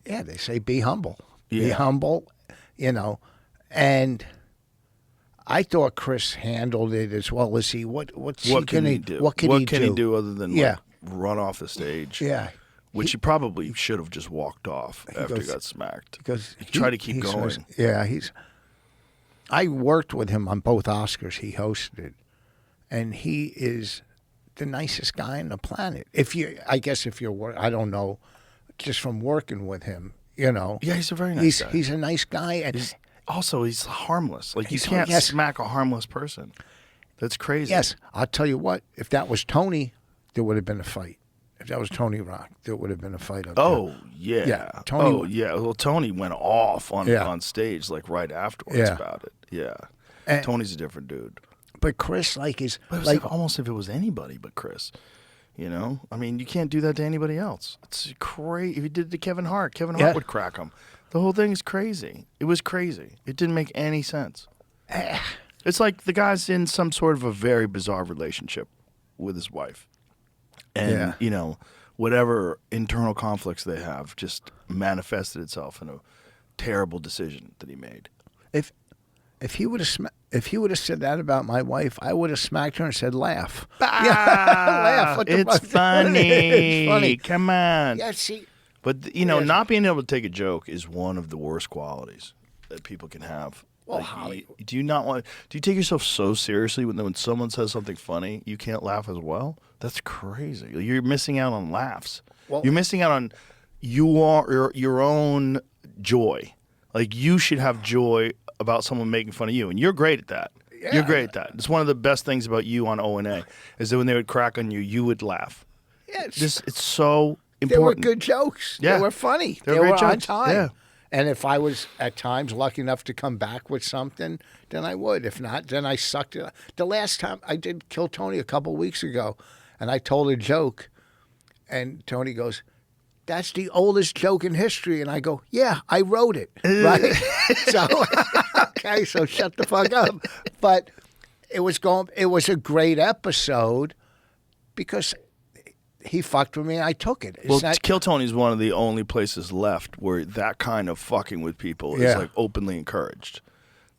they say be humble. Be Yeah. humble, and I thought Chris handled it as well as he. What's What he can gonna he do? What can he do? other than Yeah. run off the stage? Yeah, Which he probably should have just walked off after he goes- got smacked. because Try to keep he's going. I worked with him on both Oscars he hosted, and he is the nicest guy on the planet. If you're I don't know, just from working with him, Yeah, he's a very nice guy. He's a nice guy, and He's harmless. Like, He's- you can't yes. smack a harmless person. That's crazy. yes, I'll tell you what. If that was Tony, there would have been a fight. If that was Tony Rock, there would have been a fight up there. Oh, yeah. Yeah, Tony- Oh, yeah. Well, Tony went off on Yeah. stage, like, right afterwards Yeah. about it. Yeah. And- Tony's a different dude. But Chris, is But it was like almost if it was anybody but Chris. You know? I mean, you can't do that to anybody else. It's crazy. If you did it to Kevin Hart Yeah. would crack him. The whole thing is crazy. It was crazy. It didn't make any sense. It's like the guy's in some sort of a very bizarre relationship with his wife. And, Yeah. Whatever internal conflicts they have just manifested itself in a terrible decision that he made. if he would have said that about my wife, I would have smacked her and said, "Laugh, Laugh. What the It's fuck? funny. It's funny. Come on. Yeah, see, But, not being able to take a joke is one of the worst qualities that people can have. Well, Do you take yourself so seriously when someone says something funny, you can't laugh as well? That's crazy. You're missing out on laughs. Well- You're missing out on your own joy. Like, you should have joy about someone making fun of you, and you're great at that. Yeah. You're great at that. It's one of the best things about you on O&A is that when they would crack on you, you would laugh. yeah, It's so they were important. good jokes. Yeah. They were funny. They They were were great on jokes. time. Yeah. And if I was at times lucky enough to come back with something, then I would. If not, then I sucked it. The last time I did Kill Tony a couple weeks ago, and I told a joke, and Tony goes, "That's the oldest joke in history." And I go, "Yeah, I wrote it." Right? So, okay, so shut the fuck up. But it was a great episode because he fucked with me and I took it. It's Well, not- Kill Tony is one of the only places left where that kind of fucking with people is Yeah. like openly encouraged.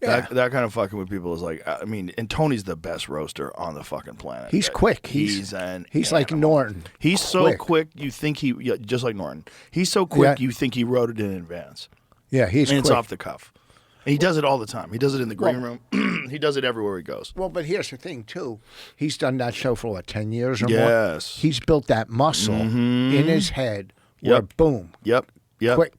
Yeah. That kind of fucking with people is like, I mean, and Tony's the best roaster on the fucking planet. He's quick. He's like Norton. He's so quick. You think just like Norton. He's so quick. Yeah. You think he wrote it in advance, Yeah, he's and quick. it's off the cuff. And he does it all the time. He does it in the green room. He does it everywhere he goes. Well, but here's the thing, too. He's done that show for, 10 years or more? Yes. He's built that muscle in his head where, Yep. boom, Yep. quick.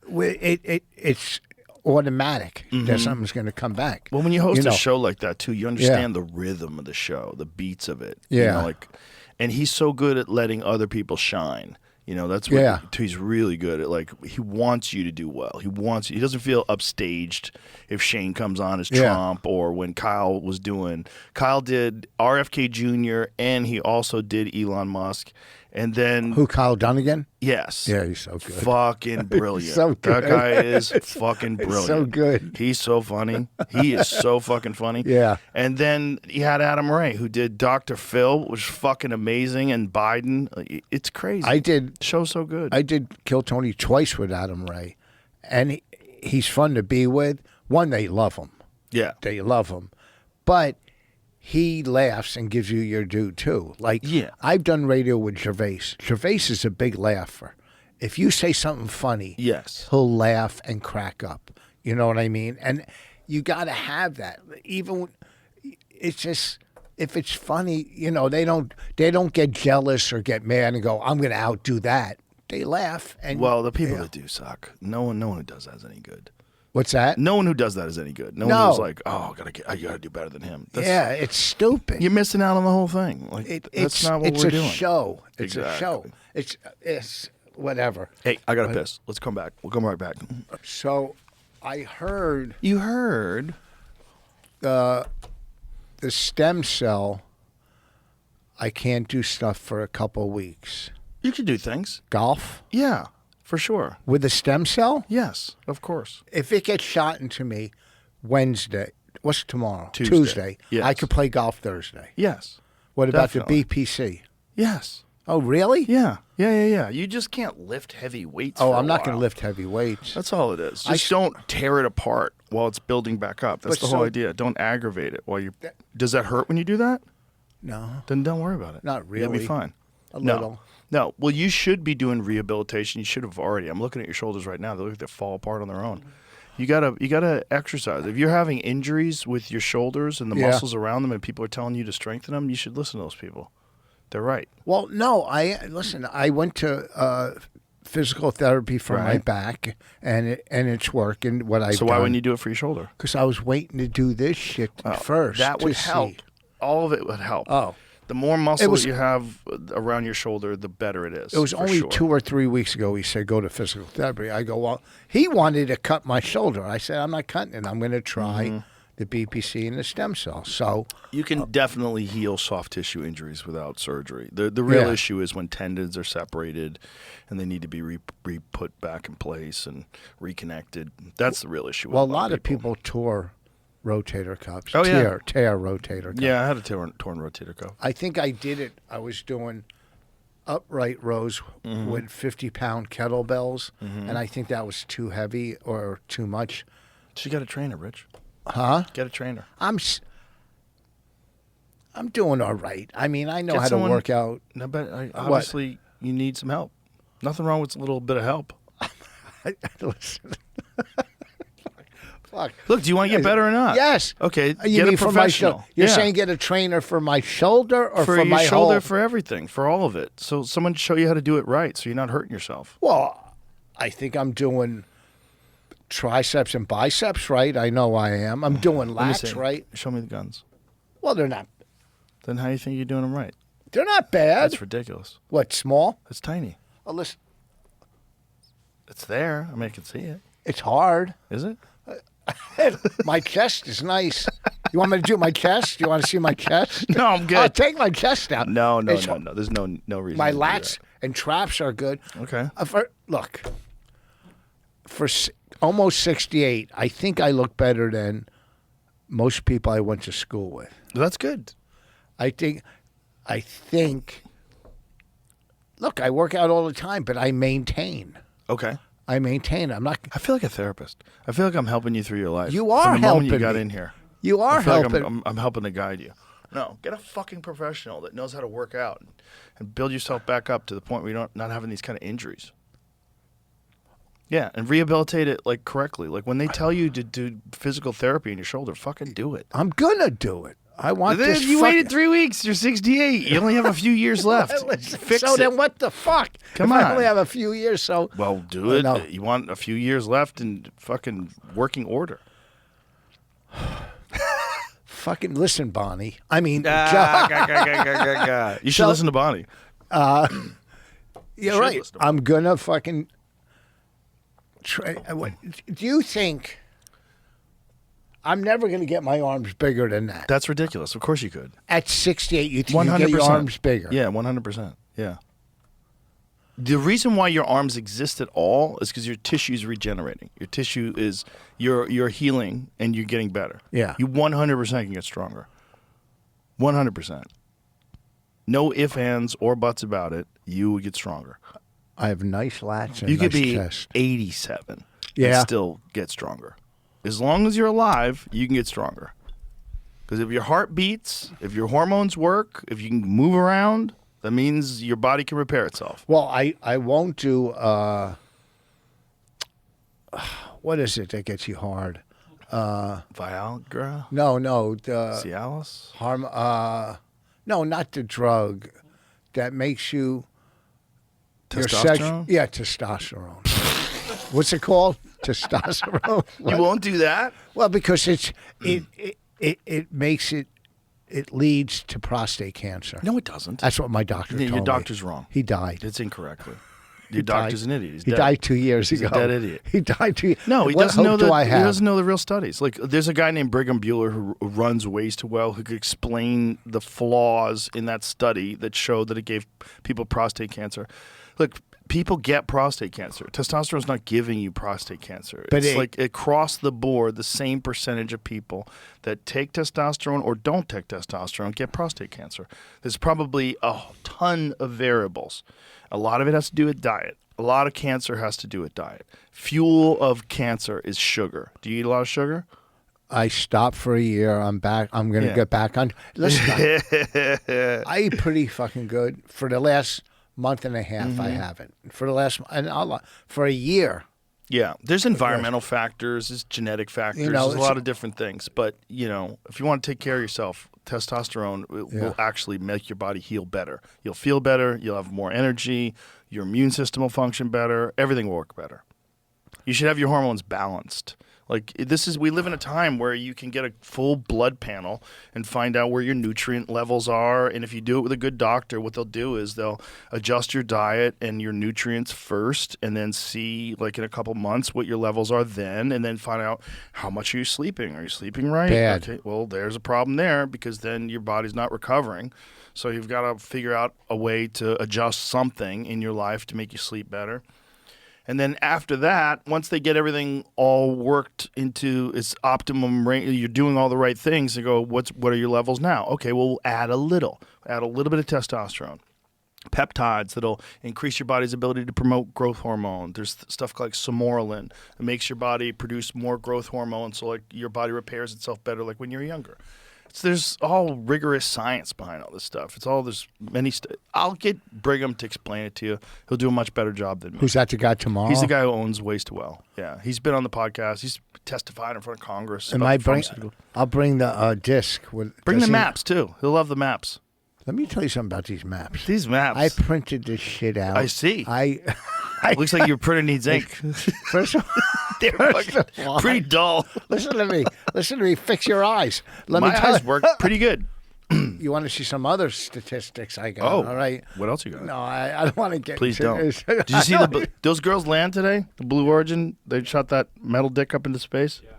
It's automatic that something's going to come back. Well, when you host know. a show like that too, you understand the rhythm of the show, the beats of it. Yeah. And he's so good at letting other people shine. That's what Yeah. he's really good at. He wants you to do well. He doesn't feel upstaged if Shane comes on as Yeah. Trump or when Kyle did RFK Jr. and he also did Elon Musk. And then Who, Kyle Dunnigan? yes. Yeah, he's so good. Fucking brilliant. so That good. guy is fucking brilliant. so good. He's so funny. He is so fucking funny. Yeah. And then he had Adam Ray, who did Dr. Phil, which was fucking amazing, and Biden. It's crazy. I did Show's so good. Kill Tony twice with Adam Ray, and he's fun to be with. One, they love him. Yeah. They love him. But he laughs and gives you your due, too. Like, Yeah. I've done radio with Gervais. Gervais is a big laugher. If you say something funny, Yes. he'll laugh and crack up. You know what I mean? And you got to have that. Even it's just if it's funny, you know, they don't get jealous or get mad and go, "I'm going to outdo that." They laugh. And Well, the people yeah. that do suck. No one who does that is any good. What's that? No one who does that is any good. No, No. one who's like, oh, I gotta do better than him. Yeah, it's stupid. You're missing out on the whole thing. Like that's not what we're doing. It's a show. It's Exactly. a show. It's whatever. Hey, I gotta piss. Let's come back. We'll come right back. So, I heard You heard? the stem cell. I can't do stuff for a couple of weeks. You can do things. Golf Yeah, for sure. with a stem cell. Yes, of course. If it gets shot into me Wednesday, what's tomorrow? Tuesday. Yes. I could play golf Thursday. Yes. What about Definitely. the BPC? Yes. Oh, really? Yeah. Yeah. You just can't lift heavy weights. Oh, for I'm a not going to while. lift heavy weights. That's all it is. I Just s- don't tear it apart while it's building back up. That's But the whole so- idea. Don't aggravate it while you. Does that hurt when you do that? No, Then don't worry about it. Not You'll be really. fine. a No. little. No. Well, you should be doing rehabilitation. You should have already. I'm looking at your shoulders right now. They look like they fall apart on their own. You gotta exercise. If you're having injuries with your shoulders and the Yeah. muscles around them, and people are telling you to strengthen them, you should listen to those people. They're right. Well, no. I went to physical therapy for my Right. back, and it's working. What I So why wouldn't you do it for your shoulder? Because I was waiting to do this shit first. That to would see. help. All of it would help. Oh. The more muscle was- that you have around your shoulder, the better it is. It was for only sure. 2 or 3 weeks ago he said, go to physical therapy. I go, well, he wanted to cut my shoulder. I said, I'm not cutting it. I'm going to try Mm-hmm. the BPC and the stem cell. So, You can definitely heal soft tissue injuries without surgery. The real Yeah. issue is when tendons are separated and they need to be re-put back in place and reconnected. That's the real issue. With well, a lot of people tore rotator cuffs. Oh, yeah. Tear rotator cuff. Yeah, I had a torn rotator cuff. I think I did it. I was doing upright rows Mm-hmm. with 50-pound kettlebells, and I think that was too heavy or too much. So you got a trainer, Rich. Huh? Get a trainer. I'm doing all right. I mean, I know Get how someone- to work out. No, but obviously you need some help. Nothing wrong with a little bit of help. Listen. Fuck. Look, do you want to get better or not? Yes. Okay, You get mean a for my professional. shoulder? You're Yeah. saying get a trainer for my shoulder or for your my shoulder, whole? for everything, for all of it. So someone show you how to do it right, so you're not hurting yourself. Well, I think I'm doing triceps and biceps right. I know I am. I'm doing Let me lats see. right. Show me the guns. Well, they're not. Then how do you think you're doing them right? They're not bad. That's ridiculous. What, small? It's tiny. Oh, listen, It's there. I mean, I can see it. it's hard. Is it? My chest is nice. You want me to do my chest? You want to see my chest? No, I'm good. I'll take my chest out. No. It's- There's no reason. My to do lats and traps are good. that. Okay. Look, for almost 68, I think I look better than most people I went to school with. That's good. I think. Look, I work out all the time, but I maintain. Okay. I'm not. I feel like a therapist. I feel like I'm helping you through your life. You are From the moment you helping got me. in here. You are I feel helping. Like I'm helping to guide you. No, get a fucking professional that knows how to work out and build yourself back up to the point where you're not having these kind of injuries. Yeah, and rehabilitate it like correctly. Like when they tell you to do physical therapy in your shoulder, fucking do it. I'm gonna do it. I want Then this. you fucking- waited 3 weeks. You're 68. You only have a few years left. Listen, Fix so it. then what the fuck? Come if I on. only have a few years, so Well, do it. No. You want a few years left in fucking working order. fucking listen, Bonnie. I mean, You should So- listen to Bonnie. you're should right. listen to I'm gonna fucking try. Do you think I'm never gonna get my arms bigger than that? That's ridiculous. Of course you could. At 68, you think you 100%. get your arms bigger? Yeah, 100%. Yeah. The reason why your arms exist at all is because your tissue is regenerating. Your tissue is you're healing and you're getting better. Yeah. You 100% can get stronger. 100%. No ifs, ands, or buts about it. You would get stronger. I have nice lats and You nice could be chest. 87 Yeah. and still get stronger. As long as you're alive, you can get stronger. Because if your heart beats, if your hormones work, if you can move around, that means your body can repair itself. Well, I won't do. What is it that gets you hard? Viagra, No, Cialis. no, not the drug that makes you Testosterone? Yeah, testosterone. What's it called? Testosterone. You won't do that? Well, because it makes it leads to prostate cancer. No, it doesn't. That's what my doctor told me. Your doctor's wrong. He died. It's incorrectly. Your doctor's an idiot. He's He dead. died 2 years He's ago. a dead idiot. He died 2 years. No, he What doesn't know hope do I he have? doesn't know the real studies. Like, there's a guy named Brigham Bueller who runs Ways to Well who could explain the flaws in that study that showed that it gave people prostate cancer. Look, people get prostate cancer. Testosterone's not giving you prostate cancer. But It's like across the board, the same percentage of people that take testosterone or don't take testosterone get prostate cancer. There's probably a ton of variables. A lot of it has to do with diet. A lot of cancer has to do with diet. Fuel of cancer is sugar. Do you eat a lot of sugar? I stopped for a year. I'm back. I'm going to Yeah. get back on. Listen, I eat pretty fucking good. For the last month and a half, Mm-hmm. I haven't. For the last for a year. Yeah, there's environmental factors, there's genetic factors, You know, there's a it's- lot of different things. But, if you want to take care of yourself, testosterone will actually make your body heal better. You'll feel better, you'll have more energy, your immune system will function better, everything will work better. You should have your hormones balanced. Like, we live in a time where you can get a full blood panel and find out where your nutrient levels are. And if you do it with a good doctor, what they'll do is they'll adjust your diet and your nutrients first and then see, like, in a couple months what your levels are then, and then find out how much are you sleeping. Are you sleeping right? Bad. Okay, well, there's a problem there because then your body's not recovering. So you've got to figure out a way to adjust something in your life to make you sleep better. And then after that, once they get everything all worked into its optimum range, you're doing all the right things. They go, what are your levels now? Okay, well, we'll add a little bit of testosterone. Peptides that'll increase your body's ability to promote growth hormone. There's stuff like Somorelin that makes your body produce more growth hormone, so like your body repairs itself better, like when you're younger. There's all rigorous science behind all this stuff. There's many. I'll get Brigham to explain it to you. He'll do a much better job than me. Who's that? The guy tomorrow? He's the guy who owns Ways to Well. Yeah, he's been on the podcast. He's testified in front of Congress. Am about I the bring? pharmaceutical- I'll bring the disc. Bring does the he- maps too. He'll love the maps. Let me tell you something about these maps. These maps. I printed this shit out. I see. I Looks like your printer needs ink. first of They're fucking pretty dull. listen to me. Listen to me. Fix your eyes. Let My me tell eyes you. work pretty good. You want to see some other statistics I got? Oh, all right. What else you got? No, I don't want to get. Please into don't. this. Did you see those girls land today? The Blue Origin. They shot that metal dick up into space. Yeah.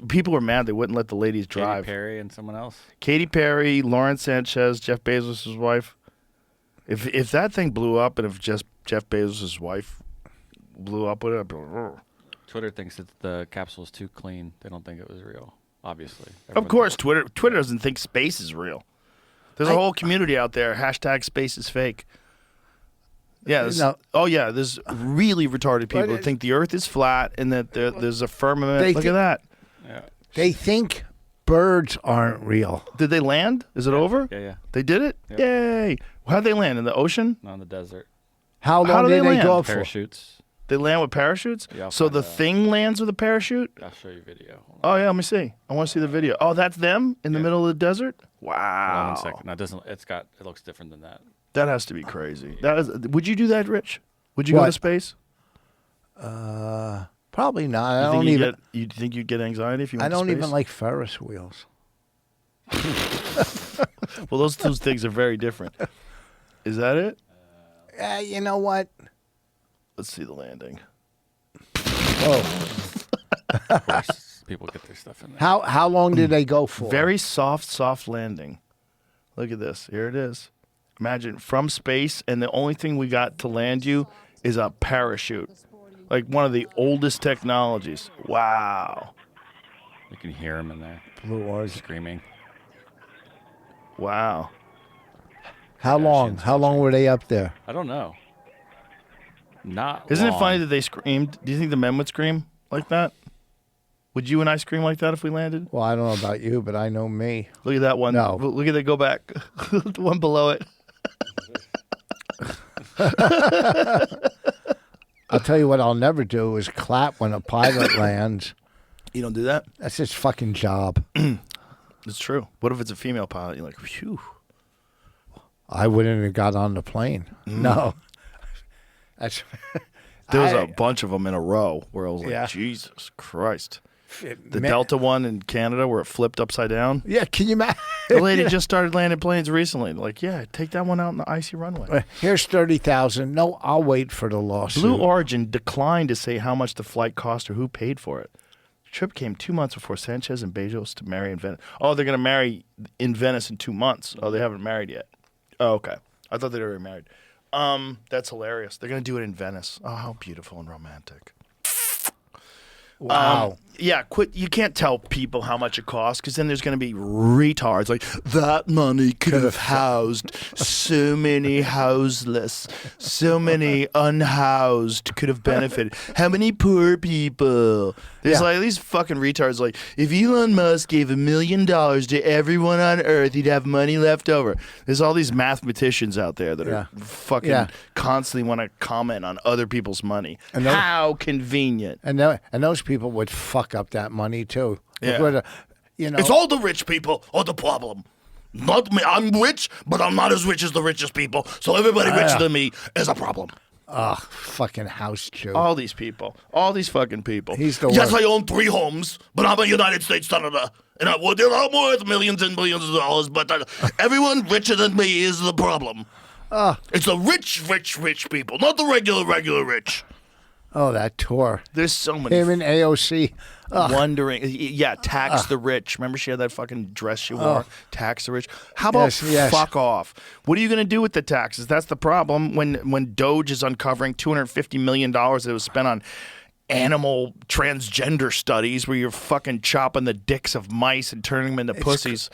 People were mad they wouldn't let the ladies drive. Katy Perry and someone else. Katy Perry, Lauren Sanchez, Jeff Bezos' wife. If that thing blew up and if just Jeff Bezos' wife blew up with it, I'd be like, "Ugh." Twitter thinks that the capsule is too clean. They don't think it was real. Obviously. Of course, Twitter doesn't think space is real. There's a whole community out there. # space is fake. Yeah. There's really retarded people that think the Earth is flat and that there's a firmament. Look at that. Yeah. They think birds aren't real. Did they land? Is it over? Yeah. They did it? Yep. Yay. How'd they land? In the ocean? Not in the desert. How How long do did they they land? go for? Parachutes. They land with parachutes? Yeah, I'll so find the out. thing lands with a parachute? I'll show you video. Hold on. Oh, yeah, let me see. I want to see the video. Oh, that's them in the Yeah. middle of the desert? Hold on Wow. 1 second. No, it doesn't. It looks different than that. That has to be crazy. Would you do that, Rich? Would you go What? to space? Probably not. I You don't think even. you think you'd get anxiety if you I went to don't space? even like Ferris wheels. Well, those two things are very different. Is that it? You know what? Let's see the landing. Oh, Of course, people get their stuff in there. how long did they go for? Very soft landing. Look at this. Here it is. Imagine from space, and the only thing we got to land you is a parachute. Like one of the oldest technologies. Wow. You can hear them in there Blue Origin. screaming. Wow. How long? How long were they up there? I don't know. Not Isn't it long. funny that they screamed? Do you think the men would scream like that? Would you and I scream like that if we landed? Well, I don't know about you, but I know me. Look at that one. No. Look at that. Go back. The one below it. I'll tell you what I'll never do is clap when a pilot lands. You don't do that? That's his fucking job. It's true. What if it's a female pilot? You're like, phew. I wouldn't have got on the plane. No. That's There was a bunch of them in a row where I was like, Yeah. Jesus Christ. The Man- Delta one in Canada where it flipped upside down. Yeah, can you imagine? The lady just started landing planes recently. Like, yeah, take that one out in the icy runway. Here's 30,000. No, I'll wait for the lawsuit. Blue Origin declined to say how much the flight cost or who paid for it. The trip came 2 months before Sanchez and Bezos to marry in Venice. Oh, they're going to marry in Venice in 2 months. Oh, they haven't married yet. Oh, okay. I thought they'd already married. That's hilarious. They're going to do it in Venice. Oh, how beautiful and romantic. Wow. Yeah, quit. You can't tell people how much it costs because then there's going to be retards like that money could have housed so many houseless, so many unhoused could have benefited. How many poor people? There's like these fucking retards like if Elon Musk gave $1 million to everyone on Earth, he'd have money left over. There's all these mathematicians out there that are fucking constantly want to comment on other people's money. And how convenient. And those people would fuck up that money too. Yeah. It would, you know, It's all the rich people are the problem. Not me. I'm rich, but I'm not as rich as the richest people. So everybody richer than me is a problem. fucking house Jew. All these people. All these fucking people. He's the Yes, worst. I own 3 homes, but I'm a United States senator. And I'm worth millions and billions of dollars, but everyone richer than me is the problem. It's the rich people, not the regular rich. Oh, that tour. There's so many. Him and AOC. Wondering, tax the rich. Remember she had that fucking dress she wore? Tax the rich. How about Yes. fuck off? What are you going to do with the taxes? That's the problem. When Doge is uncovering $250 million that was spent on animal transgender studies where you're fucking chopping the dicks of mice and turning them into pussies.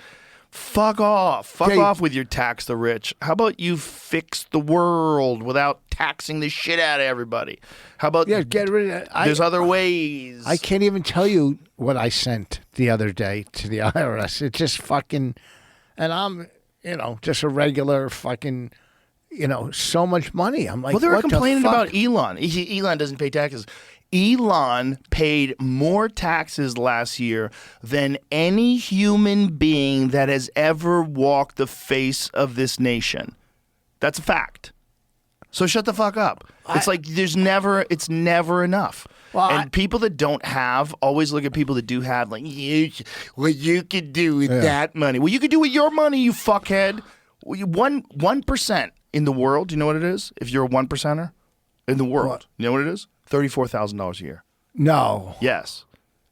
Fuck off. Fuck off with your tax the rich. How about you fix the world without taxing the shit out of everybody? How about Get rid of it. there's other ways. I can't even tell you what I sent the other day to the IRS. It's just fucking, and I'm, just a regular fucking, so much money. I'm like, Well, they were what the complaining fuck? about Elon. Elon doesn't pay taxes. Elon paid more taxes last year than any human being that has ever walked the face of this nation. That's a fact. So shut the fuck up. It's like it's never enough. Well, and people that don't have always look at people that do have like, what you could do with that money. Well, you could do with your money, you fuckhead. 1% in the world, do you know what it is? If you're a 1%er in the world, What? you know what it is? $34,000 a year. No. Yes.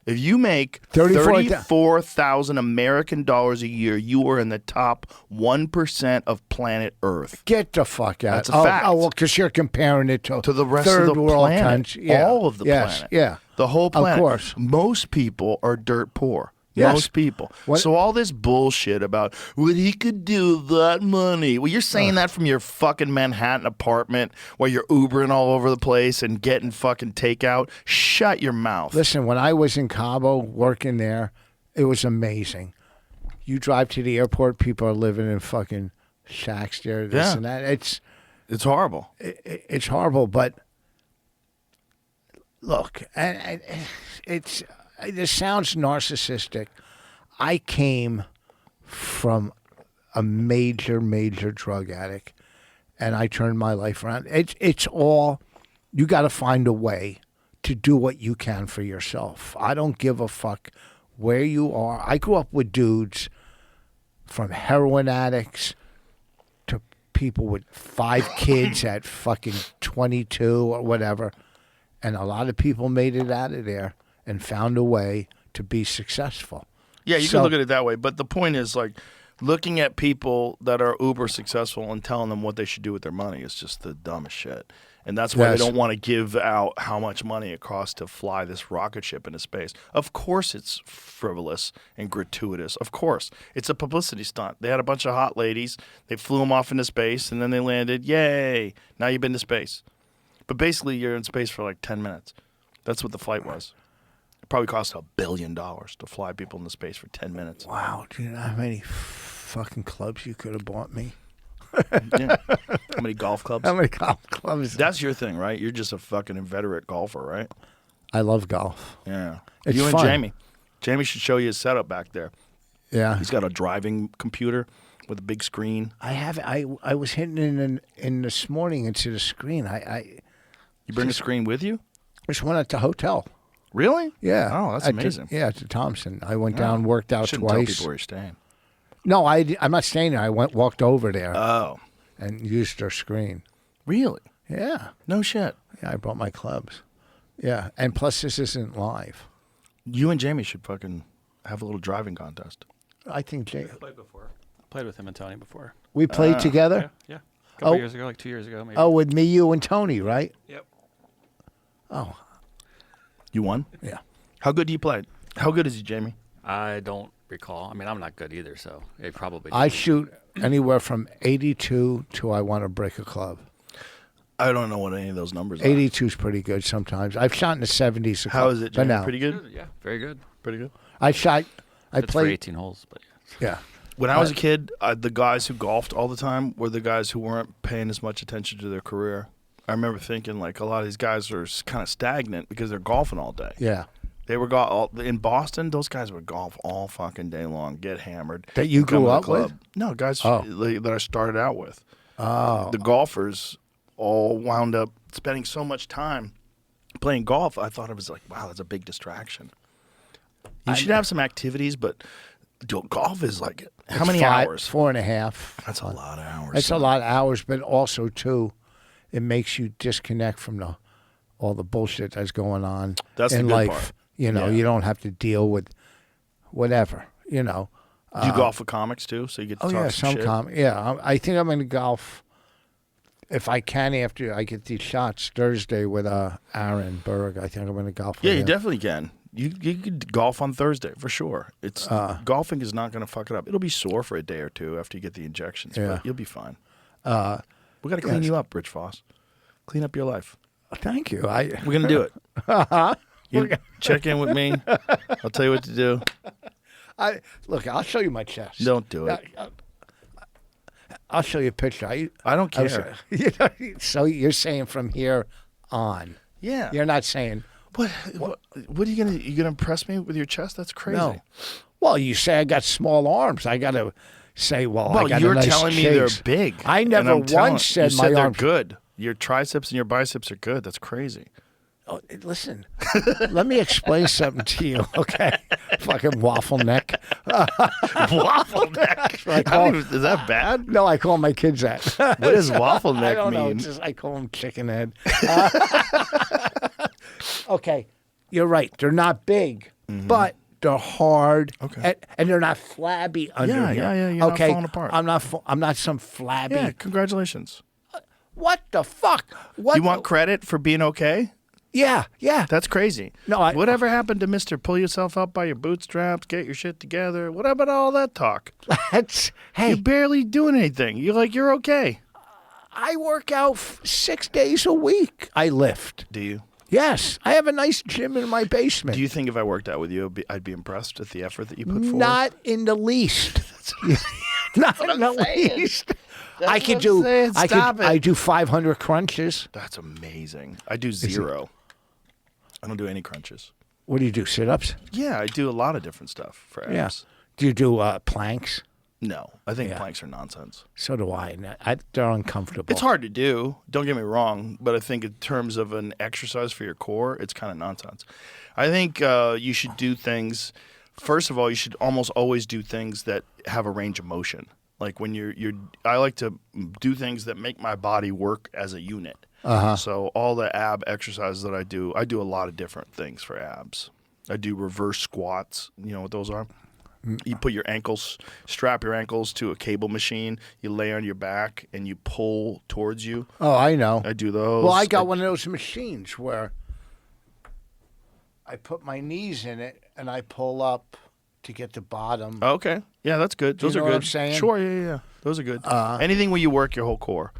If you make 34,000 American dollars a year, you are in the top 1% of planet Earth. Get the fuck out. That's a fact. Oh, well, because you're comparing it to To the rest third of the world planet. countries. Yeah. All of the planet. Yeah. The whole planet. Of course. Most people are dirt poor. Yes. Most people. What- So all this bullshit about what he could do with that money. Well, you're saying that from your fucking Manhattan apartment where you're Ubering all over the place and getting fucking takeout. Shut your mouth. Listen, when I was in Cabo working there, it was amazing. You drive to the airport, people are living in fucking shacks there, this and that. It's horrible. It's horrible, but look, and this sounds narcissistic. I came from a major drug addict, and I turned my life around. It's all, you got to find a way to do what you can for yourself. I don't give a fuck where you are. I grew up with dudes from heroin addicts to people with 5 kids at fucking 22 or whatever. And a lot of people made it out of there and found a way to be successful. Yeah, you can look at it that way. But the point is, like, looking at people that are uber successful and telling them what they should do with their money is just the dumbest shit. And that's why they don't want to give out how much money it costs to fly this rocket ship into space. Of course it's frivolous and gratuitous. Of course. It's a publicity stunt. They had a bunch of hot ladies. They flew them off into space, and then they landed. Yay. Now you've been to space. But basically, you're in space for like 10 minutes. That's what the flight was. It probably cost $1 billion to fly people into space for 10 minutes. Wow. Do you know how many fucking clubs you could have bought me? Yeah. How many golf clubs? How many golf clubs? That's your thing, right? You're just a fucking inveterate golfer, right? I love golf. Yeah. It's you and fun. Jamie. Jamie should show you his setup back there. Yeah. He's got a driving computer with a big screen. I have. I was hitting in this morning into the screen. You bring a screen with you? Just went at the hotel. Really? Yeah. Oh, that's At the- amazing. yeah, to Thompson. I went down, worked out Shouldn't twice. tell people where you're staying. No, I'm not staying there. I walked over there Oh, and used their screen. really? Yeah. No shit. Yeah, I brought my clubs. Yeah, and plus this isn't live. You and Jamie should fucking have a little driving contest. I think Played before. Played with him and Tony before. we played Yeah, together. yeah. A couple Oh. years ago, like 2 years ago, maybe. Oh, with me, you, and Tony, right? Yep. Oh, You won? yeah. How good do you play? How good is he, Jamie? I don't recall. I mean, I'm not good either, so it probably. I shoot anywhere from 82 to I want to break a club. I don't know what any of those numbers are. 82 is pretty good sometimes. I've shot in the 70s. How is it, but Jamie? now Pretty good? Yeah, very good. Pretty good. I shot. I It's for played. 18 holes, but Yeah. When I was a kid, the guys who golfed all the time were the guys who weren't paying as much attention to their career. I remember thinking, like, a lot of these guys are kind of stagnant because they're golfing all day. Yeah. They were in Boston. Those guys would golf all fucking day long, get hammered. That you come grew to the up club. with? No, guys Oh. that I started out with. Oh. The golfers all wound up spending so much time playing golf. I thought it was like, wow, that's a big distraction. You should have some activities, but golf is like how many hours? 4.5. That's a lot of hours. It's a lot of hours, but also too, it makes you disconnect from all the bullshit that's going on That's the in good life. part. You know, Yeah. you don't have to deal with whatever. You know. Do you golf with comics too? So you get to Oh talk yeah, some shit? I think I'm going to golf if I can after I get these shots Thursday with Aaron Berg. I think I'm going to golf. Yeah, with you him. definitely can. You could golf on Thursday for sure. It's golfing is not going to fuck it up. It'll be sore for a day or two after you get the injections, Yeah. but you'll be fine. We got to clean you up, Rich Foss. Clean up your life. Thank you. We're gonna do it. You check in with me. I'll tell you what to do. Look. I'll show you my chest. Don't do it. I'll show you a picture. I don't care. So you're saying from here on? Yeah. You're not saying What are you gonna impress me with your chest? That's crazy. no. Well, you say I got small arms. I got to say, well, I got you're a nice telling me they're chase. big. I and never I'm telling- once said you my said they're arms. good. Your triceps and your biceps are good. That's crazy. Oh, listen, let me explain something to you, okay? Fucking waffle neck. Waffle neck. I call- Is that bad? No, I call my kids that. What does waffle I neck don't know. mean? It's just, I call them chicken head. Okay, you're right. They're not big, but they're hard. Okay. And they're not flabby under Yeah, here. yeah, yeah, you're not okay, falling apart. I'm not some flabby. Yeah, congratulations. What the fuck? What? You want credit for being okay? Yeah, yeah. That's crazy. No, I- Whatever happened to Mr. Pull yourself up by your bootstraps, get your shit together? What about all that talk? That's hey. You're barely doing anything. You're okay. I work out 6 days a week. I lift. Do you? Yes, I have a nice gym in my basement. Do you think if I worked out with you, I'd be impressed at the effort that you put forward? Not in the least. Not in the least. I could what I'm do. saying. Stop it. I do 500 crunches. That's amazing. I do 0. I don't do any crunches. What do you do? Sit-ups? Yeah, I do a lot of different stuff for abs. Yeah. Do you do planks? No, I think Yeah. planks are nonsense. So do I. They're uncomfortable. It's hard to do. Don't get me wrong, but I think in terms of an exercise for your core, it's kind of nonsense. I think you should do things. First of all, you should almost always do things that have a range of motion. Like when I like to do things that make my body work as a unit. So all the ab exercises that I do a lot of different things for abs. I do reverse squats. You know what those are? You put strap your ankles to a cable machine. You lay on your back and you pull towards you. Oh, I know. I do those. Well, I got one of those machines where I put my knees in it and I pull up to get the bottom. Okay. Yeah, that's good. Do you Those know are what good. I'm saying? Sure, yeah. Those are good. Anything where you work your whole core.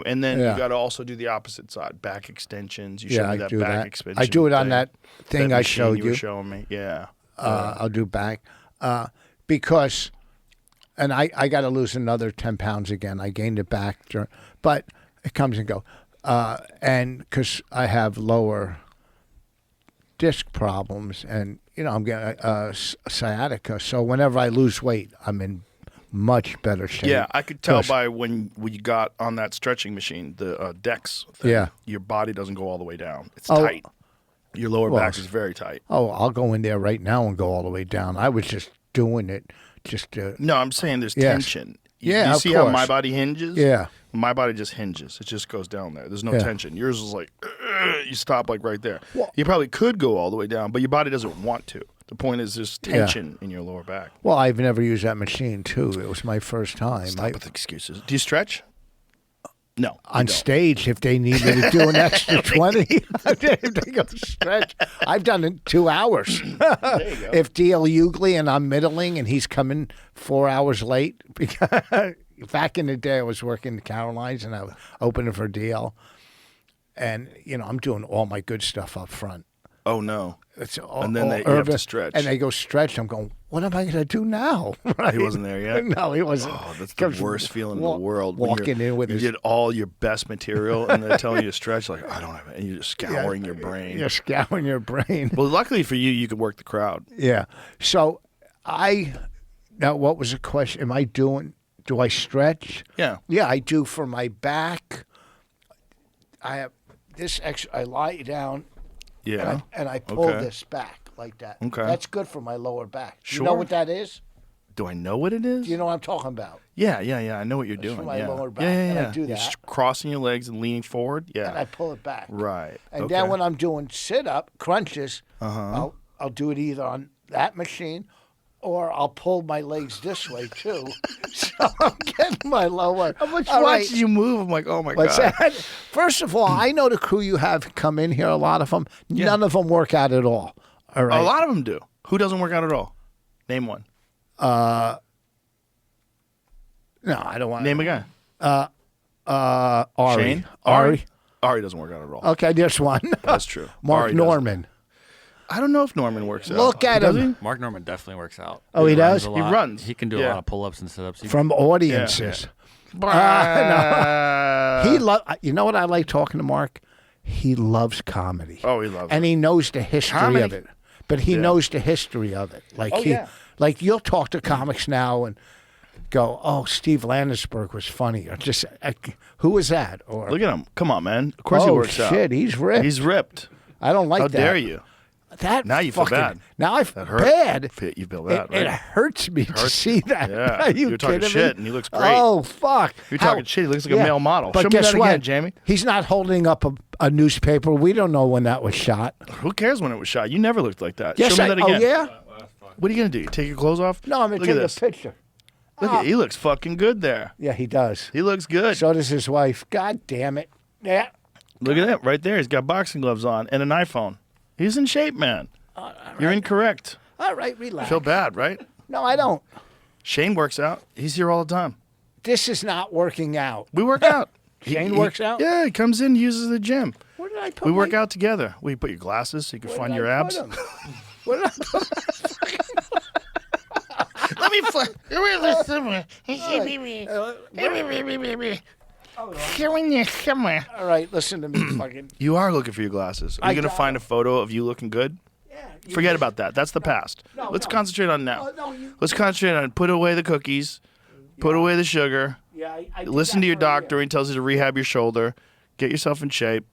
And then Yeah. you got to also do the opposite side, back extensions. You Yeah, showed me I that do back that. extension. I do it on that thing I machine showed you. Were you. showing me, yeah. I'll do back because, and I got to lose another 10 pounds again. I gained it back, but it comes and go. And because I have lower disc problems, and I'm getting sciatica. So whenever I lose weight, I'm in much better shape. Yeah, I could tell 'Cause- by when you got on that stretching machine, the Dex thing, Yeah. your body doesn't go all the way down. It's Oh. tight. Your lower Well, back is very tight. Oh, I'll go in there right now and go all the way down. I was just doing it just to. No, I'm saying there's Yes. tension. Yeah, you of see how my course. body hinges? Yeah. My body just hinges. It just goes down there. There's no Yeah. tension. Yours is like, you stop like right there. Well- You probably could go all the way down, but your body doesn't want to. The point is there's Yeah. tension in your lower back. Well, I've never used that machine too. It was my first time. Stop with excuses. Do you stretch? No. you On don't. stage, if they need me to do an extra 20, they go stretch. I've done it 2 hours. If D.L. Hughley and I'm middling and he's coming 4 hours late, because back in the day I was working the Carolines and I was opening for D.L. And, I'm doing all my good stuff up front. Oh, no. It's all, And then all you have to urban, stretch. And they go stretch. I'm going, what am I going to do now? Right? He wasn't there yet? No, he wasn't. Oh, that's the Comes worst feeling in the world. when Walking in with you his did all your best material and they're telling you to stretch, like, I don't have it. And you're just scouring your brain. You're scouring your brain. Well, luckily for you, you could work the crowd. Yeah. So now what was the question? Do I stretch? Yeah. Yeah, I do for my back. I have this I lie down Yeah. and I pull Okay. this back like that. Okay. That's good for my lower back. Do you know Sure. what that is? Do I know what it is? Do you know what I'm talking about? Yeah. I know what you're That's for doing. my yeah. lower back, Yeah, and I yeah. do You're that. just crossing your legs and leaning forward. Yeah. And I pull it back. Right. And okay. then when I'm doing sit-up crunches, I'll do it either on that machine or I'll pull my legs this way too. So I'm getting my lower. How much All right. watching you move? I'm like, oh my What's God. that? First of all, I know the crew you have come in here, a lot of them, none of them work out at all. All right. A lot of them do. Who doesn't work out at all? Name one. No, I don't want Name a guy. Ari. Shane? Ari. Ari doesn't work out at all. Okay, there's one. That's true. Mark Ari doesn't. Norman. I don't know if Norman works out. Look at Does him. Mark Norman definitely works out. Oh, he does? runs a He lot. runs. He can do a Yeah. lot of pull-ups and sit-ups. He- From audiences. You know what I like talking to Mark? He loves comedy. Oh, he loves and it. he knows the history Comedy. of it. But he knows the history of it. Like like you'll talk to comics now and go, "Oh, Steve Landesberg was funny," or just who was that? Or Look at him. Come on, man. Of course he oh works out. shit, he's ripped. He's ripped. I don't like How that. dare you? That Now you feel fucking, bad. Now I feel That hurt. bad. You feel bad, It right? hurts me to Hurts see you. that. Yeah. Are you You're talking kidding shit, me? and he looks great. Oh fuck! You're talking shit. He looks like a male model. But Show me guess that what, again, Jamie. He's not holding up a newspaper. We don't know when that was shot. Who cares when it was shot? You never looked like that. Yes, Show me that again. Oh yeah. What are you gonna do? You take your clothes off? No, I'm gonna Look at take this. a picture. Look at he looks fucking good there. Yeah, he does. He looks good. So does his wife. God damn it. Yeah. Look at that right there. He's got boxing gloves on and an iPhone. He's in shape, man. You're incorrect. All right, relax. Feel bad, right? No, I don't. Shane works out. He's here all the time. This is not working out. We work out. Shane works out? Yeah, he comes in, uses the gym. Where did I put We work my, out together. We put your glasses so you can where find did your I abs. put 'em? Where did I put Let me find. All right, listen to me, fucking. You are looking for your glasses. Are I you going to got find a photo of you looking good? Yeah. Forget about that. That's the past. Let's no. concentrate on now. No, you- Let's concentrate on put away the cookies, put away the sugar, Yeah, I did listen that to your for a year. doctor. He tells you to rehab your shoulder, get yourself in shape.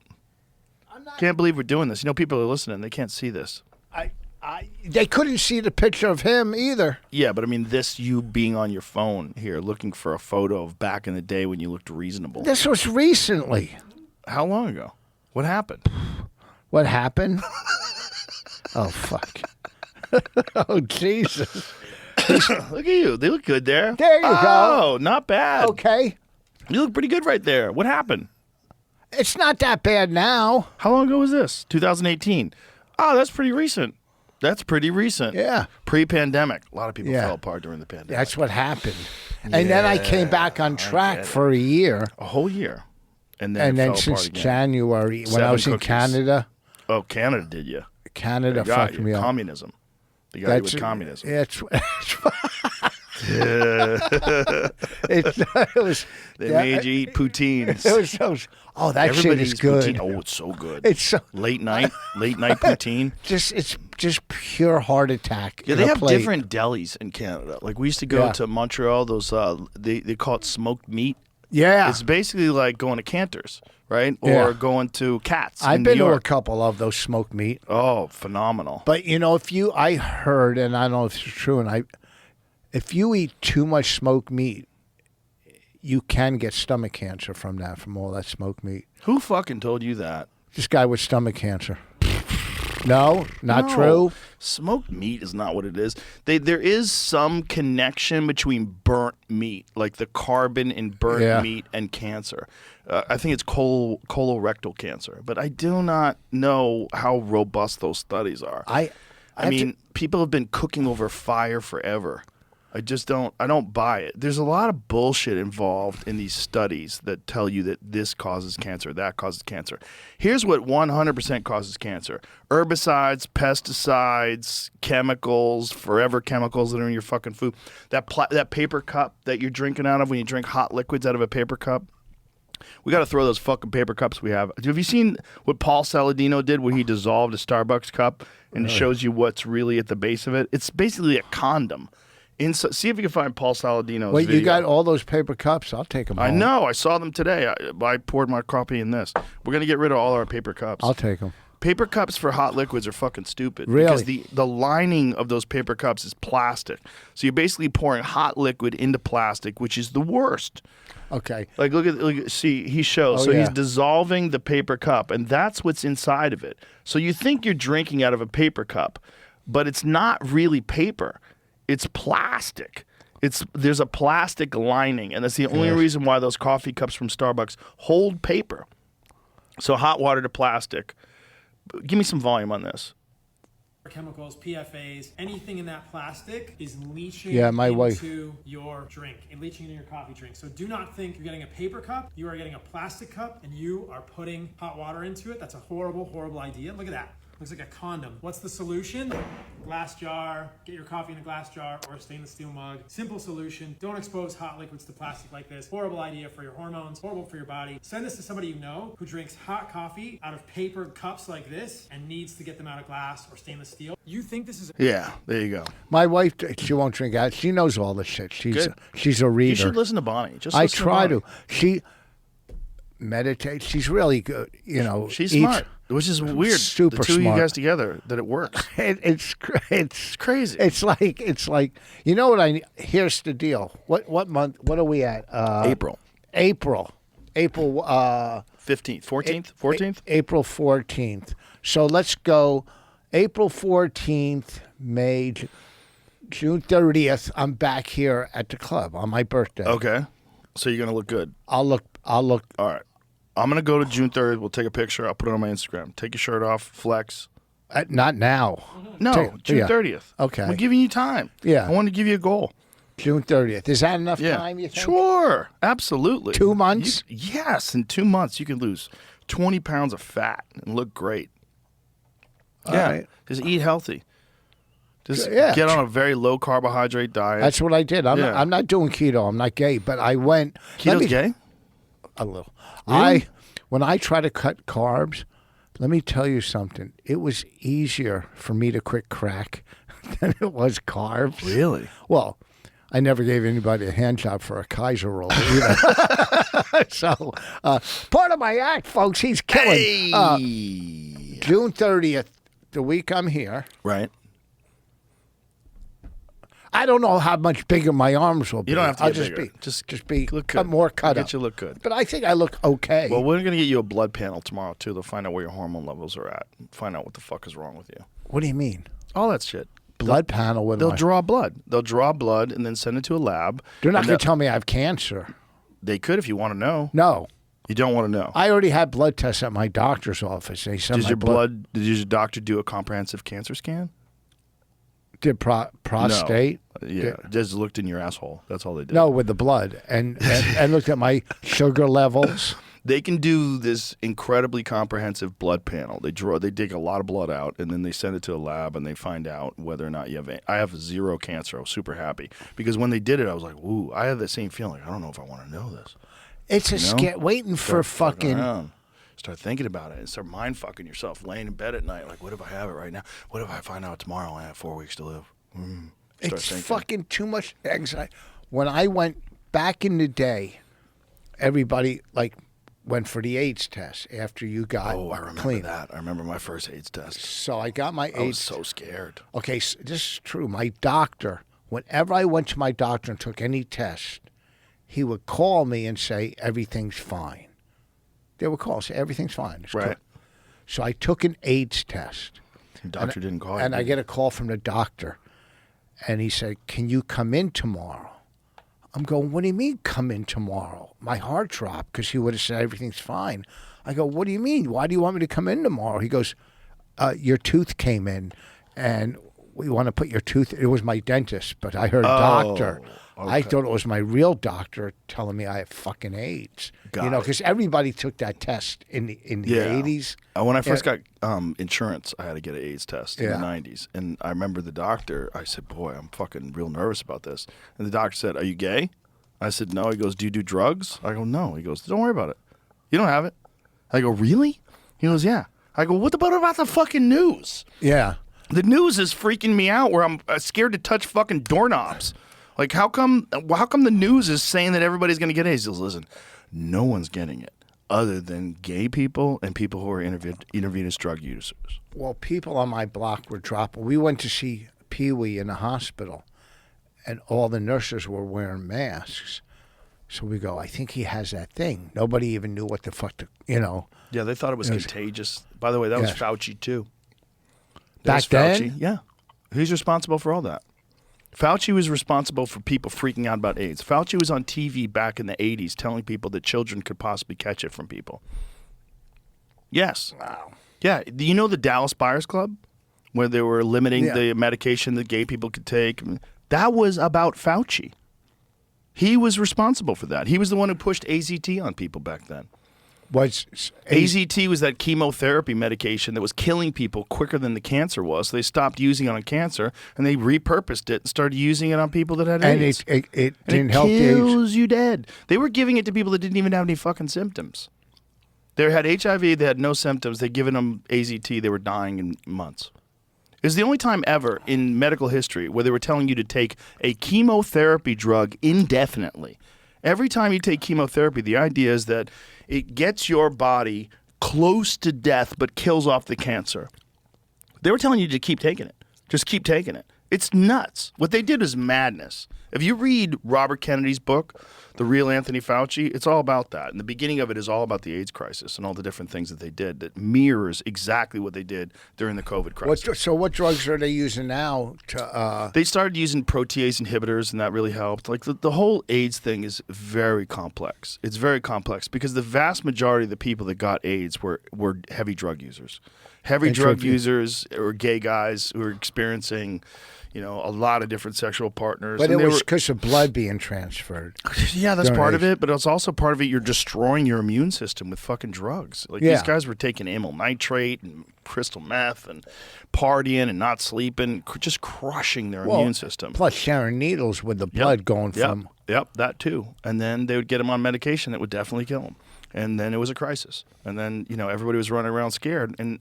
I'm not. Can't believe we're doing this. You know, people are listening. They can't see this. They couldn't see the picture of him either. Yeah, but I mean, this you being on your phone here, looking for a photo of back in the day when you looked reasonable. This was recently. How long ago? What happened? What happened? Oh fuck! Oh Jesus! Look at you. They look good there. There you go. Oh, not bad. Okay, You look pretty good right there. What happened? it's not that bad now. How long ago was this? 2018. Oh, that's pretty recent. That's pretty recent. Yeah. Pre-pandemic. A lot of people Yeah. fell apart during the pandemic. That's what happened. And then I came back on track for a year. A whole year. and then it fell since apart again. January, when I 7 was in cookies. Canada, Oh, Canada did you? Canada They got fucked you. me up. Communism. They got you with communism. It was. They made you eat poutines. It was so. Oh, that shit Everybody is eats good. poutine. Oh, it's so good. It's so late night poutine. it's just pure heart attack. Yeah, in they a have plate. different delis in Canada. Like we used to go Yeah. to Montreal. Those they call it smoked meat. Yeah, It's basically like going to Cantor's, right? Or Yeah. going to Katz. I've in been New to a York. couple of those smoked meat. Oh, phenomenal. But I heard, and I don't know if it's true, if you eat too much smoked meat, you can get stomach cancer from all that smoked meat. Who fucking told you that? This guy with stomach cancer. No, not No. true. Smoked meat is not what it is. There is some connection between burnt meat, like the carbon in burnt Yeah. meat, and cancer. I think it's colorectal cancer, but I do not know how robust those studies are. I mean, people have been cooking over fire forever. I don't buy it. There's a lot of bullshit involved in these studies that tell you that this causes cancer, that causes cancer. Here's what 100% causes cancer. Herbicides, pesticides, chemicals, forever chemicals that are in your fucking food. That paper cup that you're drinking out of when you drink hot liquids out of a paper cup. We got to throw those fucking paper cups we have. Have you seen what Paul Saladino did where he dissolved a Starbucks cup and shows you what's really at the base of it? It's basically a condom. See if you can find Paul Saladino's Wait, video. you got all those paper cups? I'll take them. I know. I saw them today. I poured my coffee in this. We're going to get rid of all our paper cups. I'll take them. Paper cups for hot liquids are fucking stupid. Really? Because the lining of those paper cups is plastic. So you're basically pouring hot liquid into plastic, which is the worst. Okay. Like, see, he shows. Oh, So yeah. he's dissolving the paper cup, and that's what's inside of it. So you think you're drinking out of a paper cup, but it's not really paper. It's plastic. There's a plastic lining, and that's the only reason why those coffee cups from Starbucks hold paper. So hot water to plastic. Give me some volume on this. Chemicals, PFAs, anything in that plastic is leaching my wife. into your drink and leaching into your coffee drink. So do not think you're getting a paper cup. You are getting a plastic cup, and you are putting hot water into it. That's a horrible, horrible idea. Look at that. Looks like a condom. What's the solution? Glass jar. Get your coffee in a glass jar or a stainless steel mug. Simple solution. Don't expose hot liquids to plastic like this. Horrible idea for your hormones. Horrible for your body. Send this to somebody you know who drinks hot coffee out of paper cups like this and needs to get them out of glass or stainless steel. You think this is Yeah, there you go. My wife, she won't drink out. She knows all this shit. Good. She's a reader. You should listen to Bonnie. Just I listen try to. to. She meditates. She's really good. She's eats- smart, which is weird. Super the two smart. of you guys together, that it works. It's crazy. It's like you know what I. Here's the deal. What month? What are we at? April April. 15th, 14th, 14th. April 14th. So let's go. April 14th, May, June 30th. I'm back here at the club on my birthday. Okay, so you're gonna look good. I'll look. All right. I'm going to go to June 3rd. We'll take a picture. I'll put it on my Instagram. Take your shirt off. Flex. Not now. No, June yeah. 30th. Okay. I'm giving you time. Yeah. I want to give you a goal. June 30th. Is that enough Yeah. time, you think? Sure. Absolutely. 2 months? Yes. In 2 months, you can lose 20 pounds of fat and look great. Yeah. right. Just eat healthy. Just Yeah. get on a very low carbohydrate diet. That's what I did. I'm Yeah. not doing keto. I'm not gay, but I went. Keto's gay? A little. Really? When I try to cut carbs, let me tell you something. It was easier for me to quit crack than it was carbs. Really? Well, I never gave anybody a hand job for a Kaiser roll either. So, part of my act, folks, he's killing. June 30th, the week I'm here. Right. I don't know how much bigger my arms will be. You don't have to I'll get just bigger. be Just be look cut good. more cut Get up. you look good. But I think I look okay. Well, we're going to get you a blood panel tomorrow, too. They'll find out where your hormone levels are at. Find out what the fuck is wrong with you. What do you mean? All that shit. Blood panel with They'll my... draw blood. They'll draw blood and then send it to a lab. They're not And going to tell me I have cancer. They could if you want to know. No. You don't want to know. I already had blood tests at my doctor's office. They said Did your doctor do a comprehensive cancer scan? Did prostate? No. Yeah. Just looked in your asshole. That's all they did. No, with the blood and looked at my sugar levels. They can do this incredibly comprehensive blood panel. They dig a lot of blood out, and then they send it to a lab, and they find out whether or not you have. I have 0 cancer. I was super happy because when they did it, I was like, "Ooh!" I had the same feeling. I don't know if I want to know this. It's a scare. Waiting for fucking. Start thinking about it and start mind fucking yourself, laying in bed at night. Like, what if I have it right now? What if I find out tomorrow and I have 4 weeks to live? It's fucking too much anxiety. When I went back in the day, everybody went for the AIDS test after you got Oh, I remember clean. that. I remember my first AIDS test. So I got my AIDS. I was so scared. Okay, so this is true. My doctor, whenever I went to my doctor and took any test, he would call me and say, everything's fine. They would call and say, everything's fine. It's Right. good. So I took an AIDS test. The doctor didn't call you. And I get a call from the doctor. And he said, can you come in tomorrow? I'm going, what do you mean come in tomorrow? My heart dropped because he would have said everything's fine. I go, what do you mean? Why do you want me to come in tomorrow? He goes, your tooth came in and we want to put your tooth. It was my dentist, but I heard doctor. I thought it was my real doctor telling me I have fucking AIDS. Got it. Because everybody took that test in the 80s. When I first got insurance, I had to get an AIDS test in Yeah. the 90s. And I remember the doctor, I said, boy, I'm fucking real nervous about this. And the doctor said, are you gay? I said, no. He goes, do you do drugs? I go, no. He goes, don't worry about it. You don't have it. I go, really? He goes, yeah. I go, what about the fucking news? Yeah. The news is freaking me out where I'm scared to touch fucking doorknobs. Like, how come the news is saying that everybody's going to get AIDS? He goes, listen, no one's getting it other than gay people and people who are intravenous drug users. Well, people on my block were dropping. We went to see Pee-wee in the hospital, and all the nurses were wearing masks. So we go, I think he has that thing. Nobody even knew what the fuck, Yeah, they thought it was contagious. By the way, that was Yes. Fauci, too. Back Fauci. then? Yeah. He's responsible for all that. Fauci was responsible for people freaking out about AIDS. Fauci was on TV back in the 80s telling people that children could possibly catch it from people. Yes. Wow. Yeah. Do you know the Dallas Buyers Club? Where they were limiting Yeah. the medication that gay people could take? That was about Fauci. He was responsible for that. He was the one who pushed AZT on people back then. AZT was that chemotherapy medication that was killing people quicker than the cancer was. So they stopped using it on cancer, and they repurposed it and started using it on people that had AIDS. And it And didn't it help the AIDS. kills you dead. They were giving it to people that didn't even have any fucking symptoms. They had HIV, they had no symptoms. They'd given them AZT, they were dying in months. It was the only time ever in medical history where they were telling you to take a chemotherapy drug indefinitely. Every time you take chemotherapy, the idea is that it gets your body close to death but kills off the cancer. They were telling you to keep taking it. Just keep taking it. It's nuts. What they did is madness. If you read Robert Kennedy's book, The Real Anthony Fauci, it's all about that. And the beginning of it is all about the AIDS crisis and all the different things that they did that mirrors exactly what they did during the COVID crisis. So what drugs are they using now to... They started using protease inhibitors, and that really helped. Like the whole AIDS thing is very complex. It's very complex because the vast majority of the people that got AIDS were heavy drug users. Heavy drug users or gay guys who were experiencing, a lot of different sexual partners. But and it they was because of blood being transferred. Yeah, that's part of AIDS. it, but it's also part of it. You're destroying your immune system with fucking drugs. Like these guys were taking amyl nitrate and crystal meth and partying and not sleeping, just crushing their immune system. Plus sharing needles with the blood going from... Yep, that too. And then they would get them on medication that would definitely kill them. And then it was a crisis. And then, everybody was running around scared. And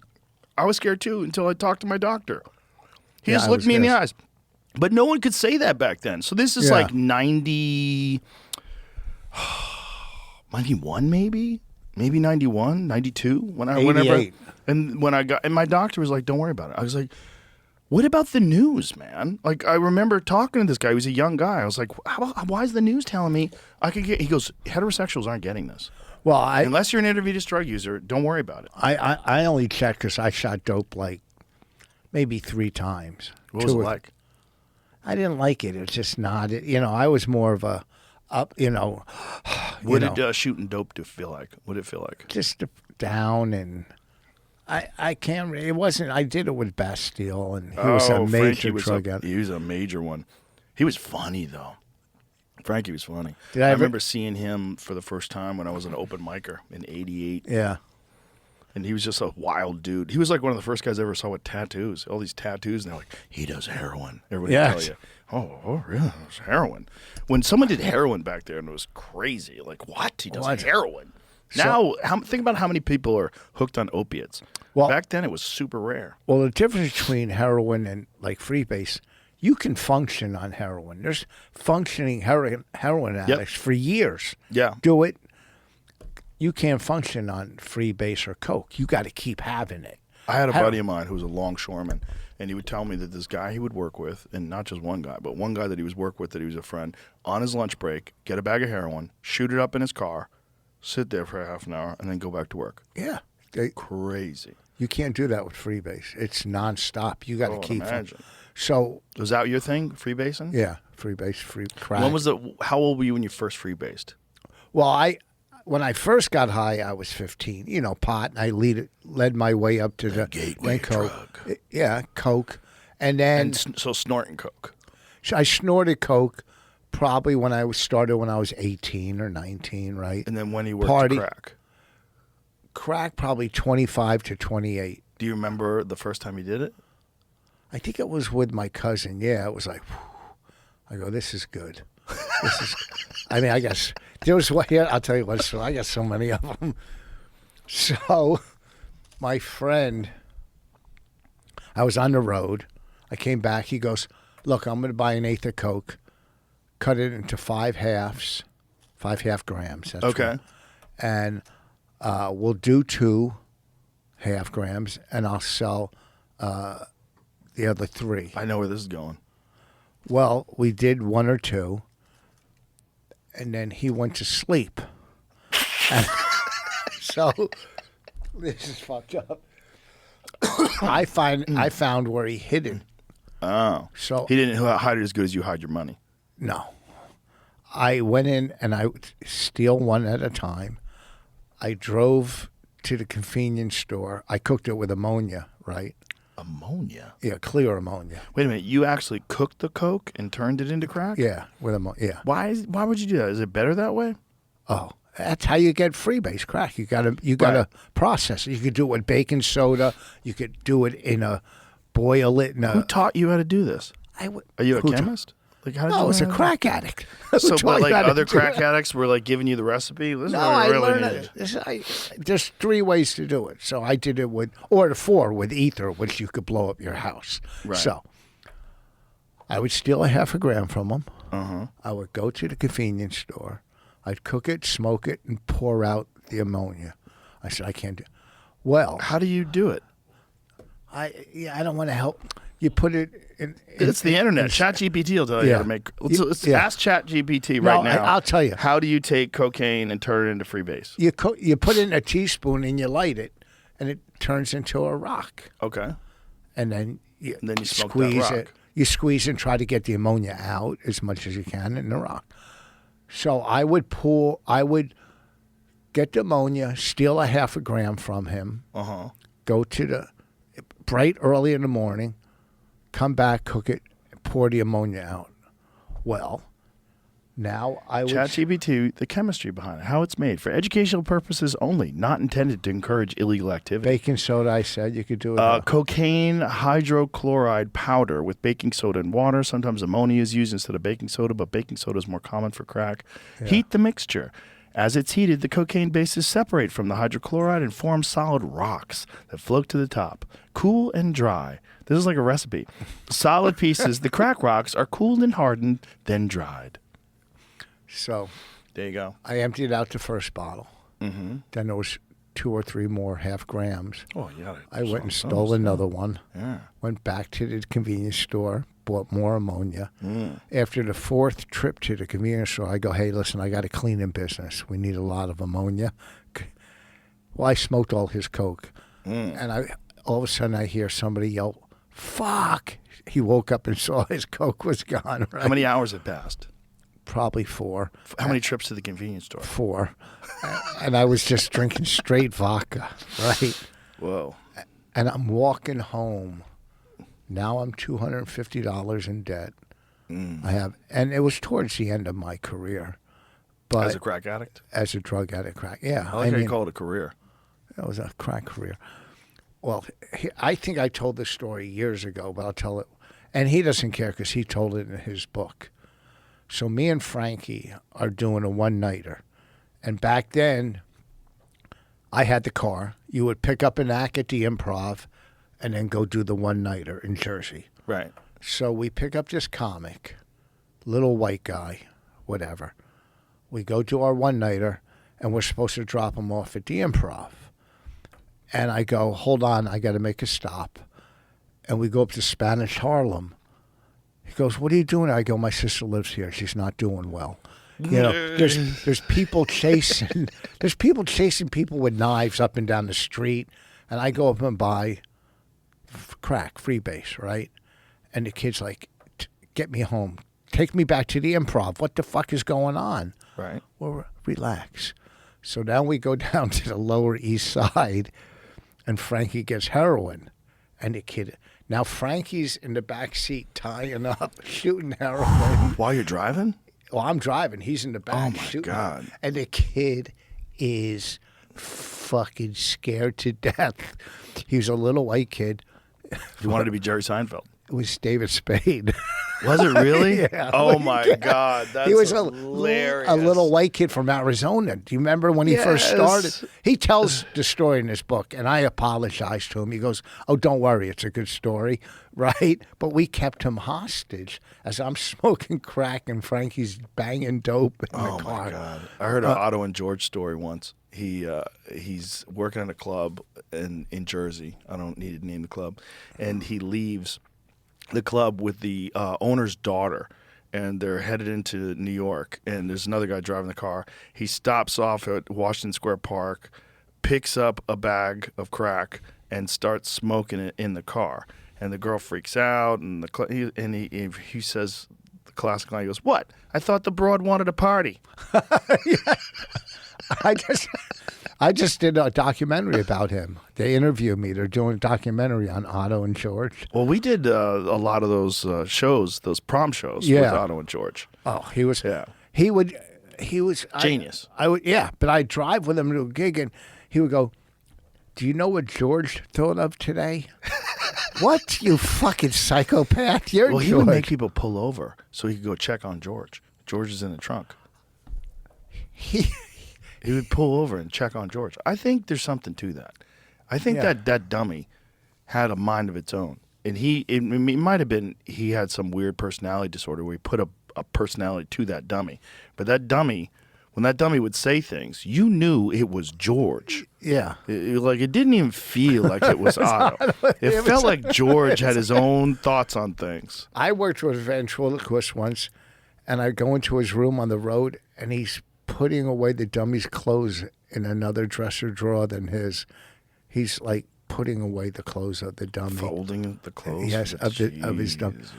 I was scared too until I talked to my doctor. He just looked me in the eyes. But no one could say that back then. So this is like 91 maybe 91, 92 whenever. And when I got, and my doctor was like, don't worry about it. I was like, what about the news, man? Like, I remember talking to this guy. He was a young guy. I was like, why is the news telling me I could get, he goes, heterosexuals aren't getting this. Well, unless you're an intravenous drug user, don't worry about it. I only checked because I shot dope like maybe 3 times. What was it like? I didn't like it. It was just not. I was more of a up. What did shooting dope feel like? What did it feel like? Just down and. I can't. It wasn't. I did it with Bastille, and he was a major drug addict. He was a major one. He was funny though. Frankie was funny. Did I I ever- remember seeing him for the first time when I was an open micer in '88. Yeah. And he was just a wild dude. He was like one of the first guys I ever saw with tattoos. All these tattoos, and they're like, he does heroin. Everybody Yes. tell you, oh, really? It's heroin. When someone did heroin back there, and it was crazy. Like, what? He does What? heroin. Now, think about how many people are hooked on opiates. Well- Back then, it was super rare. Well, the difference between heroin and like freebase, you can function on heroin. There's functioning heroin addicts for years. Yeah. Do it. You can't function on freebase or coke. You got to keep having it. I had a buddy of mine who was a longshoreman, and he would tell me that this guy he would work with, and not just one guy, but one guy that he was work with that he was a friend, on his lunch break, get a bag of heroin, shoot it up in his car, sit there for a half an hour, and then go back to work. Yeah. Crazy. You can't do that with freebase. It's nonstop. You got to keep imagine. So, Was that your thing, freebasing? yeah, freebase, free crack. How old were you when you first freebased? Well, when I first got high, I was 15. You know, pot, and I led my way up to the gateway coke. drug. Yeah, coke, and then So snorting coke. I snorted coke probably when I started when I was 18 or 19, right? And then when you worked Party. crack. Crack probably 25 to 28. Do you remember the first time you did it? I think it was with my cousin. Yeah, it was like, whew. I go, this is good. This is. I mean, I guess there was one here. I'll tell you what. So I got so many of them. So, my friend, I was on the road. I came back. He goes, "Look, I'm going to buy an eighth of coke, cut it into 5 halves, 5 half grams. That's Okay. right. And we'll do 2 half grams, and I'll sell the other 3." I know where this is going. Well, we did 1 or 2, and then he went to sleep. And so this is fucked up. I found where he hid it. Oh. So He didn't hide it as good as you hide your money. no, I went in and I would steal 1 at a time. I drove to the convenience store. I cooked it with ammonia, right? Ammonia? Yeah, clear ammonia. Wait a minute. You actually cooked the coke and turned it into crack? Yeah, with ammonia. Yeah. Why would you do that? Is it better that way? Oh, that's how you get freebase crack. You gotta Right. process it. You could do it with baking soda. You could do it boil it in Who a. taught you how to do this? I would, Are you a who ta- chemist? Like, how did No, I you was a learn crack addict. that? So, Who but taught like you how to other do crack it? addicts were like giving you the recipe. This is No, what I really learned needed. it. There's 3 ways to do it. So I did it or 4 with ether, which you could blow up your house. Right. So I would steal a half a gram from them. Uh-huh. I would go to the convenience store. I'd cook it, smoke it, and pour out the ammonia. I said, I can't do. Well, How do you do it? I don't want to help. You put it in. It's the internet. ChatGPT will tell you how to make. Let's Yeah. ask ChatGPT No, right now. I'll tell you. How do you take cocaine and turn it into freebase? You put it in a teaspoon and you light it, and it turns into a rock. Okay. And then you smoke that squeeze rock. it. You squeeze and try to get the ammonia out as much as you can in the rock. So I would get the ammonia, steal a half a gram from him, go to the bright early in the morning, come back, cook it, pour the ammonia out. Well, now I would. ChatGPT, the chemistry behind it, how it's made for educational purposes only, not intended to encourage illegal activity. Baking soda, I said you could do it. Cocaine hydrochloride powder with baking soda and water. Sometimes ammonia is used instead of baking soda, but baking soda is more common for crack. Heat the mixture. As it's heated, the cocaine bases separate from the hydrochloride and form solid rocks that float to the top. Cool and dry. This is like a recipe. Solid pieces, the crack rocks, are cooled and hardened, then dried. So There you go. I emptied out the first bottle. Mm-hmm. Then there was 2 or 3 more half grams. Oh, yeah. I went and stole another one. Yeah. Went back to the convenience store, bought more ammonia. After the 4th trip to the convenience store, I go, hey, listen, I got a cleaning business. We need a lot of ammonia. Well, I smoked all his coke. And all of a sudden I hear somebody yell, fuck. He woke up and saw his coke was gone. Right? How many hours had passed? Probably 4. How many trips to the convenience store? 4. And I was just drinking straight vodka, right? Whoa. And I'm walking home. Now I'm $250 in debt. I have, and it was towards the end of my career. But As a crack addict? as a drug addict, crack. Yeah, I like how you call it a career. It was a crack career. Well, I think I told this story years ago, but I'll tell it. And he doesn't care because he told it in his book. So me and Frankie are doing a one-nighter. And back then, I had the car. You would pick up an act at the Improv and then go do the one-nighter in Jersey. Right. So we pick up this comic, little white guy, whatever. We go to our one-nighter, and we're supposed to drop him off at the Improv. And I go, hold on, I got to make a stop. And we go up to Spanish Harlem. He goes, what are you doing? I go, my sister lives here. She's not doing well. You know, there's people chasing people with knives up and down the street. And I go up and buy crack, freebase, right? And the kid's like, get me home. Take me back to the Improv. What the fuck is going on? Right. Well, relax. So now we go down to the Lower East Side, and Frankie gets heroin. And the kid, now Frankie's in the back seat tying up, shooting heroin. While you're driving? Well, I'm driving. He's in the back Oh, my shooting. God. And the kid is fucking scared to death. He was a little white kid. You wanted to be Jerry Seinfeld. It was David Spade. Was it really? Yeah. Oh, my God. That's He was hilarious. a little white kid from Arizona. Do you remember when he first started? He tells the story in this book, and I apologize to him. He goes, oh, don't worry. It's a good story, right? But we kept him hostage as I'm smoking crack and Frankie's banging dope in the car. Oh, my God. I heard an Otto and George story once. He's working at a club in Jersey. I don't need to name the club. And he leaves the club with the owner's daughter, and they're headed into New York, and there's another guy driving the car. He stops off at Washington Square Park, picks up a bag of crack, and starts smoking it in the car. And the girl freaks out, and he says, the classic line, he goes, what? I thought the broad wanted a party. I just did a documentary about him. They interviewed me. They're doing a documentary on Otto and George. Well, we did a lot of those shows, those prom shows with Otto and George. Oh, he was. Yeah. He was Genius. I would. Yeah, but I'd drive with him to a gig, and he would go, "Do you know what George thought of today?" What, you fucking psychopath! You're Well, George. he would make people pull over so he could go check on George. George is in the trunk. He would pull over and check on George. I think there's something to that. I think that dummy had a mind of its own. And it might have been he had some weird personality disorder where he put a personality to that dummy. But that dummy, when that dummy would say things, you knew it was George. Yeah. It didn't even feel like it was Otto. It felt like George had his own thoughts on things. I worked with a ventriloquist once, and I go into his room on the road, and he's putting away the dummy's clothes in another dresser drawer than his. He's like putting away the clothes of the dummy. Folding the clothes? Yes, of his dummy. Jesus.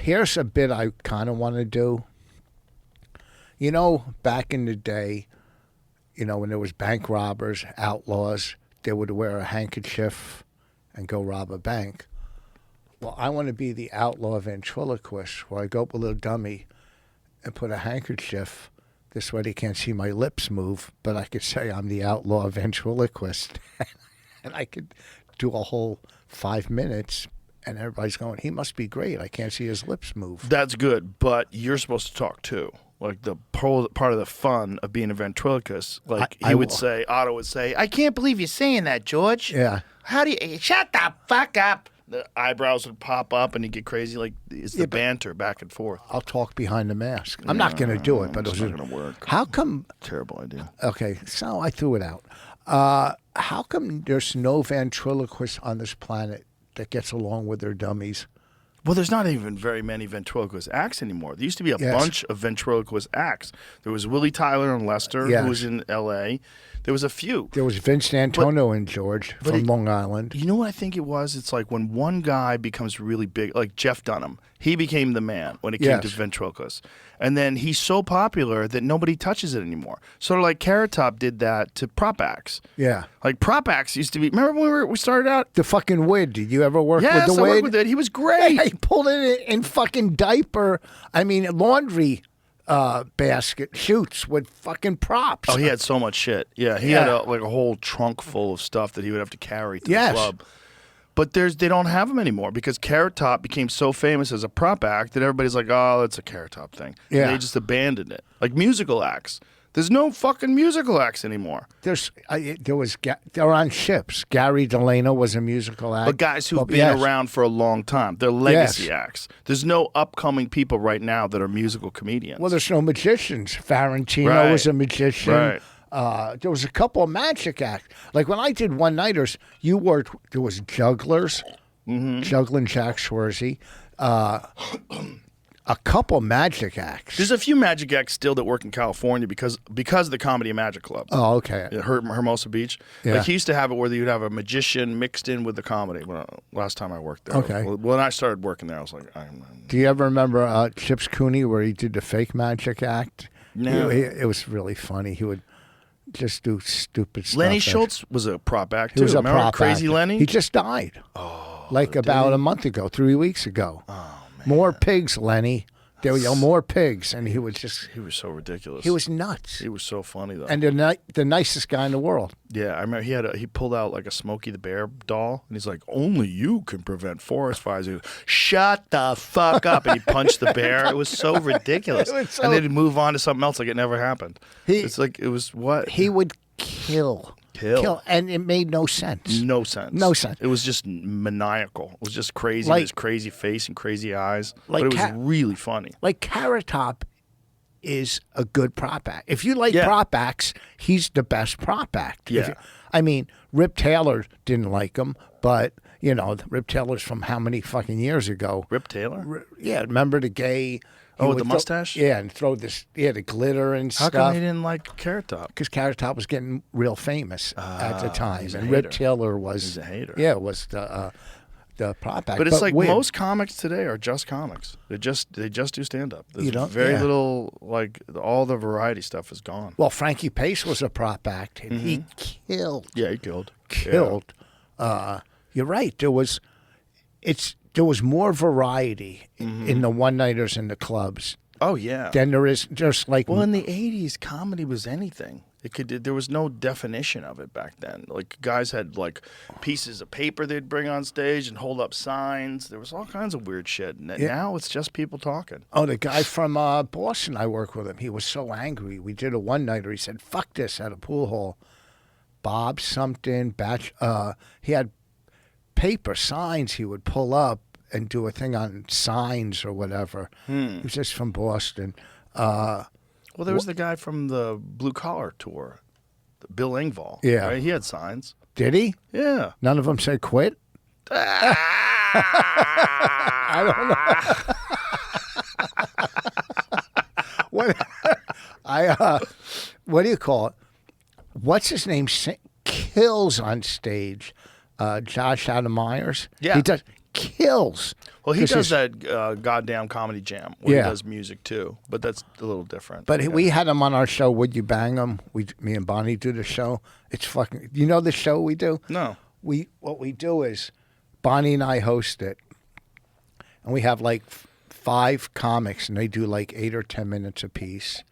Here's a bit I kind of want to do. You know, back in the day, you know, when there was bank robbers, outlaws, they would wear a handkerchief and go rob a bank. Well, I want to be the outlaw ventriloquist where I go up with a little dummy and put a handkerchief. This way they can't see my lips move, but I could say I'm the outlaw ventriloquist. And I could do a whole 5 minutes, and everybody's going, he must be great. I can't see his lips move. That's good, but you're supposed to talk too. Like the part of the fun of being a ventriloquist, like Otto would say, I can't believe you're saying that, George. Yeah. How do you, shut the fuck up. The eyebrows would pop up and he'd get crazy. Like it's the banter back and forth. I'll talk behind the mask. I'm not going to do it, but it's not going to work. How come? Terrible idea. Okay, so I threw it out. How come there's no ventriloquist on this planet that gets along with their dummies? Well, there's not even very many ventriloquist acts anymore. There used to be a bunch of ventriloquist acts. There was Willie Tyler and Lester, who was in L.A. There was a few. There was Vince Antonio and George from Long Island. You know what I think it was? It's like when one guy becomes really big, like Jeff Dunham. He became the man when it came to ventriloquists. And then he's so popular that nobody touches it anymore. Sort of like Carrot Top did that to prop acts. Yeah. Like prop acts used to be, remember when we started out? The fucking Wid. Did you ever work with the Yes, I Wid? worked with it. He was great. Yeah, he pulled it in fucking diaper. I mean, laundry basket shoots with fucking props. Oh, he had so much shit. Yeah, he had a whole trunk full of stuff that he would have to carry to the club. But they don't have them anymore because Carrot Top became so famous as a prop act that everybody's like, oh, it's a Carrot Top thing. Yeah. And they just abandoned it. Like musical acts. There's no fucking musical acts anymore. They're on ships. Gary Delano was a musical act. But guys who've been around for a long time. They're legacy acts. There's no upcoming people right now that are musical comedians. Well, there's no magicians. Farentino was a magician. Right. There was a couple of magic acts. Like when I did one-nighters, there was jugglers, juggling Jack Schwarzy, a couple magic acts. There's a few magic acts still that work in California because of the Comedy and Magic Club. Oh, okay. Hermosa Beach. Yeah. Like he used to have it where you'd have a magician mixed in with the comedy. Last time I worked there. Okay. When I started working there, I was like, Do you ever remember Chips Cooney where he did the fake magic act? No. It was really funny. He would just do stupid stuff. Lenny Schultz was a prop act too. He was a Remember prop Crazy actor. Lenny? He just died. Oh, about a month ago, 3 weeks ago. Oh man. More pigs, Lenny. There were more pigs, and he was so ridiculous. He was nuts. He was so funny though. And the nicest guy in the world. Yeah, I remember he pulled out like a Smokey the Bear doll, and he's like, "Only you can prevent forest fires." He goes, "Shut the fuck up!" And he punched the bear. It was so ridiculous. And then he'd move on to something else like it never happened. It's like it was what he would kill, and it made no sense. No sense. It was just maniacal. It was just crazy. With his crazy face and crazy eyes. But it was really funny. Like Carrot Top is a good prop act. If you like prop acts, he's the best prop act. Yeah. I mean, Rip Taylor didn't like him, but Rip Taylor's from how many fucking years ago? Rip Taylor? Yeah, remember the gay? With the mustache? And throw this, the glitter and How stuff. come he didn't like Carrot Top? Because Carrot Top was getting real famous at the time, he's a and hater. Rip Taylor was. He's a hater. Yeah, was the prop act. But it's like most comics today are just comics. They just do stand up. There's very little all the variety stuff is gone. Well, Frankie Pace was a prop act, and he killed. Yeah, he killed. You're right. There was more variety in the one-nighters and the clubs. Oh yeah. Than there is just like. Well, in the '80s, comedy was anything. There was no definition of it back then. Like guys had like pieces of paper they'd bring on stage and hold up signs. There was all kinds of weird shit. And now it's just people talking. Oh, the guy from Boston, I worked with him. He was so angry. We did a one-nighter. He said, "Fuck this" at a pool hall. Bob something, he had paper signs he would pull up and do a thing on signs or whatever. He was just from Boston. Well, there was the guy from the Blue Collar Tour, Bill Engvall. Yeah. Right? He had signs. Did he? Yeah. None of them said quit? I don't know. What do you call it? What's his name? Kills on stage. Josh Adam Myers. Yeah. He does kills. Well, he does that goddamn comedy jam where he does music too, but that's a little different. But we had him on our show, Would You Bang Him? Me and Bonnie do the show. It's fucking, you know the show we do? No. What we do is Bonnie and I host it, and we have like 5 comics, and they do like 8 or 10 minutes apiece.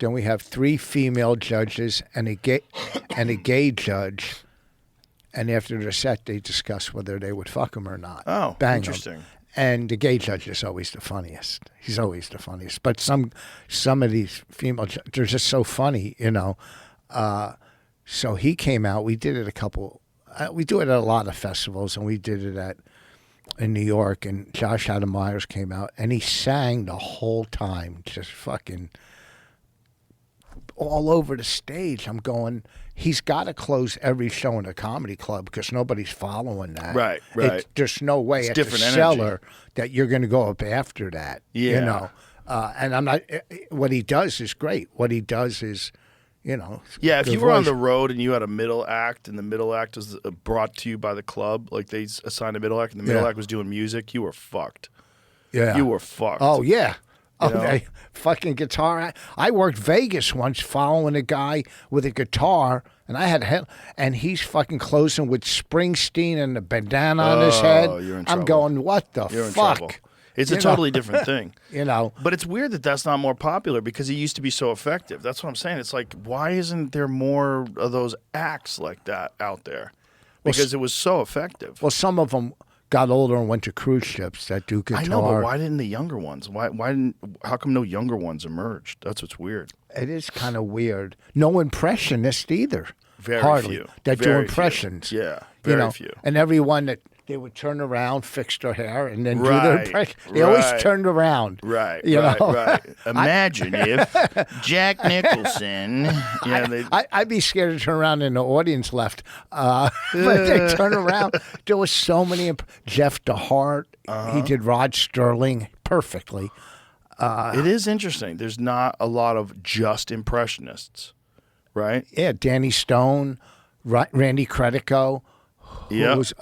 Then we have 3 female judges and a gay judge. And after the set, they discuss whether they would fuck him or not. Oh, Bang interesting. him. And the gay judge is always the funniest. He's always the funniest. But some of these female judges, they're just so funny, So he came out. We did it we do it at a lot of festivals, and we did it in New York. And Josh Adam Myers came out, and he sang the whole time, just fucking all over the stage. I'm going, he's got to close every show in a comedy club because nobody's following that. Right. There's no way It's at different the energy. cellar that you're going to go up after that. Yeah. And I'm not. What he does is great. What he does is, Yeah, if you were on the road and you had a middle act, and the middle act was brought to you by the club, like they assigned a middle act, and the middle act was doing music, you were fucked. Yeah. You were fucked. Oh yeah. You know? Okay. Fucking guitar. I worked Vegas once following a guy with a guitar And I had and he's fucking closing with Springsteen and the bandana on his head. You're in I'm trouble. going, what the You're in fuck? trouble. It's a You know? totally different thing. You know, But it's weird that that's not more popular because he used to be so effective. That's what I'm saying. It's like, why isn't there more of those acts like that out there? Because it was so effective. well, some of them got older and went to cruise ships that do guitar. I know, but why didn't the younger ones? How come no younger ones emerged? That's what's weird. It is kind of weird. No impressionist either. Very Hardly. few. That do Very few. impressions. Yeah, you very know, few. And everyone that they would turn around, fix their hair, and then do their Right, impression. They always right. turned around. Right, You right, know? right. Imagine if Jack Nicholson. I'd be scared to turn around and the audience left. But they turn around. There was so many. Jeff DeHart. He did Rod Sterling perfectly. it is interesting. There's not a lot of just impressionists, right? Yeah, Danny Stone, Randy Credico, Yeah. who's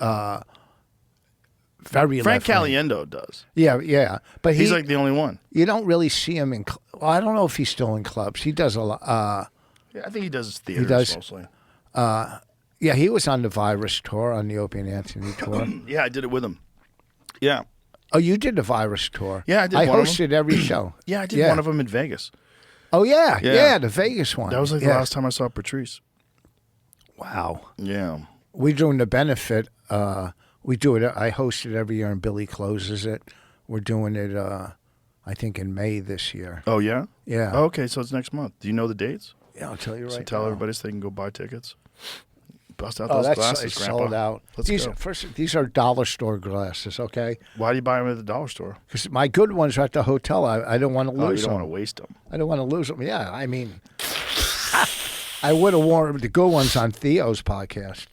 very Frank left-wing. Caliendo does. Yeah. But He's like the only one. you don't really see him in. Well, I don't know if he's still in clubs. He does a lot. Yeah, I think he does theaters does. mostly. Yeah, he was on the Virus tour, on the Opie Anthony tour. Yeah, I did it with him. Yeah. Oh, you did the Virus tour. Yeah, I did one of them. hosted every show. Yeah, I did one of them in Vegas. Oh yeah, Yeah. the Vegas one. That was like the Yeah. last time I saw Patrice. Wow. Yeah. We're doing the benefit. We do it. I host it every year, and Billy closes it. We're doing it. I think in May this year. Oh, yeah? Yeah. Oh, okay, so it's next month. Do you know the dates? Yeah, I'll tell you right So now. tell everybody so they can go buy tickets. Bust out Oh, those that's glasses, it's Grandpa. sold out. Let's these go. these are dollar store glasses, okay? Why do you buy them at the dollar store? Because my good ones are at the hotel. I don't want to Oh, lose you don't them. want to waste them. I don't want to lose them. Yeah, I mean, I would have worn the good ones on Theo's podcast.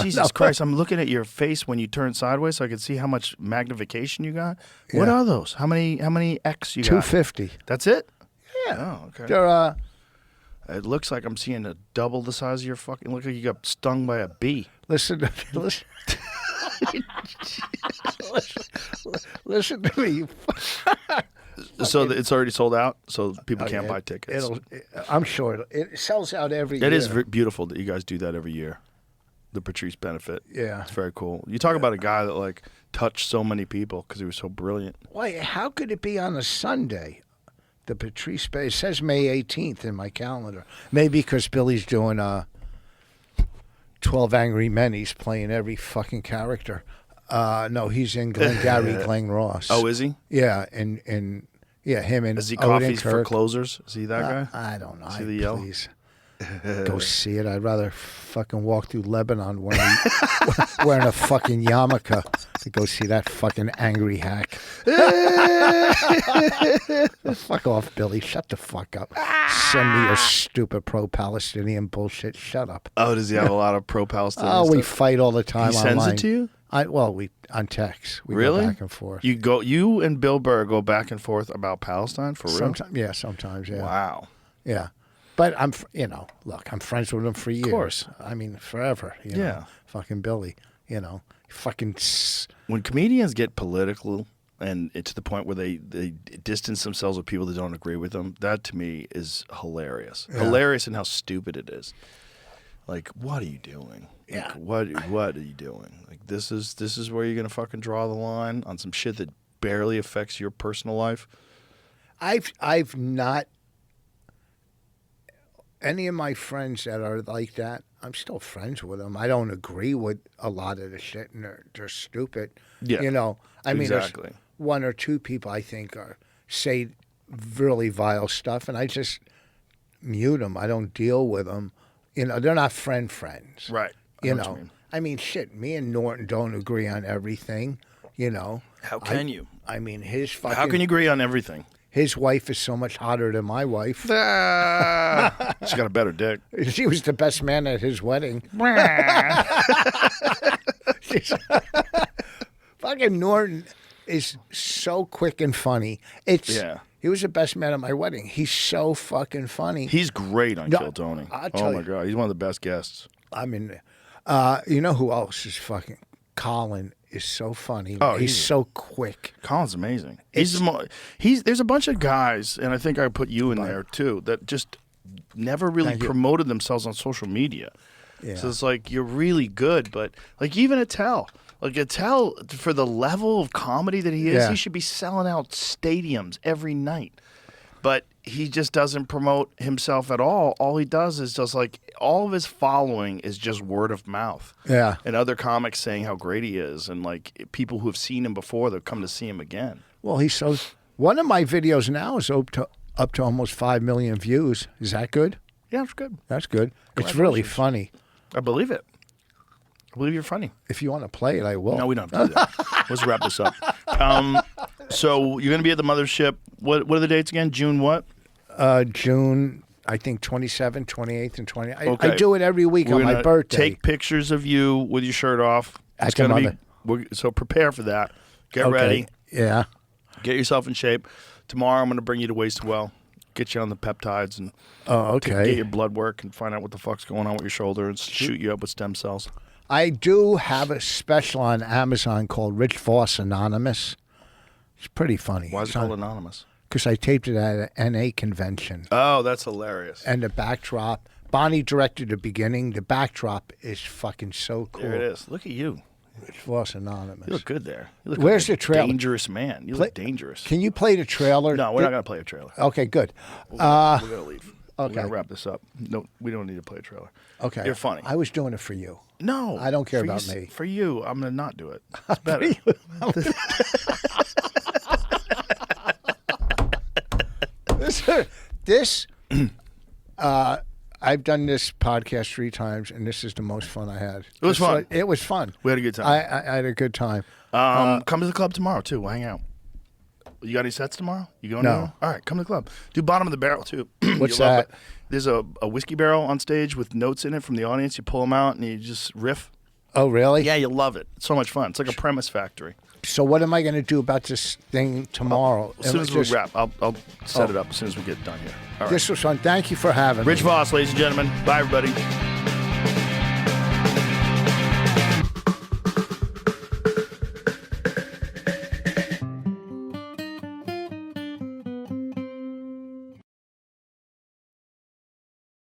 Jesus Christ, I'm looking at your face when you turn sideways so I can see how much magnification you got. What Yeah. are those? How many X you got? 250. That's it? Yeah. Oh, okay. They're It looks like I'm seeing a double the size of your fucking. Look like you got stung by a bee. listen to me. Listen to me. You So it's already sold out, so people can't Yeah, buy tickets. I'm sure it sells out every year. It is beautiful that you guys do that every year. The Patrice benefit. Yeah. It's very cool. You talk about a guy that like touched so many people because he was so brilliant. Why? How could it be on a Sunday? The Patrice Bay. It says May 18th in my calendar. Maybe because Billy's doing 12 Angry Men. He's playing every fucking character. No, he's in Glenn Ross. Oh, is he? Yeah, and yeah, him and Is he Odin Coffees for Kirk. Closers? Is he that guy? I don't know. See the yell? Please. Go see it. I'd rather fucking walk through Lebanon wearing a fucking yarmulke to go see that fucking angry hack. Fuck off, Billy. Shut the fuck up. Send me your stupid pro-Palestinian bullshit. Shut up. Oh, does he have a lot of pro-Palestinian Oh, we stuff? fight all the time He online. sends it to you? We on text. We Really? go back and forth. You and Bill Burr go back and forth about Palestine for real? Sometimes, yeah. Wow. Yeah. But look, I'm friends with him for years. course. I mean, forever. You know? Yeah. Fucking Billy, When comedians get political and it's to the point where they distance themselves with people that don't agree with them, that to me is hilarious. Yeah. Hilarious in how stupid it is. Like, what are you doing? Yeah. Like, what are you doing? Like, this is where you're gonna fucking draw the line on some shit that barely affects your personal life. I've not any of my friends that are like that. I'm still friends with them. I don't agree with a lot of the shit, and they're stupid. Yeah. I mean, there's exactly. one or two people I think say really vile stuff, and I just mute them. I don't deal with them. They're not friends. Right. I know what you mean. I mean, shit. Me and Norton don't agree on everything. How can you? I mean, his fucking. How can you agree on everything? His wife is so much hotter than my wife. She got a better dick. She was the best man at his wedding. Fucking Norton is so quick and funny. He was the best man at my wedding. He's so fucking funny. He's great on No, Kill Tony. I'll Oh tell my you. god, he's one of the best guests. I mean, you know who else is fucking? Colin is so funny. Oh, he's so quick. Colin's amazing. There's a bunch of guys, and I think I put you in there too, that just never really Thank you. promoted themselves on social media. Yeah. So it's like you're really good, but like even Attell, for the level of comedy that he is, Yeah. he should be selling out stadiums every night. But he just doesn't promote himself at all. All he does is just like all of his following is just word of mouth. Yeah. And other comics saying how great he is, and like people who have seen him before that come to see him again. Well, he's so. One of my videos now is up to almost 5 million views. Is that good? Yeah, it's good. That's good. It's really funny. I believe it. I believe you're funny. If you want to play it, I will. No, we don't have to do that. Let's wrap this up. So you're going to be at the mothership. What are the dates again? June what? June, I think 27th, 28th, and 20th. Okay. I do it every week We're on my gonna birthday. Take pictures of you with your shirt off. At It's the going to mother. be so prepare for that. Get Okay. ready. Yeah. Get yourself in shape. Tomorrow I'm going to bring you to Waste Well. Get you on the peptides and Oh, get okay. your blood work and find out what the fuck's going on with your shoulder and shoot you up with stem cells. I do have a special on Amazon called Rich Voss Anonymous. It's pretty funny. Why is it called Anonymous? Because I taped it at an NA convention. Oh, that's hilarious. And the backdrop, Bonnie directed the beginning. The backdrop is fucking so cool. There it is. Look at you. Rich Voss Anonymous. You look good there. You look Where's like the trailer? Dangerous man. You look dangerous. Can you play the trailer? No, we're not going to play a trailer. Okay, good. We're going to leave. We're okay. going to wrap this up. No, we don't need to play a trailer. Okay. You're funny. I was doing it for you. No. I don't care for about you, me. For you, I'm going to not do it. It's better. This I've done this podcast 3 times, and this is the most fun I had. It was fun. It was fun. We had a good time. I had a good time. Come to the club tomorrow, too. We'll hang out. You got any sets tomorrow? You going No. anywhere? All right, come to the club. Do bottom of the barrel, too. What's You'll love that? it. There's a whiskey barrel on stage with notes in it from the audience. You pull them out, and you just riff. Oh, really? Yeah, you'll love it. It's so much fun. It's like a premise factory. So what am I going to do about this thing tomorrow? As soon as we wrap, I'll set it up as soon as we get done here. All right. This was fun. Thank you for having me. Rich Voss, ladies and gentlemen. Bye, everybody.